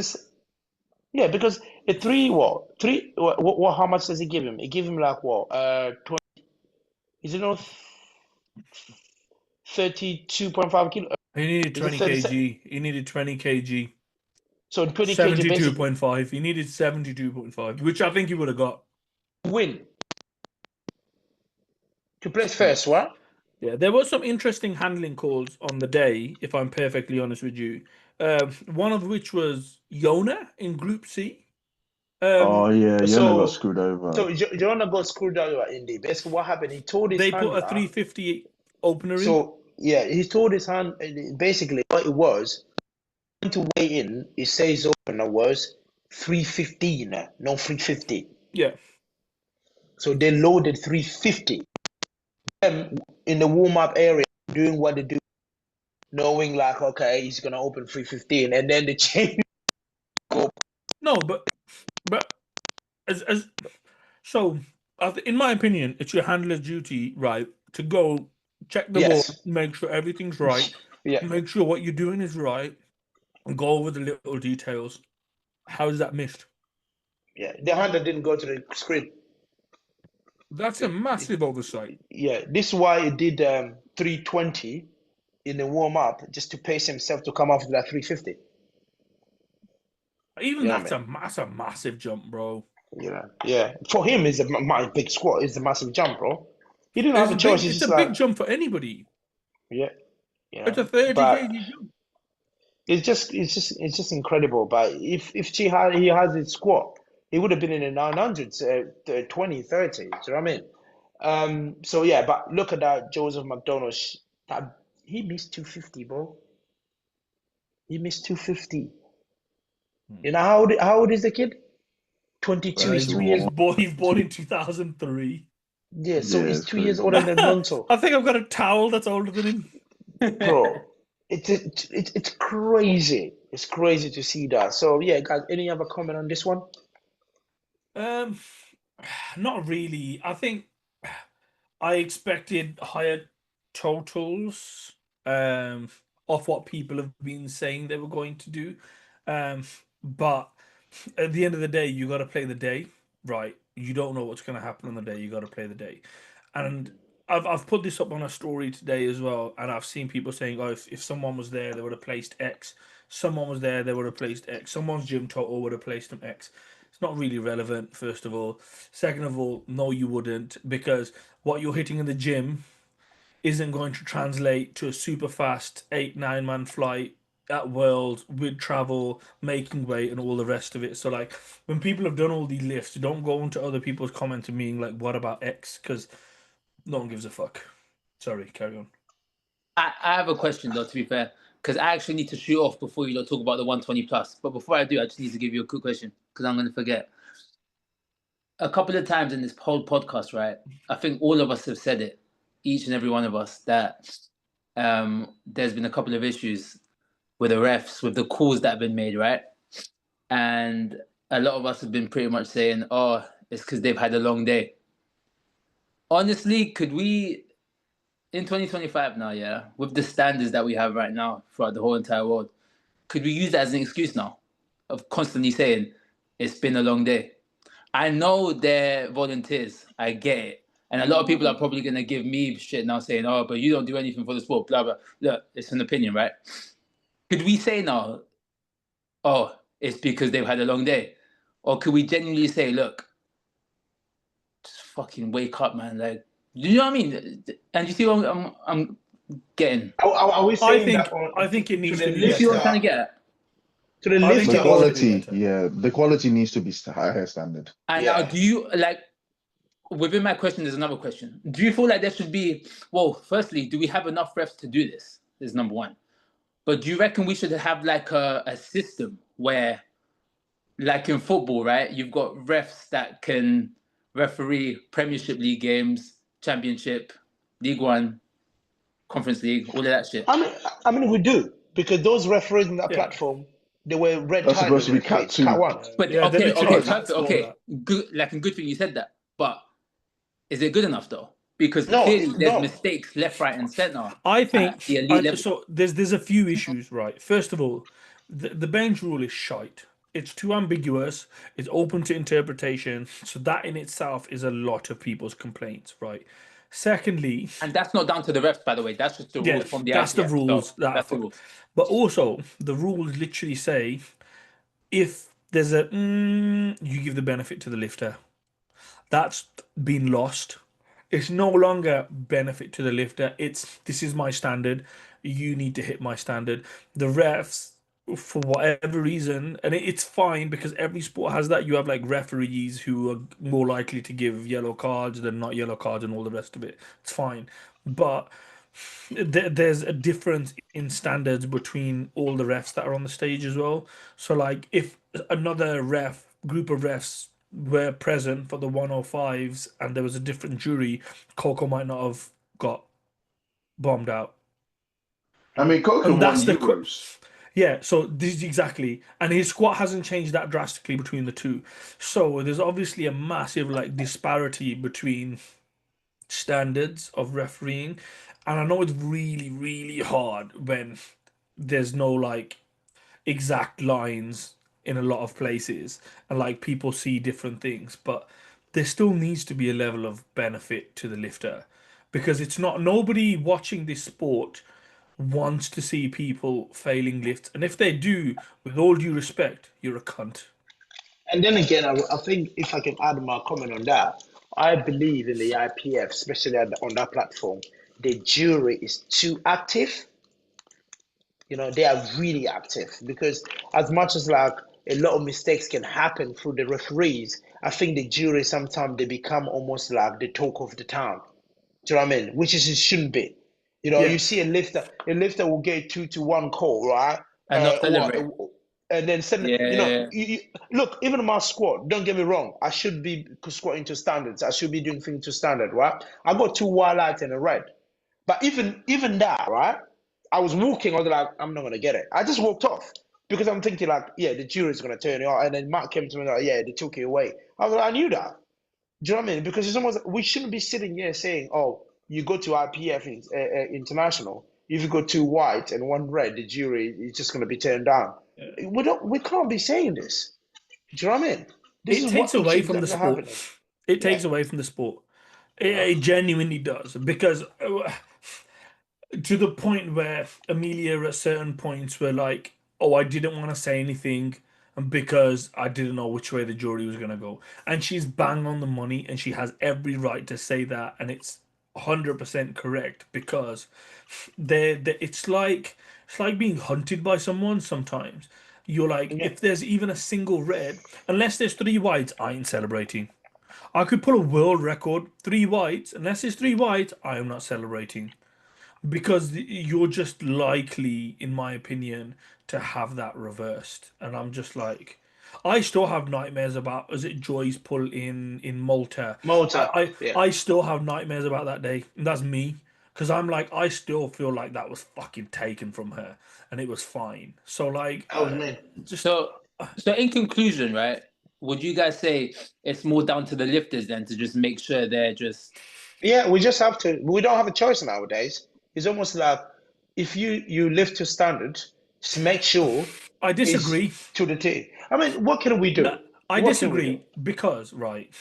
Yeah, because the how much does he give him? He give him like what? 20. Is it not 32.5 kilo? He needed 20 kg. He needed 20 kg. So 20 kg 72.5. He needed 72.5, which I think he would have got. Win. To place first, what? Yeah, there was some interesting handling calls on the day, if I'm perfectly honest with you. One of which was Yona in Group C. Oh yeah, Yona got So, screwed over. Jonah got screwed over in the basically what happened. He told his They put a handler. 350 opener in. So yeah, he told his hand basically what it was to weigh in. It says opener was 315, no 350. Yeah. So they loaded 350. In the warm up area, doing what they do, knowing like okay, he's gonna open 315, and then the change go. No, but as so, in my opinion, it's your handler's duty, right, to go check the board, Yes. make sure everything's right, Yeah. make sure what you're doing is right, and go over the little details. How is that missed? Yeah. The handler didn't go to the screen. That's a massive oversight. Yeah. This is why he did 320 in the warm up just to pace himself to come off to that 350. Even Yeah, that's a massive jump, bro. Yeah. For him, is my big squat is a massive jump, bro. He didn't have a It's choice. big, He's it's just a big like, jump for anybody. yeah, It's a 30 but kg jump. it's just incredible. But if he has his squat, he would have been in the 900s, 20, 30. Do you know what I mean? So yeah, but look at that Joseph McDonald. That he missed 250, bro. He missed 250. You know how old is the kid? 22. He's 2 years. He's born in 2003. Yeah, so Yeah, he's it's 2 years crazy. older than Lonzo. I think I've got a towel that's older than him. Bro, it's crazy. It's crazy to see that. So yeah, guys, any other comment on this one? Not really. I think I expected higher totals of what people have been saying they were going to do. But at the end of the day, you got to play the day, right? You don't know what's going to happen on the day. You got to play the day. And I've put this up on a story today as well, and I've seen people saying, "Oh, if someone was there, they would have placed X. Someone was there, they would have placed X. Someone's gym total would have placed them X." It's not really relevant, first of all. Second of all, no, you wouldn't, because what you're hitting in the gym isn't going to translate to a super fast 8-9 man flight at World with travel, making weight, and all the rest of it. So, like, when people have done all these lifts, don't go into other people's comments and being like, "What about X?" Because no one gives a fuck. Sorry, carry on. I have a question though, to be fair, because I actually need to shoot off before you talk about the 120 plus. But before I do, I just need to give you a quick question because I'm going to forget. A couple of times in this whole podcast, right? I think all of us have said it, each and every one of us, that there's been a couple of issues with the refs, with the calls that have been made, right? And a lot of us have been pretty much saying, "Oh, it's because they've had a long day." Honestly, could we, in 2025 now, yeah, with the standards that we have right now throughout the whole entire world, could we use that as an excuse now of constantly saying it's been a long day? I know they're volunteers, I get it. And a lot of people are probably going to give me shit now saying, "Oh, but you don't do anything for the sport, blah, blah." Look, it's an opinion, right? Could we say now, "Oh, it's because they've had a long day"? Or could we genuinely say, "Look, just fucking wake up, man"? Like, do you know what I mean? And you see what I'm getting? Are we saying that I think it needs to be You see what I'm better. trying to get at? to the I think The it lifter? needs to be quality, better. yeah, the quality needs to be higher standard. And Yeah. now, do you like? Within my question, there's another question. Do you feel like there should be? Well, firstly, do we have enough refs to do this? Is number one. But do you reckon we should have like a system where, like in football, right? You've got refs that can referee Premiership League games, Championship, League One, Conference League, all of that shit. I mean, we do because those referees on that Yeah. platform, they were red That's tigers supposed to be referees. cat Cat two. one. But Yeah, they're okay, literally perfect, for okay, that. good. Like a good thing you said that. But is it good enough though? Because No, clearly there's no. mistakes left, right, and center I at think the elite level. so. There's a few issues, right? First of all, the bench rule is shite. It's too ambiguous. It's open to interpretation. So that in itself is a lot of people's complaints, right? Secondly, And that's not down to the refs, by the way. That's just the yeah, rules from the that's the IPF. rules So that are that's the fucked. rules. But also, the rules literally say if there's you give the benefit to the lifter. That's been lost. It's no longer benefit to the lifter. It's this is my standard. You need to hit my standard. The refs, for whatever reason, and it's fine because every sport has that. You have like referees who are more likely to give yellow cards than not yellow cards and all the rest of it. It's fine. But there's a difference in standards between all the refs that are on the stage as well. So like if another group of refs were present for the 105s and there was a different jury, Coco might not have got bombed out. I mean, Coco And won that's the Euros. yeah, so this is exactly, and his squat hasn't changed that drastically between the two. So there's obviously a massive like disparity between standards of refereeing, and I know it's really, really hard when there's no like exact lines in a lot of places, and like people see different things, but there still needs to be a level of benefit to the lifter because it's not nobody watching this sport wants to see people failing lifts, and if they do, with all due respect, you're a cunt. And then again, I think if I can add my comment on that, I believe in the IPF, especially on that platform, the jury is too active. You know, they are really active because as much as like a lot of mistakes can happen through the referees, I think the jury sometimes they become almost like the talk of the town. Do you know what I mean? Which is it shouldn't be. You know, Yeah, you see a lifter will get 2-1 call, right? And not celebrate. And then send, you know, Yeah. look, even my squat, don't get me wrong, I should be squatting to standards. I should be doing things to standard, right? I got 2 white lights and a red. But even that, right? I was walking, I was like, I'm not gonna get it. I just walked off because I'm thinking like, yeah, the jury's gonna turn it off. And then Mark came to me like, yeah, they took it away. I was like, I knew that. Do you know what I mean? Because it's almost we shouldn't be sitting here saying, "Oh, you go to IPF international. If you go 2 white and 1 red, the jury is just going to be turned down." We can't be saying this. Do you know what I mean? This it is takes what it away should from the be sport. happening. It Yeah. takes away from the sport. It genuinely does because to the point where Amelia at certain points were like, "Oh, I didn't want to say anything." And because I didn't know which way the jury was going to go. And she's bang on the money and she has every right to say that. And it's 100% correct because it's like being hunted by someone sometimes. You're like, Yeah. if there's even a single red, unless there's 3 whites, I ain't celebrating. I could pull a world record, 3 whites, unless there's 3 whites, I am not celebrating because you're just likely, in my opinion, to have that reversed. And I'm just like, I still have nightmares about is it Joy's pull in Malta. Malta. Yeah. I still have nightmares about that day. And that's me. Because I'm like, I still feel like that was fucking taken from her and it was fine. So like That was me. just So in conclusion, right? Would you guys say it's more down to the lifters then to just make sure they're just Yeah, we just have to. We don't have a choice nowadays. It's almost like if you live to standard, just make sure I it's disagree. to the T. I mean, what can we do? No, I What can we do? disagree because right,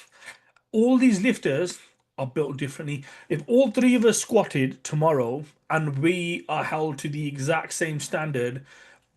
all these lifters are built differently. If all 3 of us squatted tomorrow and we are held to the exact same standard,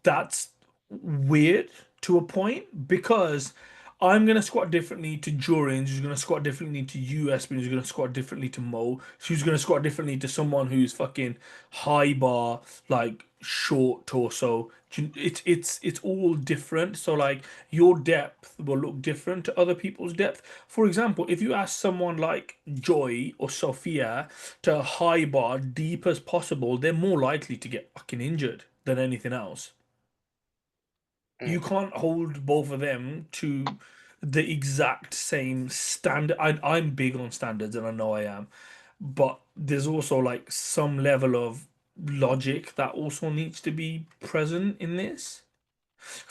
that's weird to a point because I'm gonna squat differently to Jurins, who's gonna squat differently to you, Espen, who's gonna squat differently to Mo, who's gonna squat differently to someone who's fucking high bar, like short torso. It's all different. So like your depth will look different to other people's depth. For example, if you ask someone like Joy or Sophia to high bar deep as possible, they're more likely to get fucking injured than anything else. You can't hold both of them to the exact same standard. I'm big on standards, and I know I am, but there's also like some level of logic that also needs to be present in this.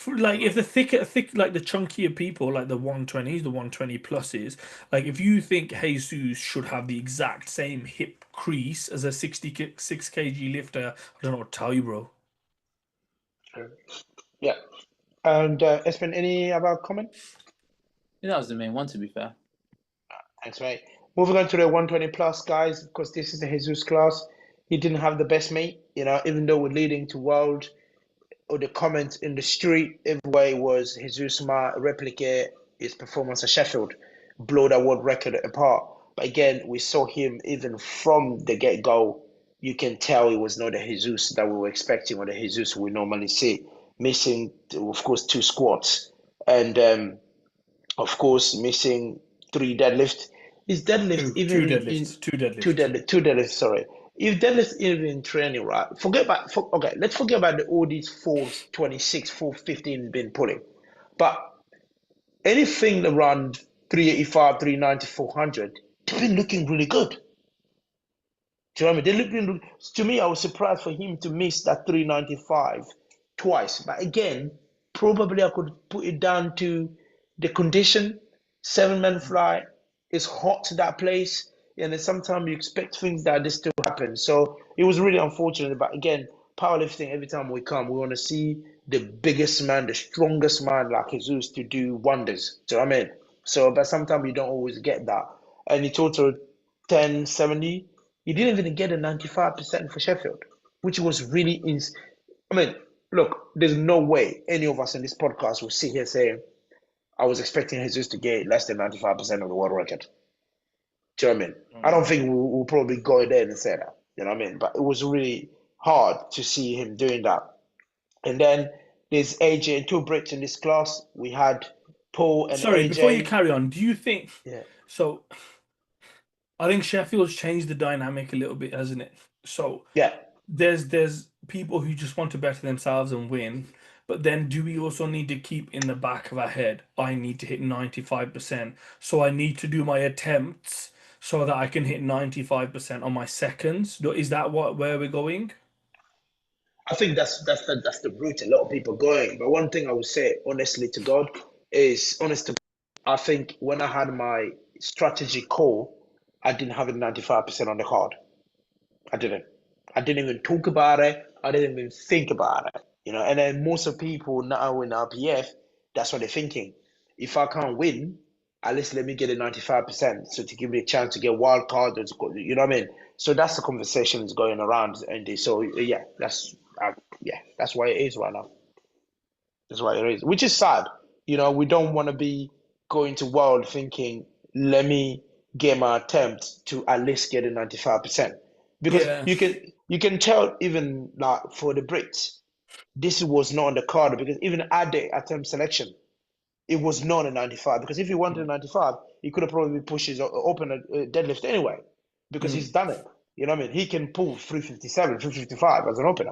Like if the thick, like the chunkier people, like the 120s, the 120 pluses, like if you think Jesus should have the exact same hip crease as a 66 kg lifter, I don't know what to tell you, bro. Yeah. And Espen, any other comment? that was the main one to be fair. Thanks, mate. Moving on to the 120 plus guys, because this is the Jesus class. He didn't have the best mate, you know, even though we're leading to world or the comments in the street, everywhere was Jesus might replicate his performance at Sheffield, blow that world record apart. But again, we saw him even from the get-go. You can tell it was not the Jesus that we were expecting or the Jesus we normally see. Missing, of course, 2 squats. And of course, missing 3 deadlifts. Is deadlift even two deadlifts. Two deadlifts, sorry. If deadlifts even in training, right? Let's forget about all these 426, 415 been pulling. But anything around 385, 390, 400, they've been looking really good. Do you know what I mean? To me, I was surprised for him to miss that 395 twice. But again, probably I could put it down to the condition. 7-man fly is hot to that place. And then sometimes you expect things that this to happen. So it was really unfortunate. But again, powerlifting, every time we come, we want to see the biggest man, the strongest man like Jesus to do wonders. Do you know what I mean? So, but sometimes you don't always get that. And he totaled 1070. He didn't even get a 95% for Sheffield, which was really I mean, look, there's no way any of us in this podcast will sit here saying, I was expecting Jesus to get less than 95% of the world record. Do you know what I mean? I don't think we'll probably go there and say that. You know what I mean? But it was really hard to see him doing that. And then there's AJ and 2 Brits in this class. We had Paul and Sorry, AJ. before you carry on, do you think... Yeah. So, I think Sheffield's changed the dynamic a little bit, hasn't it? So, yeah, there's people who just want to better themselves and win. But then do we also need to keep in the back of our head, I need to hit 95%. So I need to do my attempts so that I can hit 95% on my seconds. Is that where we're going? I think that's the route a lot of people are going. But one thing I would say, honestly to God, is I think when I had my strategy call, I didn't have it 95% on the card. I didn't even talk about it. I didn't even think about it. You know, and then most of people now in IPF, that's what they're thinking. If I can't win, at least let me get a 95%, so to give me a chance to get wild card. You know what I mean? So that's the conversation that's going around, and so yeah, that's why it is right now. That's why it is, which is sad. You know, we don't want to be going to world thinking, let me get my attempt to at least get a 95%, because you can tell even like for the Brits, this was not on the card, because even at the attempt selection, it was not a 95, because if he wanted a 95, he could have probably pushed his open a deadlift anyway, because he's done it. You know what I mean? He can pull 357, 355 as an opener.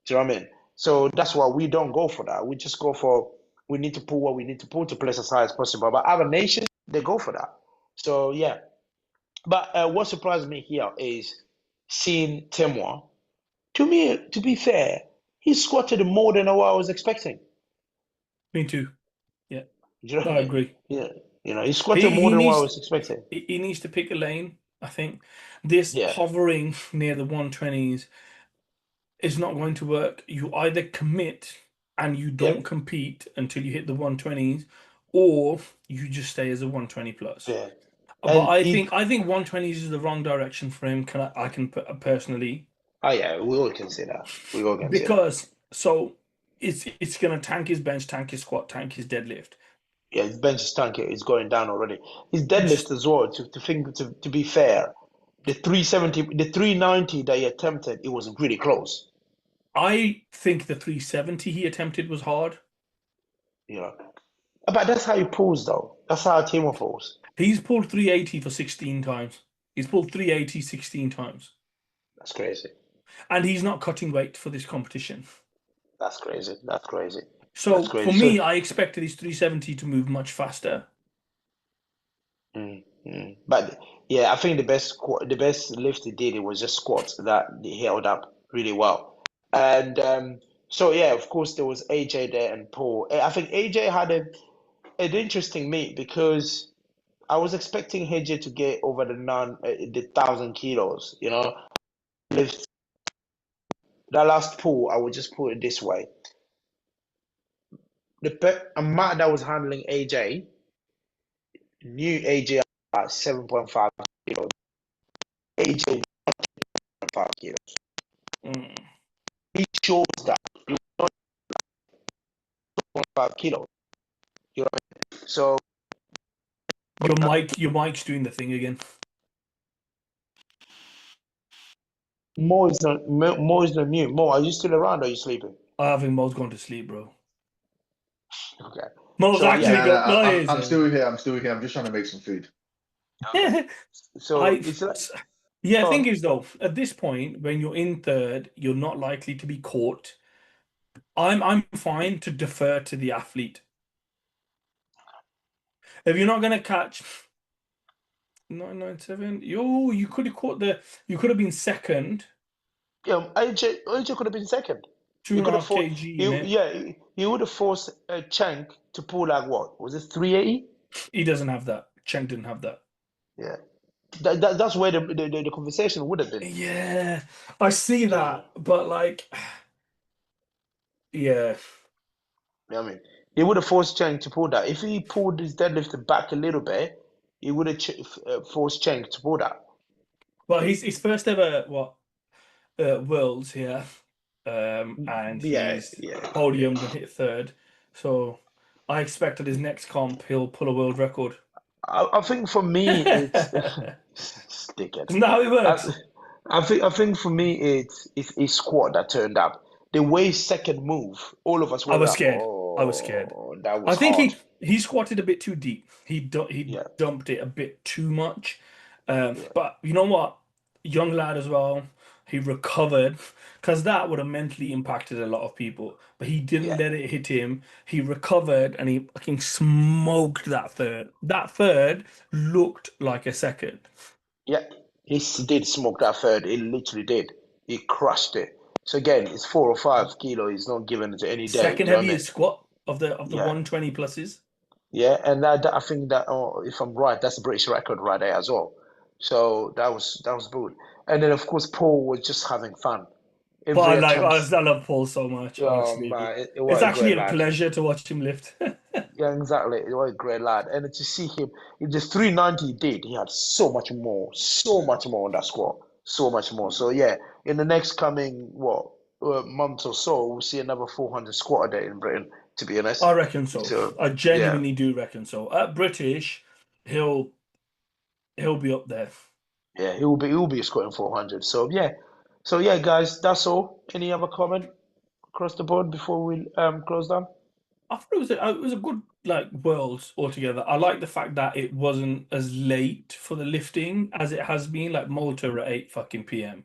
Do you know what I mean? So that's why we don't go for that. We just go for, we need to pull what we need to pull to place as high as possible. But other nations, they go for that. So yeah. But what surprised me here is seeing Temwa. To me, to be fair, he squatted more than what I was expecting. Me too. Yeah. You know I agree. Yeah. You know, he squatted more than what I was expecting. He needs to pick a lane, I think. This hovering near the 120s is not going to work. You either commit and you don't compete until you hit the 120s, or you just stay as a 120 plus. Yeah. But I think 120s is the wrong direction for him. I can put personally. Oh yeah, we all can say that. We all can because say that. So it's gonna tank his bench, tank his squat, tank his deadlift. Yeah, his bench is tanking. It's going down already. His deadlift as well. To be fair, the 370, the 390 that he attempted, it was really close. I think the 370 he attempted was hard. Yeah, but that's how he pulls, though. That's how Timo pulls. He's pulled 380 for 16 times. He's pulled 380 16 times. That's crazy. And he's not cutting weight for this competition. That's crazy. That's crazy. So That's crazy. For me, I expected his 370 to move much faster. But yeah, I think the best lift he did, it was just squats that he held up really well. And so yeah, of course there was AJ there and Paul. I think AJ had an interesting meet, because I was expecting AJ to get over the 1,000 kilos. You know, lift that last pull. I would just put it this way: the amount that was handling AJ knew AJ at 7.5 kilos. AJ 1.5 kilos. He shows that he was not 2.5 kilos. You know what I mean? So your mic's doing the thing again. Mo is not mute. Mo, are you still around or are you sleeping? I think Mo's gone to sleep, bro. Okay. Mo's So, actually yeah. got. No, I'm still here. I'm still here. I'm just trying to make some food. Okay. So it's like, Yeah, go thing on. is though, at this point, when you're in third, you're not likely to be caught. I'm fine to defer to the athlete. If you're not gonna catch 997, you could have caught you could have been second, Yeah, AJ could have been second. two He and a could have half fought. kg in it. He would have forced Chank to pull like what? Was it 380? He doesn't have that. Cheng didn't have that. Yeah. That's where the conversation would have been. Yeah, I see that, but like, yeah. You know what I mean? He would have forced Chang to pull that. If he pulled his deadlift back a little bit, he would have forced Chang to pull that. Well, his first ever worlds here, and he's podiumed and hit third. So I expect at his next comp he'll pull a world record. I think for me it's stickhead. Isn't that how it works? I think for me it's his squat that turned up. The way second move, all of us were I was like, scared. oh, I was scared. That was I think hard. he squatted a bit too deep. He dumped it a bit too much. But you know what? Young lad as well. He recovered because that would have mentally impacted a lot of people. But he didn't let it hit him. He recovered and he fucking smoked that third. That third looked like a second. Yeah, he did smoke that third. He literally did. He crushed it. So again, it's 4 or 5 kilo. He's not given it any day. Second You know what I mean? heaviest squat of the 120 pluses. Yeah, and that I think that if I'm right, that's the British record right there as well. So that was good. And then of course Paul was just having fun. But I attempt. love Paul so much. Honestly, man, it's actually a pleasure to watch him lift. Yeah, exactly. It was a great lad, and to see him in the 390 he did, he had so much more on that squat, so much more. So yeah, in the next coming month or so, we'll see another 400 squat a day in Britain. To be honest, I reckon so. I genuinely do reckon so. At British, he'll be up there. Yeah, he'll be squatting 400. So yeah, guys, that's all. Any other comment across the board before we close down? I thought it was a good worlds altogether. I like the fact that it wasn't as late for the lifting as it has been. Like Malta at 8 fucking p.m.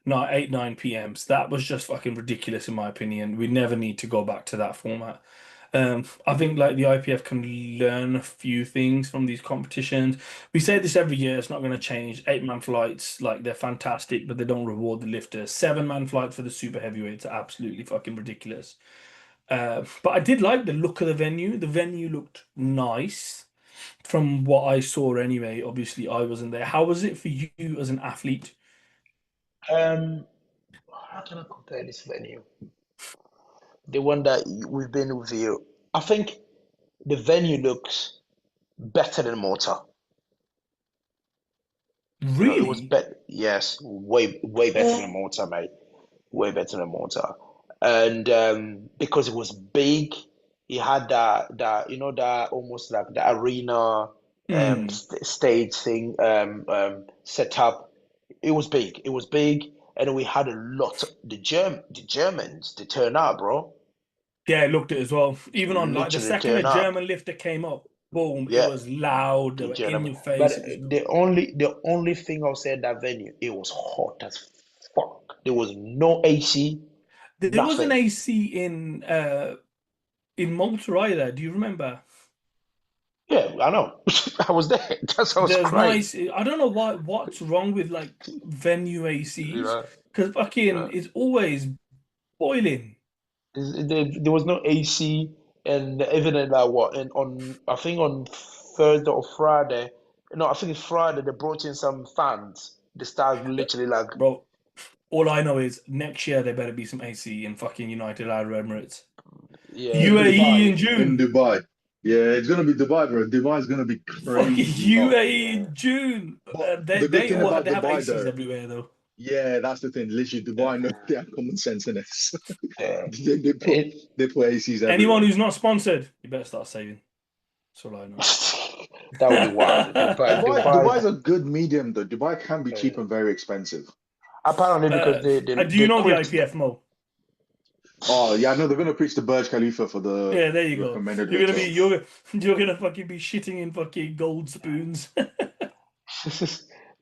Not 8-9 p.m.s. That was just fucking ridiculous in my opinion. We never need to go back to that format. I think the IPF can learn a few things from these competitions. We say this every year, it's not going to change. 8-man flights, they're fantastic, but they don't reward the lifters. 7-man flights for the super heavyweights are absolutely fucking ridiculous. But I did like the look of the venue. The venue looked nice from what I saw anyway. Obviously, I wasn't there. How was it for you as an athlete? How can I compare this venue? The one that we've been with you. I think the venue looks better than Malta. Really? It was better. Yes, way better than Malta, mate. Way better than Malta. And because it was big, it had that almost like the arena stage thing set up. It was big. It was big, and we had a lot. The Germans to turn out, bro. Yeah, I looked at it as well. Even on the Literally second turn a up. German lifter came up, boom, Yeah. it was loud. They were in your face. But the only thing I'll say at that venue, it was hot as fuck. There was no AC. There was an AC in Malta either. Do you remember? Yeah, I know. I was there. That's what I was crying. I don't know what's wrong with venue ACs because fucking it's always boiling. There was no AC, and even in I think on Thursday or Friday. No, I think it's Friday. They brought in some fans. They started literally Bro, all I know is next year there better be some AC in fucking United Arab Emirates. Yeah, UAE in June. In Dubai. Yeah, it's gonna be Dubai, bro. Dubai's gonna be crazy. UAE in June. They have Dubai, ACs everywhere though. Yeah, that's the thing. Literally, Dubai knows they have common sense in this. Yeah. they put ACs everywhere. Anyone who's not sponsored, you better start saving. That's all I know. That would be wild. Dubai's a good medium though. Dubai can be cheap and very expensive. Apparently, because do you know the quit. IPF, Mo? Oh yeah, no, they're gonna preach the Burj Khalifa for the Yeah, there you go. recommended You're gonna hotel. be you're gonna fucking be shitting in fucking gold spoons.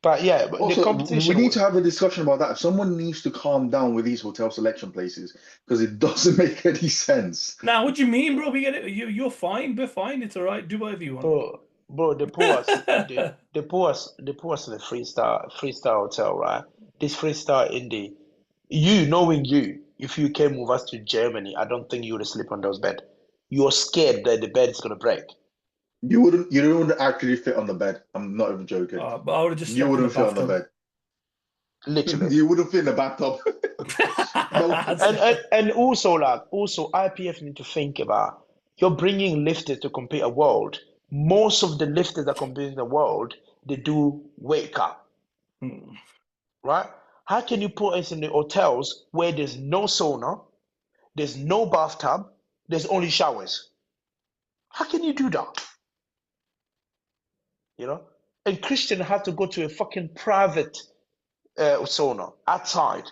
But yeah, but the Also, we competition. need to have a discussion about that. Someone needs to calm down with these hotel selection places because it doesn't make any sense. Now, what do you mean, bro? We get it. You're fine. We're fine. It's all right. Do whatever you want. Bro, they put us in the three-star hotel, right? This 3-star in the knowing you, if you came with us to Germany, I don't think you would sleep on those bed. You're scared that the bed is gonna break. You wouldn't actually fit on the bed. I'm not even joking. But I would have just You slept in the wouldn't fit on the bathtub. bed. Literally. You wouldn't fit in the bathtub. And also IPF need to think about, you're bringing lifters to compete at world. Most of the lifters that compete in the world, they do wake up. Right? How can you put us in the hotels where there's no sauna, there's no bathtub, there's only showers? How can you do that? You know? And Christian have to go to a fucking private sauna outside.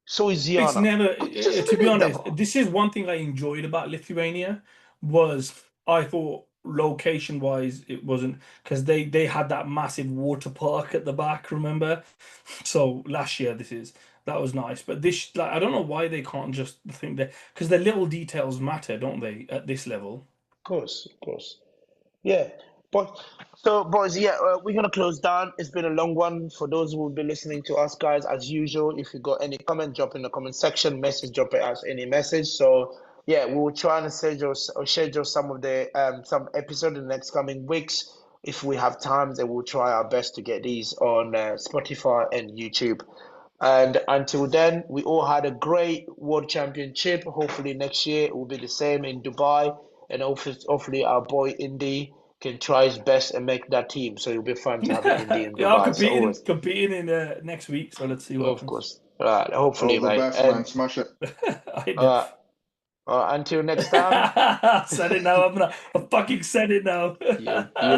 So is It's Ziana. never, Just to be believe honest, them. this is one thing I enjoyed about Lithuania was I thought location-wise it wasn't, because they had that massive water park at the back, remember? So last year that was nice, but this, like, I don't know why they can't just think that, because the little details matter, don't they, at this level? Of course. Yeah. But so, boys, yeah, we're gonna close down. It's been a long one. For those who will be listening to us, guys, as usual, if you got any comment, drop in the comment section. Message, drop it as any message. So yeah, we will try and schedule some of the some episode in the next coming weeks. If we have time, then we'll try our best to get these on Spotify and YouTube. And until then, we all had a great World Championship. Hopefully next year it will be the same in Dubai, and hopefully our boy Indy can try his best and make that team. So it'll be fun to have an Indy in Yeah, I'm Dubai. competing in next week, so let's see what Of happens. course. Right, hopefully, All the mate. best, man. Smash it. Until next time. I said it now. I fucking said it now.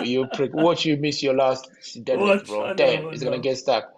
you prick. Watch you miss your last deadlift, bro. I Damn, know. it's gonna get stuck.